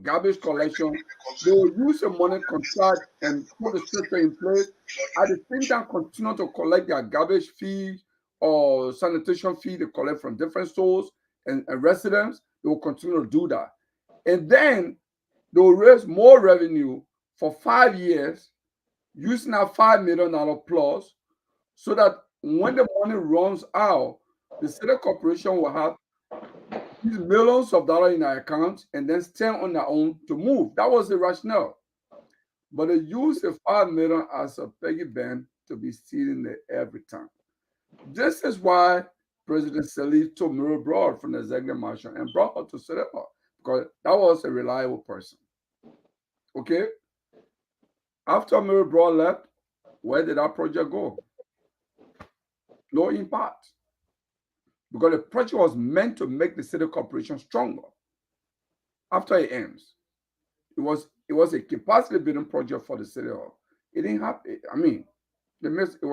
garbage collection. They will use the money contract and put the structure in place. At the same time, continue to collect their garbage fee or sanitation fee they collect from different stores and residents. They will continue to do that. And then they will raise more revenue for 5 years using that $5 million plus so that when the money runs out, the city corporation will have these millions of dollars in their account and then stand on their own to move. That was the rationale. But they used the $5 million as a piggy bank to be stealing there every time. This is why President Sirleaf took Mary Broad from the executive marshal and brought her to City Hall because that was a reliable person. Okay? After Mary Broad left, where did that project go? No impact. Because the project was meant to make the city corporation stronger. After it ends, it was a capacity building project for the city hall. It didn't happen. I mean, it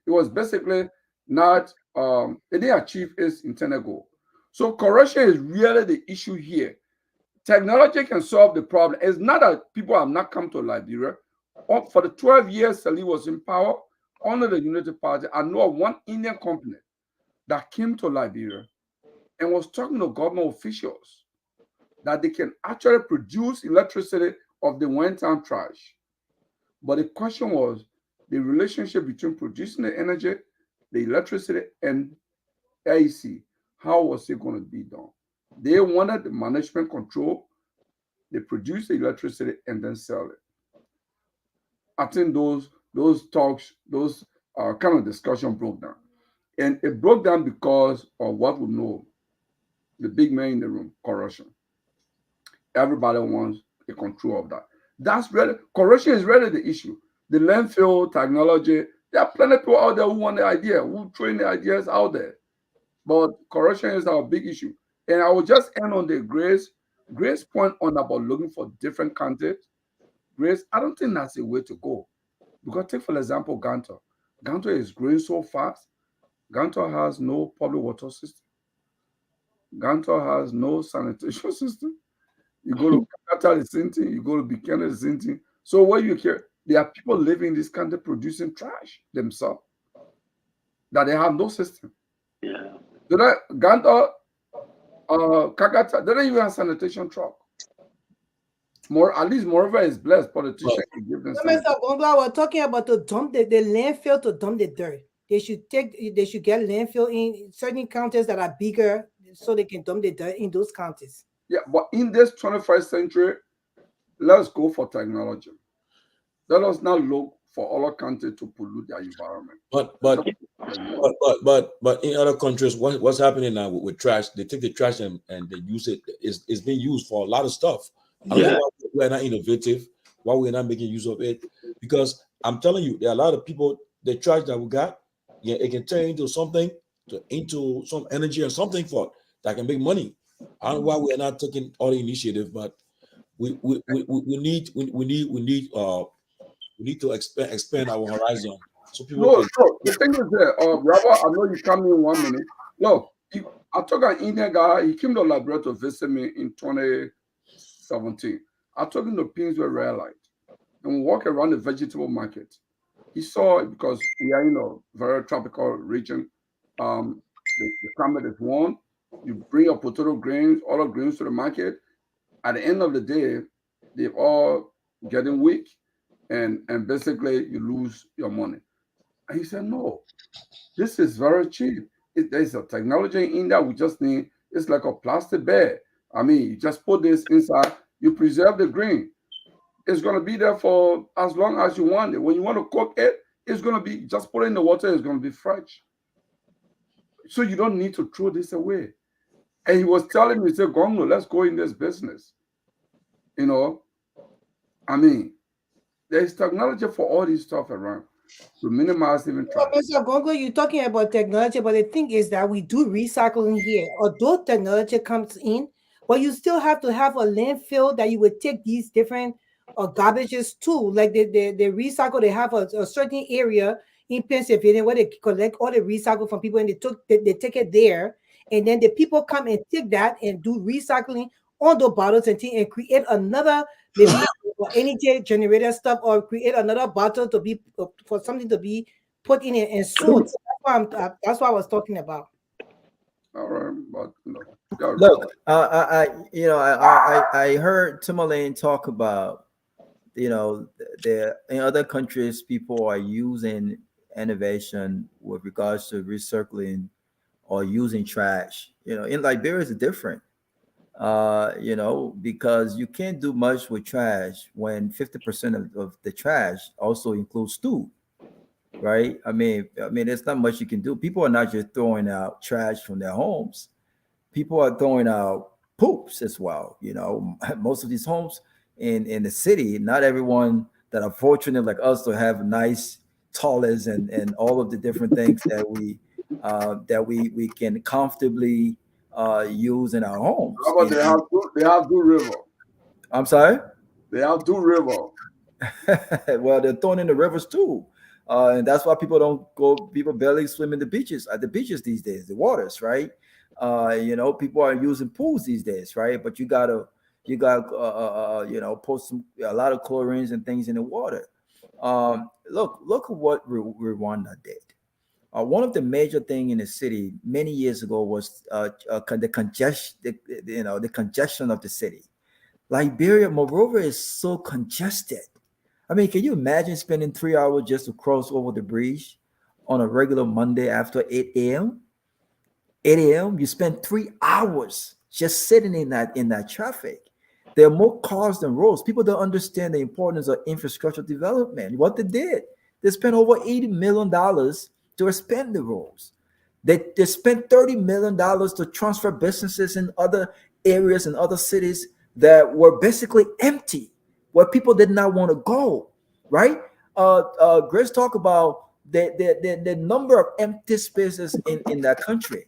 was basically not it didn't achieve its intended goal. So corruption is really the issue here. Technology can solve the problem. It's not that people have not come to Liberia. For the 12 years Sirleaf was in power under the Unity Party, I know of one Indian company that came to Liberia and was talking to government officials that they can actually produce electricity of the one-time trash. But the question was the relationship between producing the energy, the electricity, and AEC. How was it going to be done? They wanted the management control. They produce the electricity and then sell it. I think those talks, those kind of discussion broke down. And it broke down because of what we know, the big man in the room, corruption. Everybody wants a control of that. That's really, corruption is really the issue. The landfill technology, there are plenty of people out there who want the idea, who train the ideas out there. But corruption is our big issue. And I will just end on the Grace point on about looking for different candidates. Grace, I don't think that's the way to go. Because take, for example, Gantor. Gantor is growing so fast. Gantor has no public water system. Gantor has no sanitation system. You go to Qatar, the same thing. You go to Buchanan, the same thing. So what you care? There are people living in this country producing trash themselves that they have no system. Yeah. Gantor, Kakata, they don't even have sanitation truck. At least Moreover is blessed. Politicians can give them. We're talking about to dump the landfill to dump the dirt. They should get landfill in certain counties that are bigger so they can dump the dirt in those counties. Yeah, but in this 21st century, let's go for technology. Let us not look for other countries to pollute their environment. But in other countries, what's happening now with trash? They take the trash and they use it. It's being used for a lot of stuff. I don't know Yeah. why we're not innovative, why we're not making use of it. Because I'm telling you, there are a lot of people, the trash that we got, yeah, it can turn into something, into some energy or something for that can make money. I don't know why we're not taking all the initiative, but we need to expand our horizon so people No, can. no. The thing is that, Robert, I know you come in 1 minute. Look, I took an Indian guy. He came to Liberia to visit me in 2017. I took him to Pinsway Red Light, and we walk around the vegetable market. He saw it because we are in a very tropical region. The climate is warm. You bring your potato grains, all the grains to the market. At the end of the day, they're all getting weak, and basically you lose your money. And he said, no, this is very cheap. There's a technology in India we just need. It's like a plastic bag. I mean, you just put this inside, you preserve the grain. It's going to be there for as long as you want it. When you want to cook it, it's going to be, just put it in the water, it's going to be fresh. So you don't need to throw this away. And he was telling me, he said, Gongo, let's go in this business. You know, I mean, there's technology for all this stuff around to minimize even trash. Mr. Gongo, you're talking about technology, but the thing is that we do recycling here. Although technology comes in, but you still have to have a landfill that you would take these different garbages to. Like the recycle, they have a certain area in Pennsylvania where they collect all the recycle from people and they take it there. And then the people come and take that and do recycling on the bottles and create another maybe or energy generator stuff or create another bottle to be for something to be put in it and sold. So that's what I was talking about. All right, but Look, I heard Tomalin talk about, in other countries people are using innovation with regards to recycling or using trash. In Liberia is different. Because you can't do much with trash when 50% of the trash also includes food, right? I mean, there's not much you can do. People are not just throwing out trash from their homes. People are throwing out poops as well. Most of these homes in the city, not everyone that are fortunate like us to have nice toilets and all of the different things that we can comfortably use in our homes. How about they have do river? I'm sorry? They have do river. Well, they're thrown in the rivers too. And that's why people barely swim in the beaches, at the beaches these days, the waters, right? People are using pools these days, right? But you got put a lot of chlorines and things in the water. Look at what Rwanda did. One of the major thing in the city many years ago was the congestion of the city. Liberia, Monrovia is so congested. I mean, can you imagine spending 3 hours just to cross over the bridge on a regular Monday after 8 a.m.? 8 a.m. You spend 3 hours just sitting in that traffic. There are more cars than roads. People don't understand the importance of infrastructure development. What they did, they spent over $80 million to expand the roads. They spent $30 million to transfer businesses in other areas and other cities that were basically empty, where people did not want to go, right? Grace talked about the number of empty spaces in that country.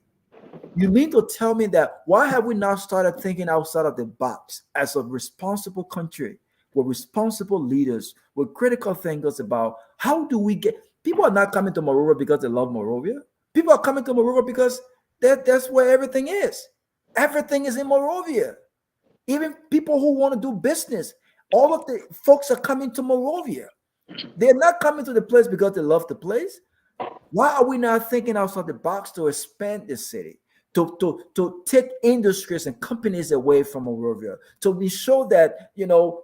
You mean to tell me that why have we not started thinking outside of the box as a responsible country with responsible leaders, with critical thinkers about how do we get people are not coming to Monrovia because they love Monrovia. People are coming to Monrovia because that's where everything is. Everything is in Monrovia. Even people who want to do business, all of the folks are coming to Monrovia. They're not coming to the place because they love the place. Why are we not thinking outside the box to expand the city, to take industries and companies away from Monrovia, to be sure that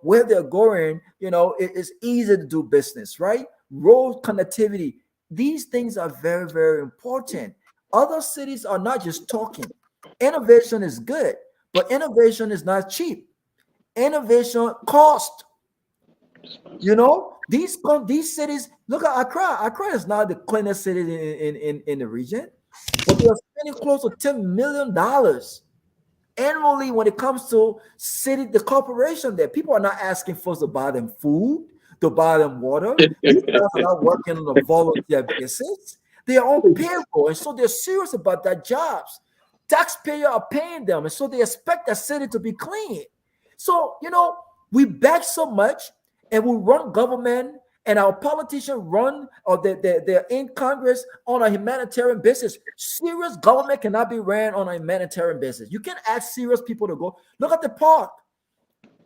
where they're going, it is easy to do business, right? Road connectivity. These things are very, very important. Other cities are not just talking. Innovation is good, but innovation is not cheap. Innovation costs. These cities. Look at Accra. Accra is not the cleanest city in the region, but they are spending close to $10 million Annually, when it comes to the corporation there, people are not asking folks to buy them food, to buy them water. These guys are not working on a volunteer basis. They are on payroll, and so they're serious about their jobs. Taxpayers are paying them, and so they expect the city to be clean. So, we beg so much, and we run government, and our politicians run, or they're in Congress on a humanitarian basis. Serious government cannot be ran on a humanitarian basis. You can't ask serious people to go. Look at the park.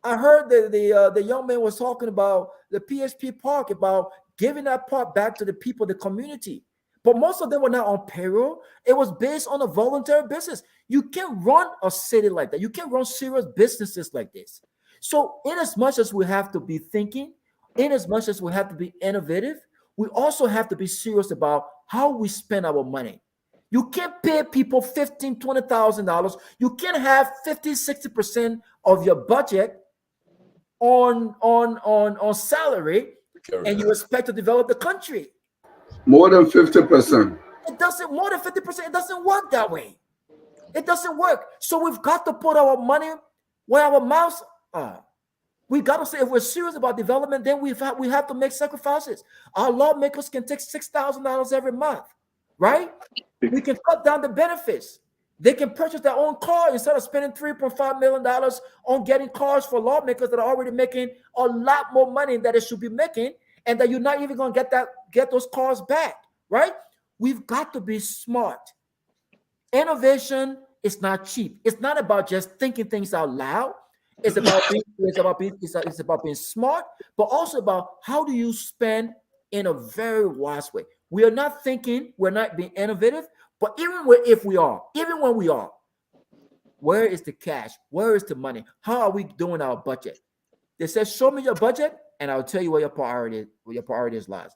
I heard the young man was talking about the PSP park, about giving that park back to the people, the community. But most of them were not on payroll. It was based on a voluntary business. You can't run a city like that. You can't run serious businesses like this. So in as much as we have to be thinking, in as much as we have to be innovative, we also have to be serious about how we spend our money. You can't pay people $15,000, $20,000. You can't have 50, 60% of your budget on salary, and you expect to develop the country. More than 50%. It doesn't, more than 50%. It doesn't work that way. It doesn't work. So we've got to put our money where our mouths are. We got to say, if we're serious about development, then we have to make sacrifices. Our lawmakers can take $6,000 every month, right? We can cut down the benefits. They can purchase their own car instead of spending $3.5 million on getting cars for lawmakers that are already making a lot more money than they should be making, and that you're not even going to get those cars back, right? We've got to be smart. Innovation is not cheap. It's not about just thinking things out loud. It's about being smart, but also about how do you spend in a very wise way. We are not thinking, we're not being innovative, but even when we are, where is the cash? Where is the money? How are we doing our budget? They said, show me your budget, and I'll tell you where your priorities lies.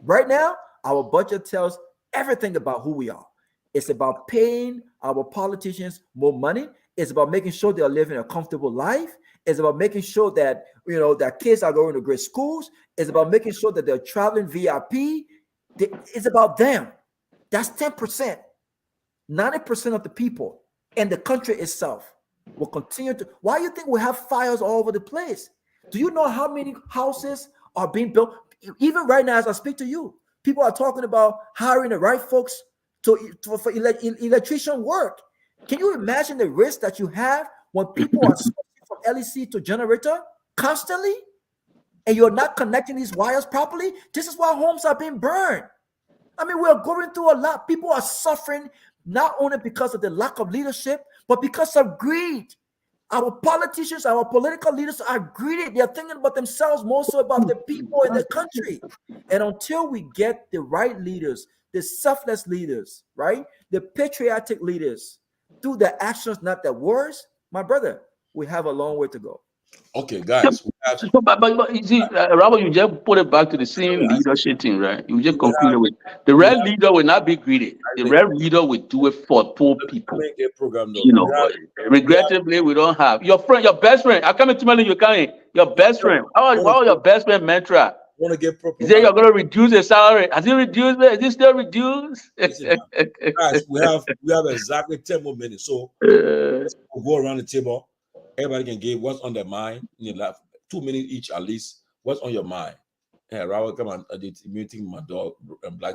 Right now, our budget tells everything about who we are. It's about paying our politicians more money. It's about making sure they're living a comfortable life. It's about making sure that their kids are going to great schools. It's about making sure that they're traveling VIP. It's about them. That's 10%. 90% of the people and the country itself will continue to. Why do you think we have fires all over the place? Do you know how many houses are being built? Even right now, as I speak to you, people are talking about hiring the right folks for electrician work. Can you imagine the risk that you have when people are switching from LEC to generator constantly, and you're not connecting these wires properly? This is why homes are being burned. I mean, we're going through a lot. People are suffering not only because of the lack of leadership, but because of greed. Our politicians, our political leaders are greedy. They're thinking about themselves more so about the people in the country. And until we get the right leaders, the selfless leaders, right? The patriotic leaders, through their actions, not their words, my brother, we have a long way to go. Okay, guys. But you see, Robert, you just put it back to the same leadership thing, right? You just concluded with the real leader will not be greedy. The real leader will do it for poor people. Regrettably, we don't have your best friend. I come to Tomalin, you coming. Your best friend. How your best friend mantra? Want to get proper. He said you're going to reduce the salary. Has it reduced? Is it still reduced? Listen, guys, we have exactly 10 more minutes. So we'll go around the table. Everybody can give what's on their mind. 2 minutes each at least. What's on your mind? Yeah, Raul, come on. Muting my dog.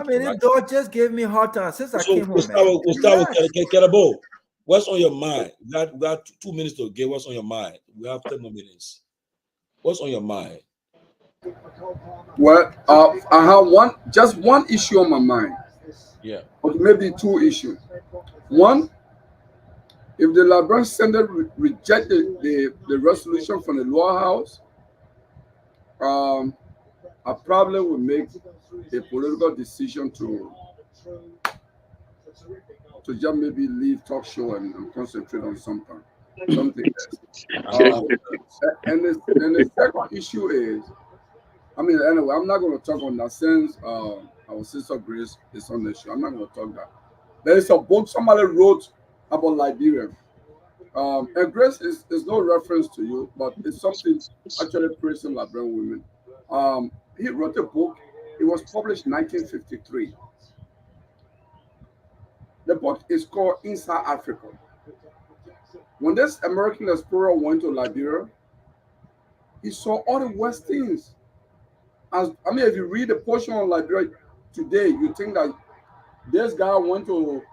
This dog just gave me a hard time since I came home. We'll start with Kelabo. What's on your mind? We got 2 minutes to give. What's on your mind? We have 10 more minutes. What's on your mind? Well, I have just one issue on my mind. Yeah. Or maybe two issues. One, if the Liberian Senate reject the resolution from the lower house, I probably will make a political decision to just maybe leave talk show and concentrate on something else. And the second issue is, anyway, I'm not going to talk on that since our sister Grace is on the show. I'm not going to talk that. There is a book somebody wrote about Liberia. And Grace is no reference to you, but it's something actually praising Liberian women. He wrote a book. It was published in 1953. The book is called Inside Africa. When this American explorer went to Liberia, he saw all the West things. If you read the portion on Liberia today, you think that this guy went to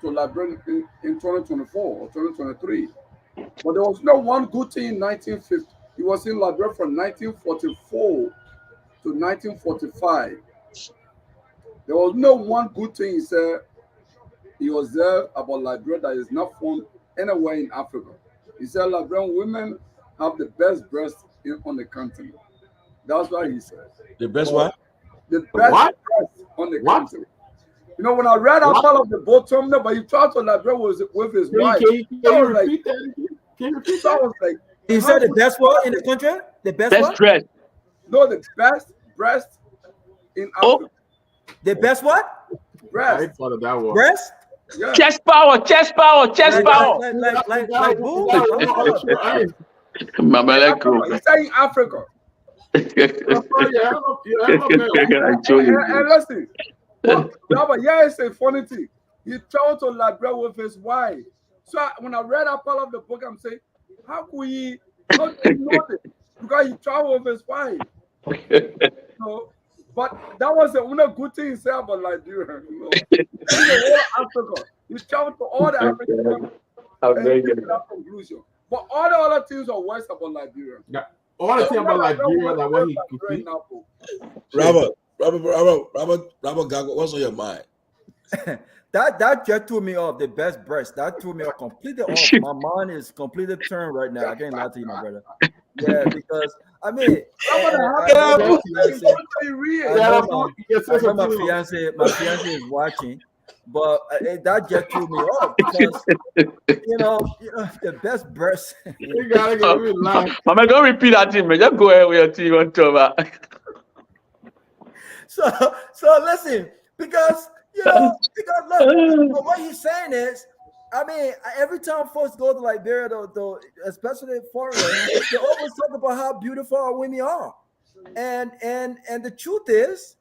Liberia in 2024 or 2023. But there was no one good thing in 1950. He was in Liberia from 1944 to 1945. There was no one good thing he said he was there about Liberia that is not found anywhere in Africa. He said Liberian women have the best breasts on the continent. That's what he said. The best what? The best breasts on the continent. You know, when I read that part of the bottom, but he tried to Liberia with his wife. Can you repeat that? Can you repeat that? I was like, he said the best one in the country? The best dress. No, the best breast in Africa. The best what? Breast. I thought of that one. Breast? Yeah. Chest power. Like boom. Mama, like he's saying Africa. I told you. And listen, yeah, it's a funny thing. He traveled to Liberia with his wife. So when I read that part of the book, I'm saying, how do you know this? Because he traveled with his wife. But that was the only good thing he said about Liberia. You know? Africa. He traveled to all the African countries and came to that conclusion. But all the other things are worse about Liberia. Yeah. All the thing about Liberia, like what he Robert Gago, what's on your mind? That just threw me off. The best breast. That threw me off completely off. My mind is completely turned right now. I can't lie to you, my brother. Yeah, because I know my fiance is watching, but that just threw me off because you know the best breast. You gotta get me laugh. Mama, don't repeat that thing, man. Just go ahead with your team on top. So listen, because look, what he's saying is, every time folks go to Liberia, though, especially foreigners, they always talk about how beautiful our women are, and the truth is,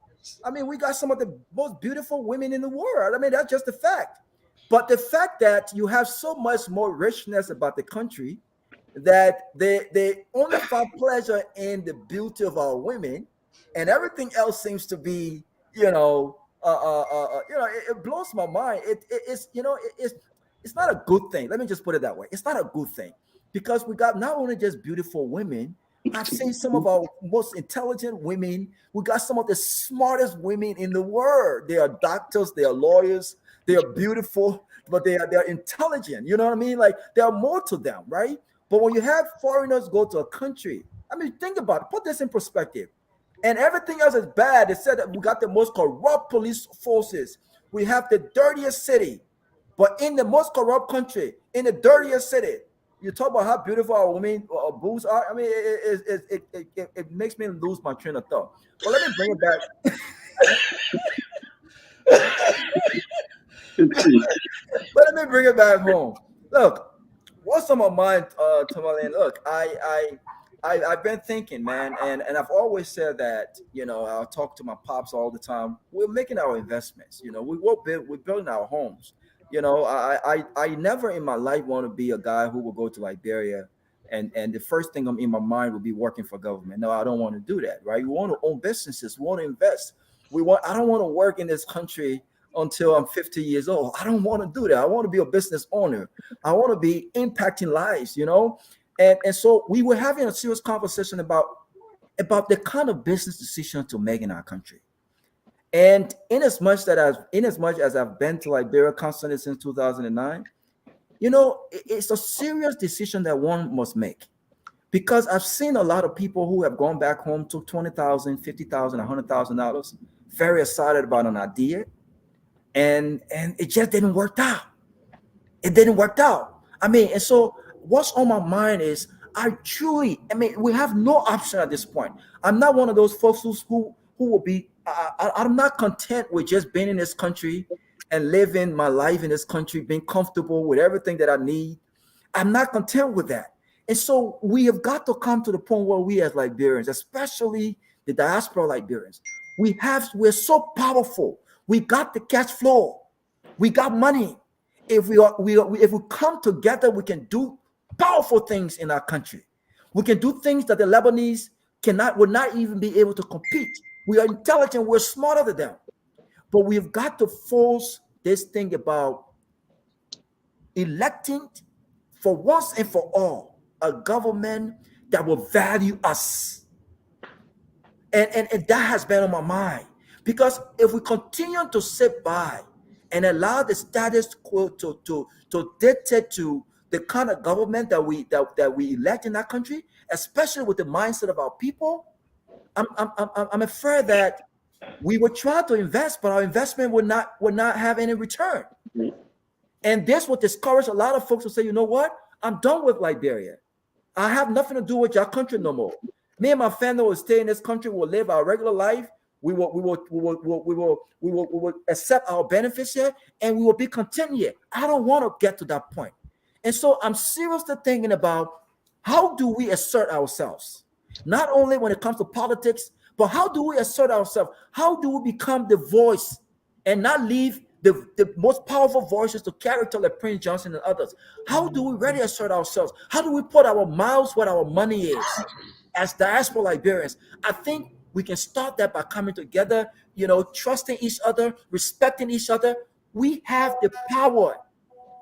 we got some of the most beautiful women in the world. That's just a fact. But the fact that you have so much more richness about the country that they only find pleasure in the beauty of our women, and everything else seems to be, it blows my mind. It's not a good thing. Let me just put it that way. It's not a good thing because we got not only just beautiful women. I've seen some of our most intelligent women. We got some of the smartest women in the world. They are doctors. They are lawyers. They are beautiful, but they are intelligent. You know what I mean? Like there are more to them, right? But when you have foreigners go to a country, think about it. Put this in perspective. And everything else is bad. They said that we got the most corrupt police forces. We have the dirtiest city. But in the most corrupt country, in the dirtiest city, you talk about how beautiful our women boobs are. It makes me lose my train of thought. But let me bring it back. But let me bring it back home. Look, what's on my mind, Tomalin? Look, I've been thinking, man, and I've always said that, I'll talk to my pops all the time. We're making our investments, we're building our homes. I never in my life want to be a guy who will go to Liberia and the first thing in my mind will be working for government. No, I don't want to do that, right? We want to own businesses, we want to invest. I don't want to work in this country until I'm 50 years old. I don't want to do that. I want to be a business owner. I want to be impacting lives, And so we were having a serious conversation about the kind of business decisions to make in our country. And in as much as I've been to Liberia constantly since 2009, it's a serious decision that one must make. Because I've seen a lot of people who have gone back home to $20,000, $50,000, $100,000, very excited about an idea. And it just didn't work out. It didn't work out. And so what's on my mind is we have no option at this point. I'm not one of those folks who will be, I'm not content with just being in this country and living my life in this country, being comfortable with everything that I need. I'm not content with that. And so we have got to come to the point where we as Liberians, especially the diaspora Liberians, we're so powerful. We got the cash flow. We got money. If we come together, we can do powerful things in our country. We can do things that the Lebanese would not even be able to compete. We are intelligent, we're smarter than them. But we've got to force this thing about electing for once and for all a government that will value us. And that has been on my mind. Because if we continue to sit by and allow the status quo to dictate to the kind of government that we elect in that country, especially with the mindset of our people, I'm afraid that we will try to invest, but our investment would not have any return. And this will discourage a lot of folks to say, you know what? I'm done with Liberia. I have nothing to do with your country no more. Me and my family will stay in this country. We'll live our regular life. We will accept our benefits here, and we will be content here. I don't want to get to that point. And so I'm seriously thinking about how do we assert ourselves? Not only when it comes to politics, but how do we assert ourselves? How do we become the voice and not leave the most powerful voices to character like Prince Johnson and others? How do we really assert ourselves? How do we put our mouths where our money is as diaspora Liberians? I think we can start that by coming together, trusting each other, respecting each other. We have the power.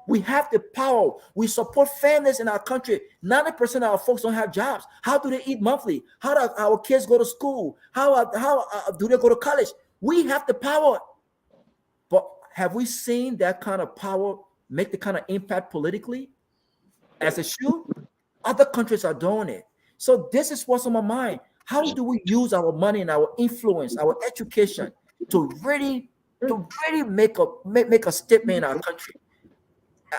We have the power. We support families in our country. 90% of our folks don't have jobs. How do they eat monthly? How do our kids go to school? How do they go to college? We have the power. But have we seen that kind of power make the kind of impact politically as it should? Other countries are doing it. So this is what's on my mind. How do we use our money and our influence, our education to really make a statement in our country?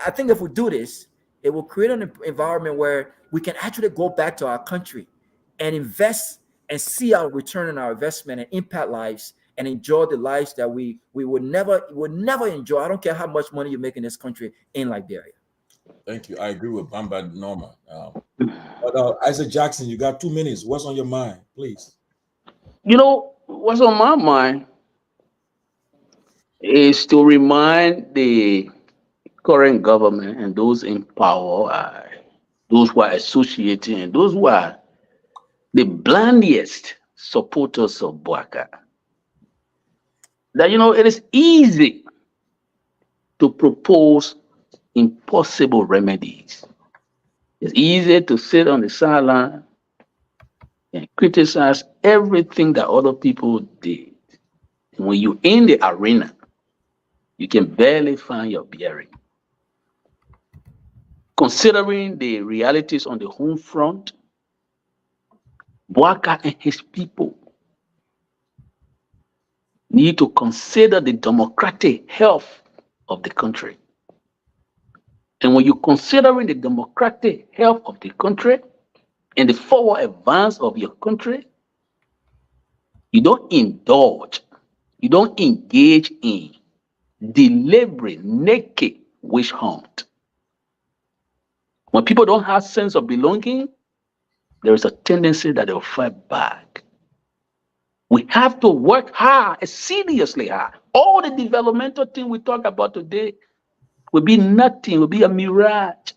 I think if we do this, it will create an environment where we can actually go back to our country and invest and see our return on our investment and impact lives and enjoy the lives that we would never enjoy. I don't care how much money you make in this country in Liberia. Thank you. I agree with Bamba Norma. But Isaac Jackson, you got 2 minutes. What's on your mind, please? What's on my mind is to remind the current government and those in power, those who are associating, and those who are the blandiest supporters of Bouaka, that it is easy to propose impossible remedies. It's easy to sit on the sideline and criticize everything that other people did. And when you're in the arena, you can barely find your bearing. Considering the realities on the home front, Bouaka and his people need to consider the democratic health of the country. And when you're considering the democratic health of the country and the forward advance of your country, you don't indulge, you don't engage in deliberate, naked witch hunt. When people don't have sense of belonging, there is a tendency that they'll fight back. We have to work hard, seriously hard. All the developmental things we talk about today will be nothing, will be a mirage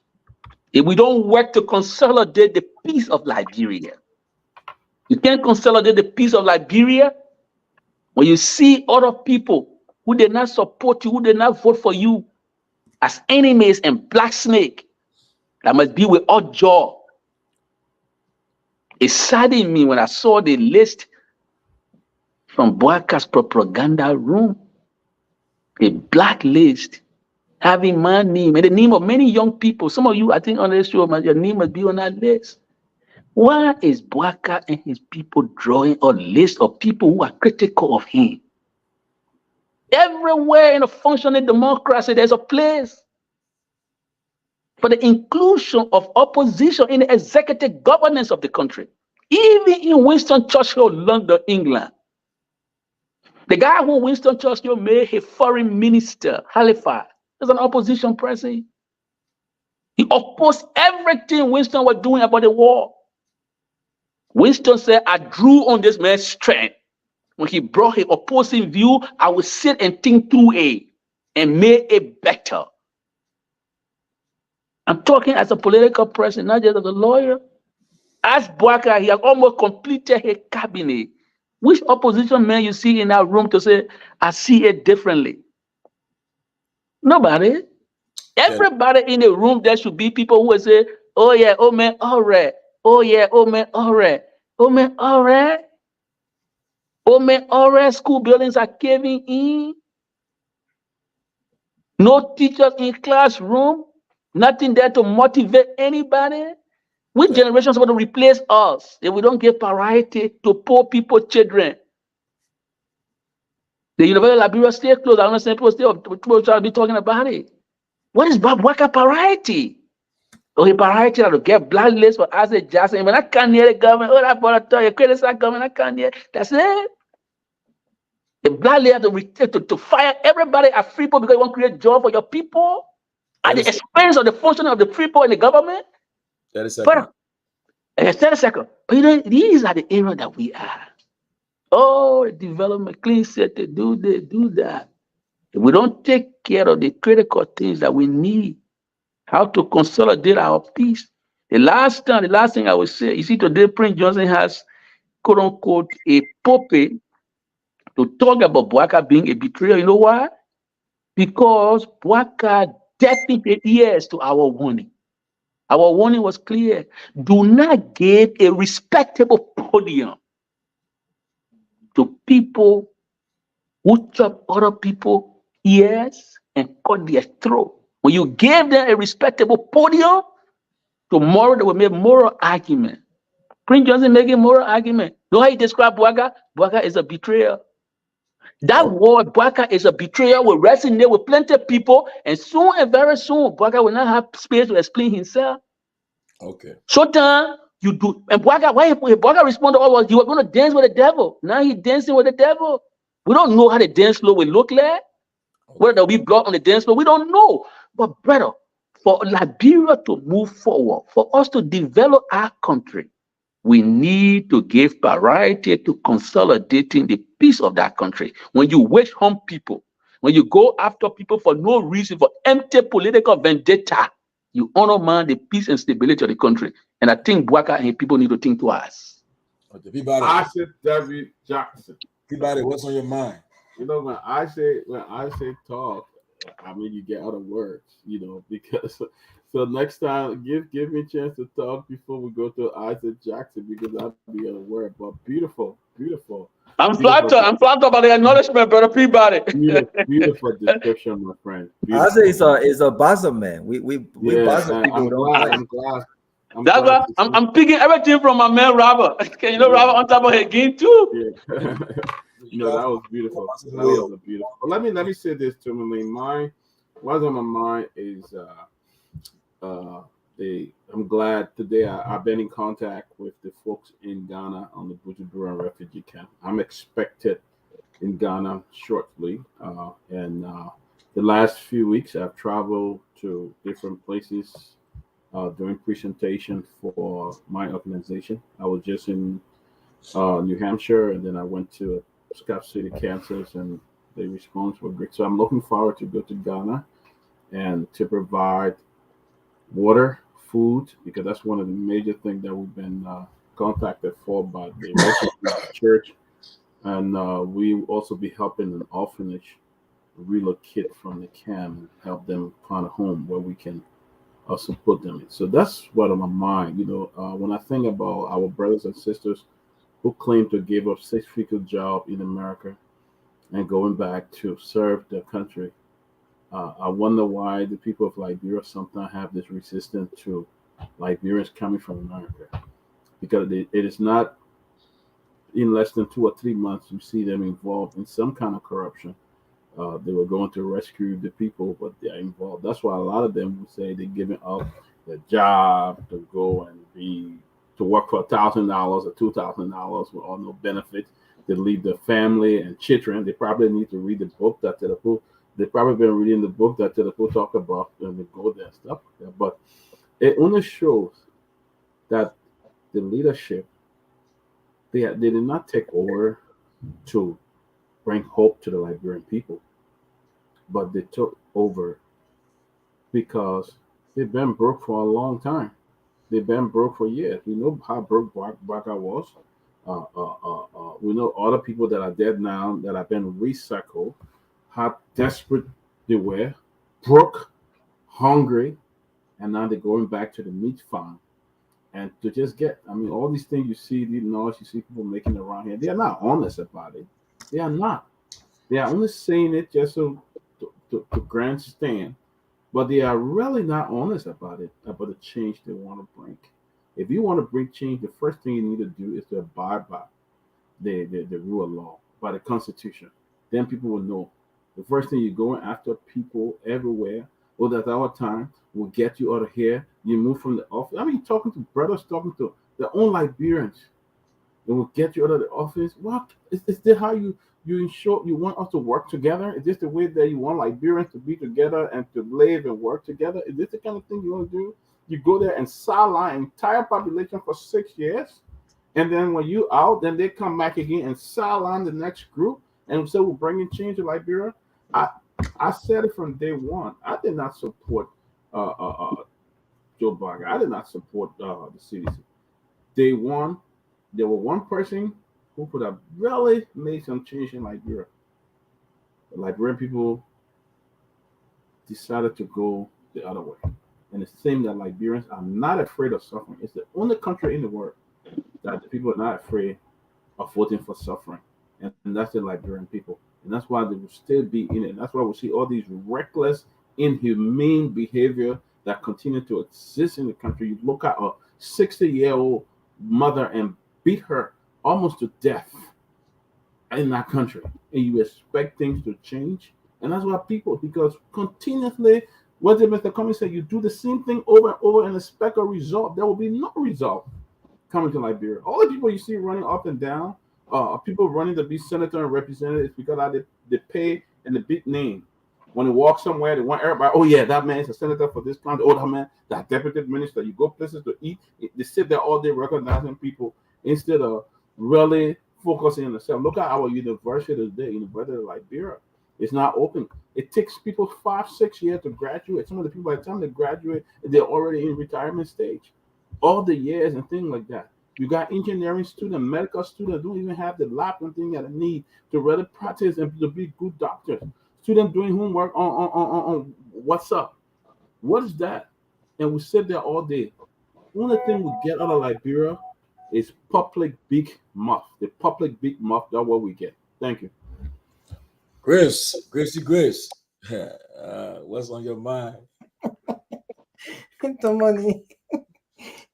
if we don't work to consolidate the peace of Liberia. You can't consolidate the peace of Liberia when you see other people who did not support you, who did not vote for you as enemies and black snake that must be with all jaw. It saddened me when I saw the list from Bouaka's propaganda room, a black list having my name and the name of many young people. Some of you, I think, on this show, your name must be on that list. Why is Bouaka and his people drawing a list of people who are critical of him? Everywhere in a functioning democracy, there's a place for the inclusion of opposition in the executive governance of the country. Even in Winston Churchill, London, England, the guy who Winston Churchill made a foreign minister, Halifax, is an opposition president. He opposed everything Winston was doing about the war. Winston said, I drew on this man's strength. When he brought his opposing view, I would sit and think through it and make it better. I'm talking as a political person, not just as a lawyer. Ask Bwaka, he has almost completed his cabinet. Which opposition man you see in that room to say, I see it differently? Nobody. Everybody in the room, there should be people who will say, oh yeah, oh man, all right. Oh yeah, oh man, all right. Oh man, all right. Oh man, all right. School buildings are caving in. No teachers in classroom. Nothing there to motivate anybody. Which generation is going to replace us if we don't give priority to poor people, children? The University of Liberia stay closed. I understand people shall be talking about it. What is Bob Walker priority? Oh, his priority to get blacklisted for Isaac Jackson. When I can't hear the government, oh, that brother tell you, criticize government, I can't hear. That's it. The blacklist to fire everybody at Freeport because you want to create job for your people at the expense of the functioning of the Freeport in the government. 30 seconds. 30 seconds. But you know, these are the areas that we are. Oh, development, clean city, do this, do that. If we don't take care of the critical things that we need, how to consolidate our peace. The last thing I would say, you see, today Prince Johnson has, quote unquote, a puppet to talk about Bwaka being a betrayer. You know why? Because Bwaka definitely adheres to our warning. Our warning was clear. Do not give a respectable podium to people who chop other people's ears and cut their throat. When you give them a respectable podium, tomorrow they will make moral argument. Prince Johnson making moral argument. Know how he described Bwaka? Bwaka is a betrayer. That word Bwaka is a betrayer will resonate with plenty of people, and soon and very soon, Bwaka will not have space to explain himself. Okay. Showtime, you do. And Bwaka, why Bwaka responded to all was he was going to dance with the devil. Now he's dancing with the devil. We don't know how the dance floor will look like. Whether there'll be blood on the dance floor, we don't know. But brother, for Liberia to move forward, for us to develop our country, we need to give priority to consolidating the peace of that country. When you wage home people, when you go after people for no reason, for empty political vendetta, you undermine the peace and stability of the country. And I think Bwaka and people need to think twice. Okay, Peabody. I said David Jackson. Peabody, what's on your mind? You know, when I say talk, I mean you get other words, you know, because so next time give me a chance to talk before we go to Isaac Jackson because I'll be out of word. But beautiful. I'm flattered by the acknowledgement, brother Peabody. Beautiful description, my friend. Isaac is a buzzer man. We buzzer people. I'm glad. That's why I'm picking everything from my man Robert. Can you know Robert on top of his game too? Yeah. No, that was beautiful. That was beautiful. But let me say this to me. What's on my mind is I'm glad today I've been in contact with the folks in Ghana on the Bujumbura refugee camp. I'm expected in Ghana shortly, and the last few weeks I've traveled to different places doing presentation for my organization. I was just in New Hampshire, and then I went to Scott City, Kansas, and the response were great. So I'm looking forward to go to Ghana and to provide water, food, because that's one of the major things that we've been contacted for by the church. And we will also be helping an orphanage relocate from the camp and help them find a home where we can also put them in. So that's what on my mind. You know, when I think about our brothers and sisters who claim to give up 6-figure job in America and going back to serve their country, I wonder why the people of Liberia sometimes have this resistance to Liberians coming from America, because it is not in less than 2 or 3 months you see them involved in some kind of corruption. They were going to rescue the people, but they are involved. That's why a lot of them would say they're giving up their job to go and to work for $1,000 or $2,000 with all no benefits. They leave their family and children. They probably need to read the book that they've probably been reading the book that Telepo talk about when they go there and stuff. But it only shows that the leadership, they did not take over to bring hope to the Liberian people, but they took over because They've been broke for a long time. They've been broke for years. We know how broke Baka was. We know other people that are dead now that have been recycled, how desperate they were, broke, hungry, and now they're going back to the meat farm. And to just get, I mean, all these things you see, these noise you see people making around here, they are not honest about it. They are not. They are only saying it just so to grandstand, but they are really not honest about it, about the change they want to bring. If you want to bring change, the first thing you need to do is to abide by the rule of law, by the Constitution. Then people will know. The first thing you're going after people everywhere, well, that's our time, will get you out of here. You move from the office. I mean, talking to brothers, talking to their own Liberians. It will get you out of the office. What is this how you ensure you want us to work together? Is this the way that you want Liberians to be together and to live and work together? Is this the kind of thing you want to do? You go there and sideline entire population for 6 years, and then when you out, then they come back again and sideline the next group, and so we're bringing change to Liberia. I I said it from day one. I did not support uh, uh, uh, Joe Biden. I did not support the CDC. Day one, there was one person who could have really made some change in Liberia. The Liberian people decided to go the other way. And it's the same that Liberians are not afraid of suffering. It's the only country in the world that the people are not afraid of voting for suffering. And that's the Liberian people. And that's why they will still be in it. And that's why we see all these reckless, inhumane behavior that continue to exist in the country. You look at a 60-year-old mother and beat her almost to death in that country, and you expect things to change. And that's why people, because continuously, what did Mr. Cummings say? You do the same thing over and over and expect a result. There will be no result coming to Liberia. All the people you see running up and down, people running to be senator and representative because of the pay and the big name. When they walk somewhere, they want everybody, oh yeah, that man is a senator for this county. Oh, that man, that deputy minister. You go places to eat, they sit there all day recognizing people instead of really focusing on themselves. Look at our university today, University of Liberia. It's not open. It takes people 5-6 years to graduate. Some of the people, by the time they graduate, they're already in retirement stage. All the years and things like that. You got engineering students, medical students don't even have the lab and thing that they need to really practice and to be good doctors. Students doing homework on what's up. What is that? And we sit there all day. Only thing we get out of Liberia is public big muff. The public big muff, that's what we get. Thank you. Gracie, Grace. What's on your mind? Tomalin,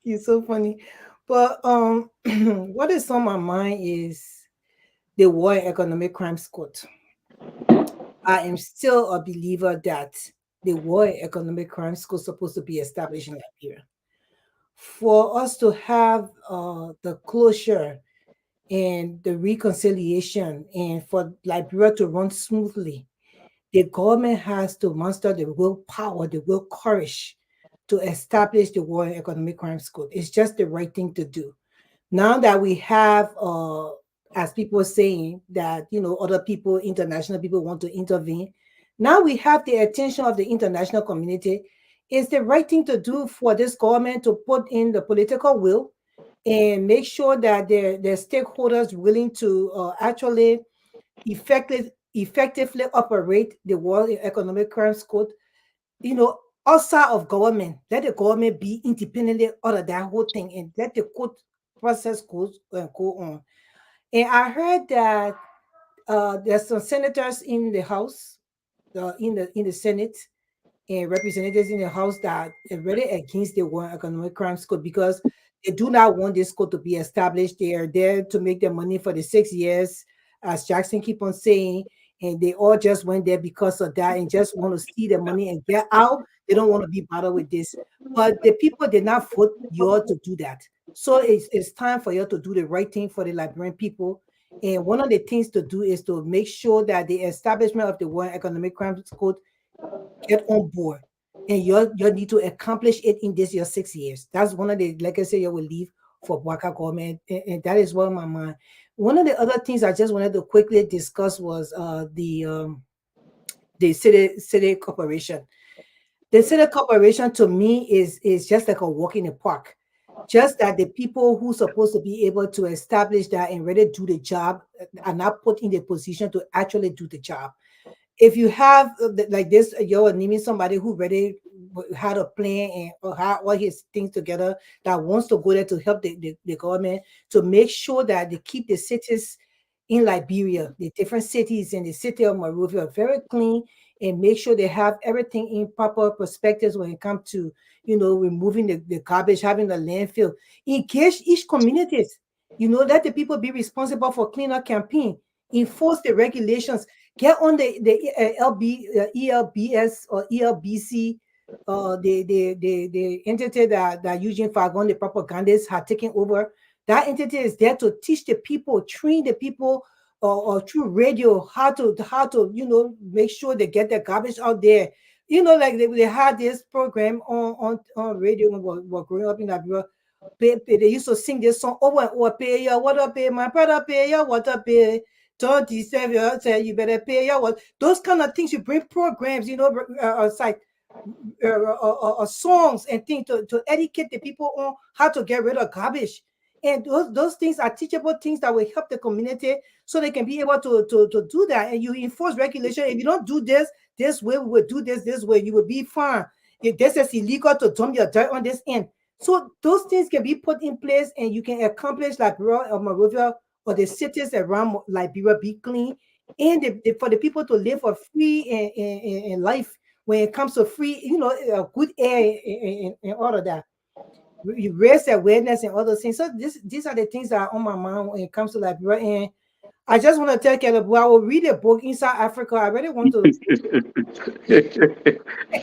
you're so funny. But what is on my mind is the War and Economic Crimes Court. I am still a believer that the War and Economic Crimes Court is supposed to be established in Liberia. For us to have the closure and the reconciliation and for Liberia to run smoothly, the government has to muster the willpower, the will courage to establish the War and Economic Crimes Court. It's just the right thing to do. Now that we have, as people are saying, that other people, international people want to intervene. Now we have the attention of the international community. It's the right thing to do for this government to put in the political will and make sure that their stakeholders willing to actually effectively operate the World Economic Crimes Court, outside of government. Let the government be independently out of that whole thing and let the court process go on. And I heard that there's some senators in the House, in the Senate, and representatives in the House that are really against the World Economic Crimes Court because they do not want this court to be established. They are there to make their money for the 6 years, as Jackson keep on saying, and they all just went there because of that and just want to see the money and get out. They don't want to be bothered with this. But the people did not vote you all to do that. So it's time for you to do the right thing for the Liberian people. And one of the things to do is to make sure that the establishment of the World Economic Crimes Court get on board. And you need to accomplish it in your 6 years. That's one of the legacy you will leave for Bwaka government. And that is what on my mind. One of the other things I just wanted to quickly discuss was the city corporation. The city corporation to me is just like a walk in the park. Just that the people who supposed to be able to establish that and really do the job are not put in the position to actually do the job. If you have like this, you're naming somebody who really had a plan and or had all his things together that wants to go there to help the government to make sure that they keep the cities in Liberia, the different cities in the city of Monrovia very clean and make sure they have everything in proper perspectives when it comes to, removing the garbage, having the landfill. Engage each communities, let the people be responsible for cleanup campaign, enforce the regulations, get on the ELBS or ELBC, the entity that Eugene Fagon, the propagandists, had taken over. That entity is there to teach the people, train the people, or through radio how to make sure they get their garbage out there. Like they had this program on radio when we were growing up in Liberia. They used to sing this song over and over. Pay ya, what up, pay my brother, pay ya, what up, pay. Don't deceive you, say you better pay ya. What those kind of things. You bring programs, like songs and things to educate the people on how to get rid of garbage. And those things are teachable things that will help the community so they can be able to do that. And you enforce regulation. If you don't do this way, we will do this way, you will be fine. If this is illegal to dump your dirt on this end. So those things can be put in place and you can accomplish Liberia or Monrovia or the cities around Liberia be clean. And for the people to live for free in life when it comes to free, good air and all of that. You raise awareness and all those things. So these are the things that are on my mind when it comes to Liberia. And I just want to tell Caleb, I will read a book Inside Africa. I really want to.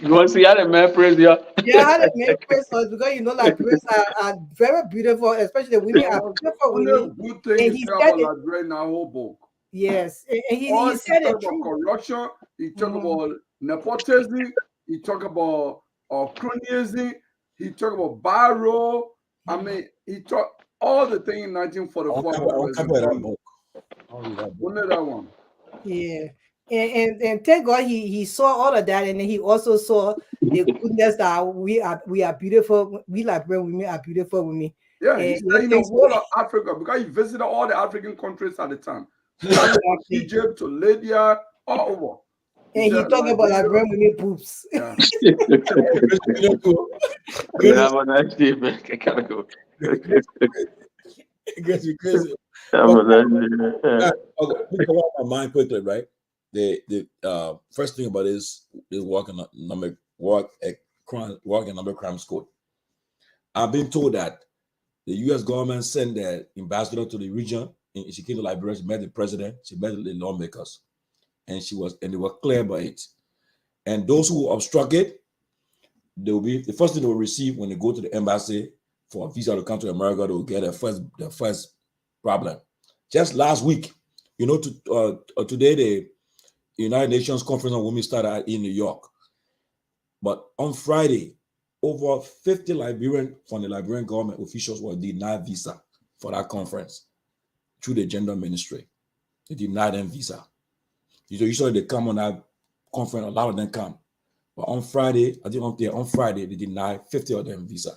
You want to see how the man prays here? Yeah, how the men praise us because Liberians are very beautiful, especially the women are beautiful women. Good thing And he he said said about it. Liberia in that whole book. Yes, and he He said talk it about true. corruption. He talk about nepotism. He talk about cronyism. He talk about barrow. I mean, he talk all the things in 1944. Only that one. Yeah. And thank God he saw all of that, and then he also saw the goodness that we are beautiful. We Liberian women are beautiful women. Yeah, he said in the whole of Africa because he visited all the African countries at the time. From Egypt to Libya, all over. And he talking about Liberian women boobs. Yeah. Good have a nice day, man. I gotta go. It gets you crazy. Have a nice day. My mind quickly, right? The first thing about this is working number crime squad. I've been told that the U.S. government sent their ambassador to the region. And she came to Liberia. She met the president. She met the lawmakers, and they were clear about it. And those who obstruct it, they will be the first thing they will receive when they go to the embassy for a visa to come to America. They will get their first problem. Just last week, today the United Nations Conference on Women started in New York, but on Friday, over 50 Liberian from the Liberian government officials were denied visa for that conference through the gender ministry. They denied them visa. Usually they come on that conference, a lot of them come. But on Friday, on Friday, they denied 50 of them visa.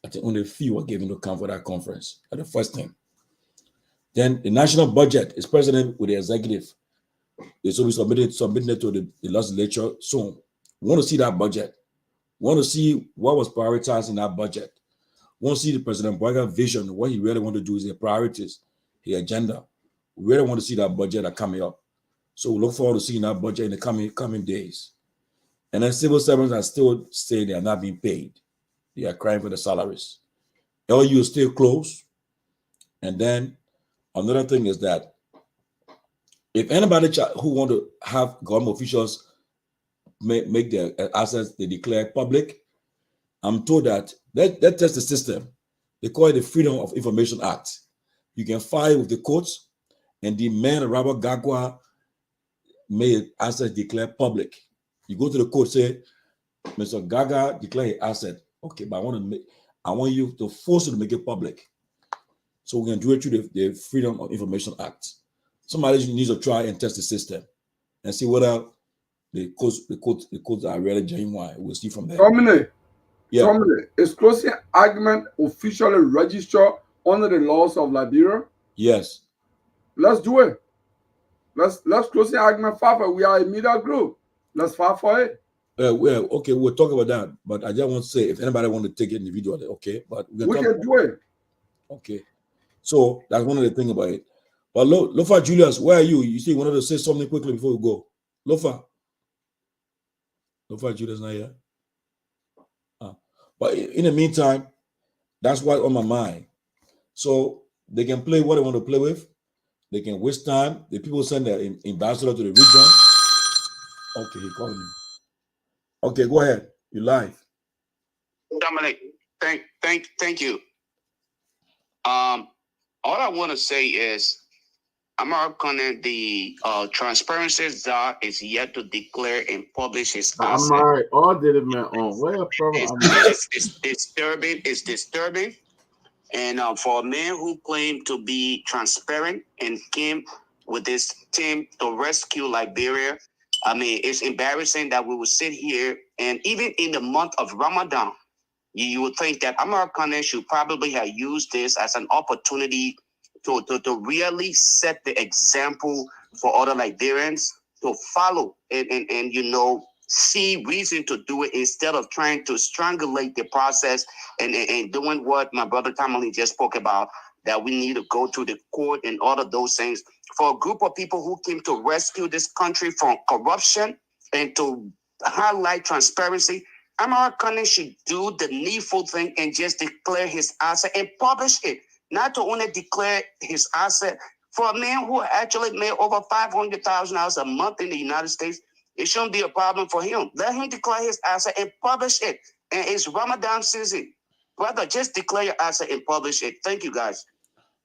I think only a few were given to come for that conference. That's the first thing. Then the national budget is presented with the executive. It's will be submitted to the legislature soon. We want to see that budget. We want to see what was prioritized in that budget. We want to see the President Boyga's vision, what he really want to do is the priorities, the agenda. We really want to see that budget that coming up. So we look forward to seeing that budget in the coming days. And then civil servants are still saying they are not being paid. They are crying for the salaries. LU is still closed. And then another thing is that if anybody who want to have government officials make their assets, they declare public, I'm told that that test the system. They call it the Freedom of Information Act. You can file with the courts and demand Robert Gagwa made assets declared public. You go to the court, say, Mr. Gaga declare his asset. Okay, but I want you to force you to make it public. So we can do it through the Freedom of Information Act. Somebody needs to try and test the system and see whether the codes are really genuine. We'll see from there. Dominic, Yeah. Dominic, is closing argument officially registered under the laws of Liberia? Yes. Let's do it. Let's closing argument fight for it. We are a media group. Let's fight for it. Well, okay, we'll talk about that. But I just want to say, if anybody want to take it individually, okay. But we can do it. Okay. So that's one of the things about it. But Lofa Julius, where are you? You see, you wanted to say something quickly before we go. Lofa Julius not here. But in the meantime, that's what's on my mind. So they can play what they want to play with. They can waste time. The people send their ambassador to the region. Okay, he called me. Okay, go ahead. You're live. Dominic, thank you. All I want to say is, American, the transparency czar is yet to declare and publish his I'm alright. All did it, man. Where from? It's disturbing. It's disturbing. And for a man who claimed to be transparent and came with his team to rescue Liberia, I mean, it's embarrassing that we will sit here and even in the month of Ramadan, you would think that Americans should probably have used this as an opportunity to really set the example for other Liberians to follow and see reason to do it instead of trying to strangulate the process and doing what my brother Tomalin just spoke about, that we need to go to the court and all of those things. For a group of people who came to rescue this country from corruption and to highlight transparency, Americans should do the needful thing and just declare his asset and publish it. Not to only declare his asset, for a man who actually made over $500,000 a month in the United States, it shouldn't be a problem for him. Let him declare his asset and publish it. And it's Ramadan season. Brother, just declare your asset and publish it. Thank you, guys.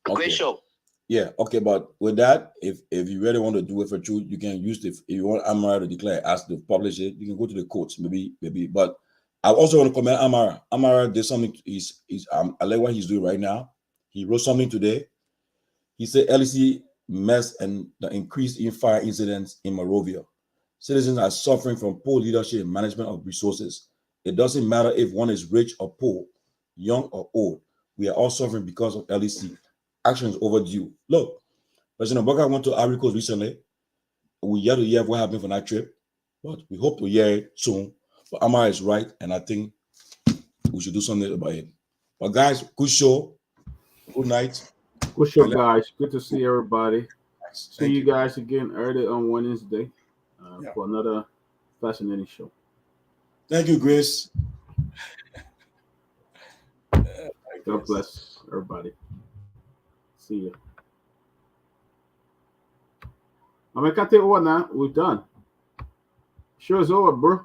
Okay. Great show. Yeah, okay, but with that, if you really want to do it for truth, you can use if you want Amara to declare, ask to publish it, you can go to the courts, maybe. But I also want to comment Amara. Amara did something. I like what he's doing right now. He wrote something today. He said LEC mess and the increase in fire incidents in Monrovia. Citizens are suffering from poor leadership and management of resources. It doesn't matter if one is rich or poor, young or old. We are all suffering because of LEC. Action is overdue. Look, President Obama went to Ivory Coast recently. We yet to hear what happened from that trip, but we hope to hear it soon. But Amara is right, and I think we should do something about it. But guys, good show. Good night. Good show, guys. Good to see everybody. See you guys again early on Wednesday for another fascinating show. Thank you, Grace. God bless everybody. See you. I'm gonna cut it over now. We're done. Show's over, bro.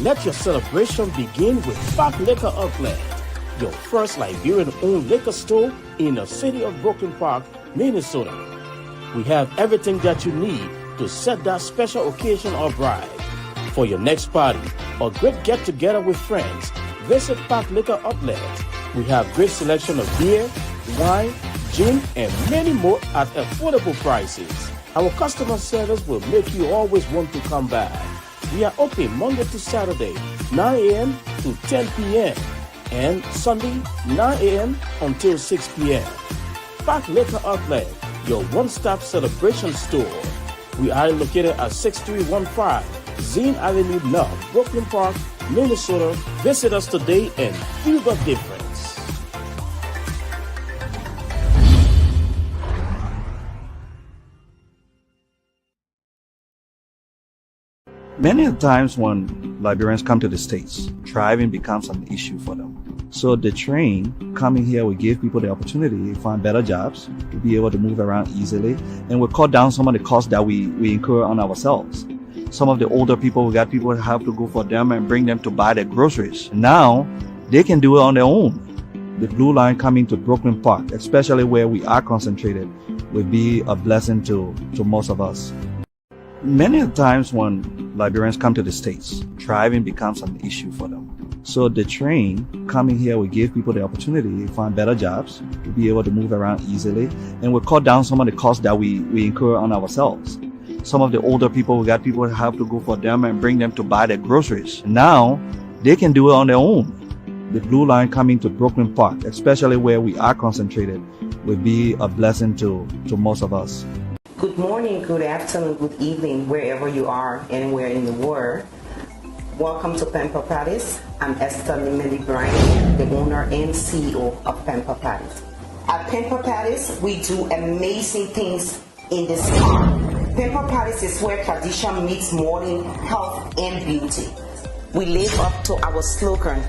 Let your celebration begin with Park Liquor Outlet, your first Liberian-owned liquor store in the city of Brooklyn Park, Minnesota. We have everything that you need to set that special occasion or bride. For your next party or great get-together with friends, visit Park Liquor Outlet. We have great selection of beer, wine, gin, and many more at affordable prices. Our customer service will make you always want to come back. We are open Monday to Saturday, 9 a.m. to 10 p.m. and Sunday, 9 a.m. until 6 p.m. Park Liquor Outlet, your one-stop celebration store. We are located at 6315 Zine Avenue North, Brooklyn Park, Minnesota. Visit us today and feel the difference. Many of the times when Liberians come to the States, driving becomes an issue for them. So the train coming here will give people the opportunity to find better jobs, to be able to move around easily, and will cut down some of the costs that we incur on ourselves. Some of the older people, we got people who have to go for them and bring them to buy their groceries. Now, they can do it on their own. The Blue Line coming to Brooklyn Park, especially where we are concentrated, will be a blessing to most of us. Many of the times when Liberians come to the States, driving becomes an issue for them. So the train coming here will give people the opportunity to find better jobs, to be able to move around easily, and will cut down some of the costs that we incur on ourselves. Some of the older people, we got people who have to go for them and bring them to buy their groceries. Now, they can do it on their own. The Blue Line coming to Brooklyn Park, especially where we are concentrated, will be a blessing to most of us. Good morning, good afternoon, good evening, wherever you are, anywhere in the world. Welcome to Panelists. I'm Esther Nimeli Bryan, the owner and CEO of Panelists. At Panelists, we do amazing things in this town. Panelists is where tradition meets modern health and beauty. We live up to our slogan,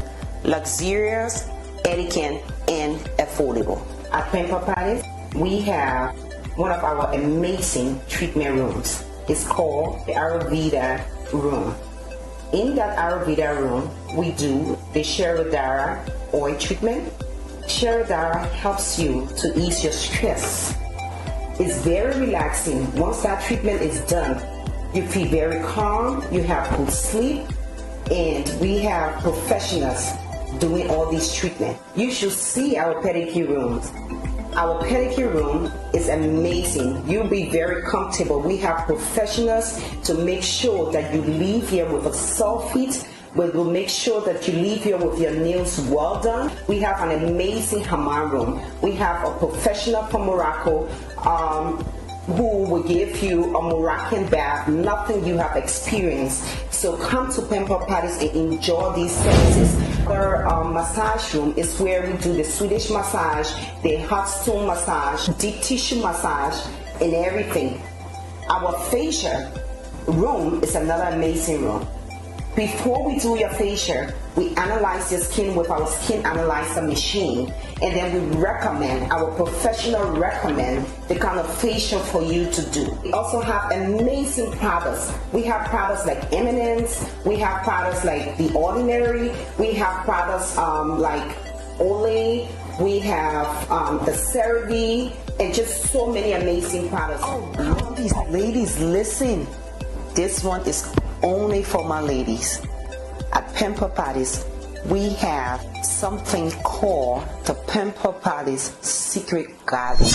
luxurious, elegant, and affordable. At Panelists, we have one of our amazing treatment rooms. It's called the Ayurveda room. In that Ayurveda room, we do the Sharadara oil treatment. Sharadara helps you to ease your stress. It's very relaxing. Once that treatment is done, you feel very calm, you have good sleep, and we have professionals doing all these treatments. You should see our pedicure rooms. Our pedicure room is amazing. You'll be very comfortable. We have professionals to make sure that you leave here with a soft feet. We will make sure that you leave here with your nails well done. We have an amazing hammam room. We have a professional from Morocco who will give you a Moroccan bath, nothing you have experienced. So come to Panelists and enjoy these services. Our massage room is where we do the Swedish massage, the hot stone massage, deep tissue massage, and everything. Our facial room is another amazing room. Before we do your facial, we analyze your skin with our skin analyzer machine, and then we recommend, our professional recommend the kind of facial for you to do. We also have amazing products. We have products like Eminence, we have products like The Ordinary, we have products like Olay, we have the CeraVe, and just so many amazing products. Oh, ladies, listen. This one is only for my ladies. At Panelists, we have something called the Panelists Secret Garden.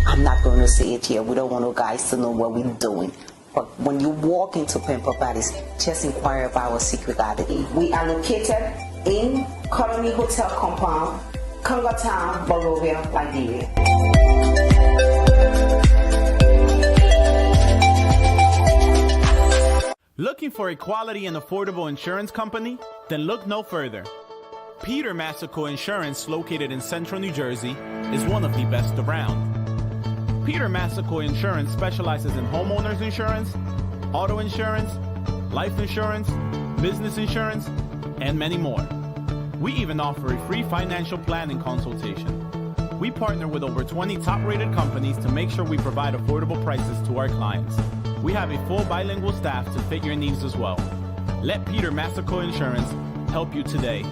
I'm not going to say it here. We don't want you guys to know what we're doing. But when you walk into Panelists, just inquire about our secret garden. We are located in Colony Hotel Compound, Congo Town, Monrovia, Liberia. Looking for a quality and affordable insurance company? Then look no further. Peter Massaco Insurance, located in central New Jersey, is one of the best around. Peter Massaco Insurance specializes in homeowners insurance, auto insurance, life insurance, business insurance, and many more. We even offer a free financial planning consultation. We partner with over 20 top-rated companies to make sure we provide affordable prices to our clients. We have a full bilingual staff to fit your needs as well. Let Peter Massaco Insurance help you today.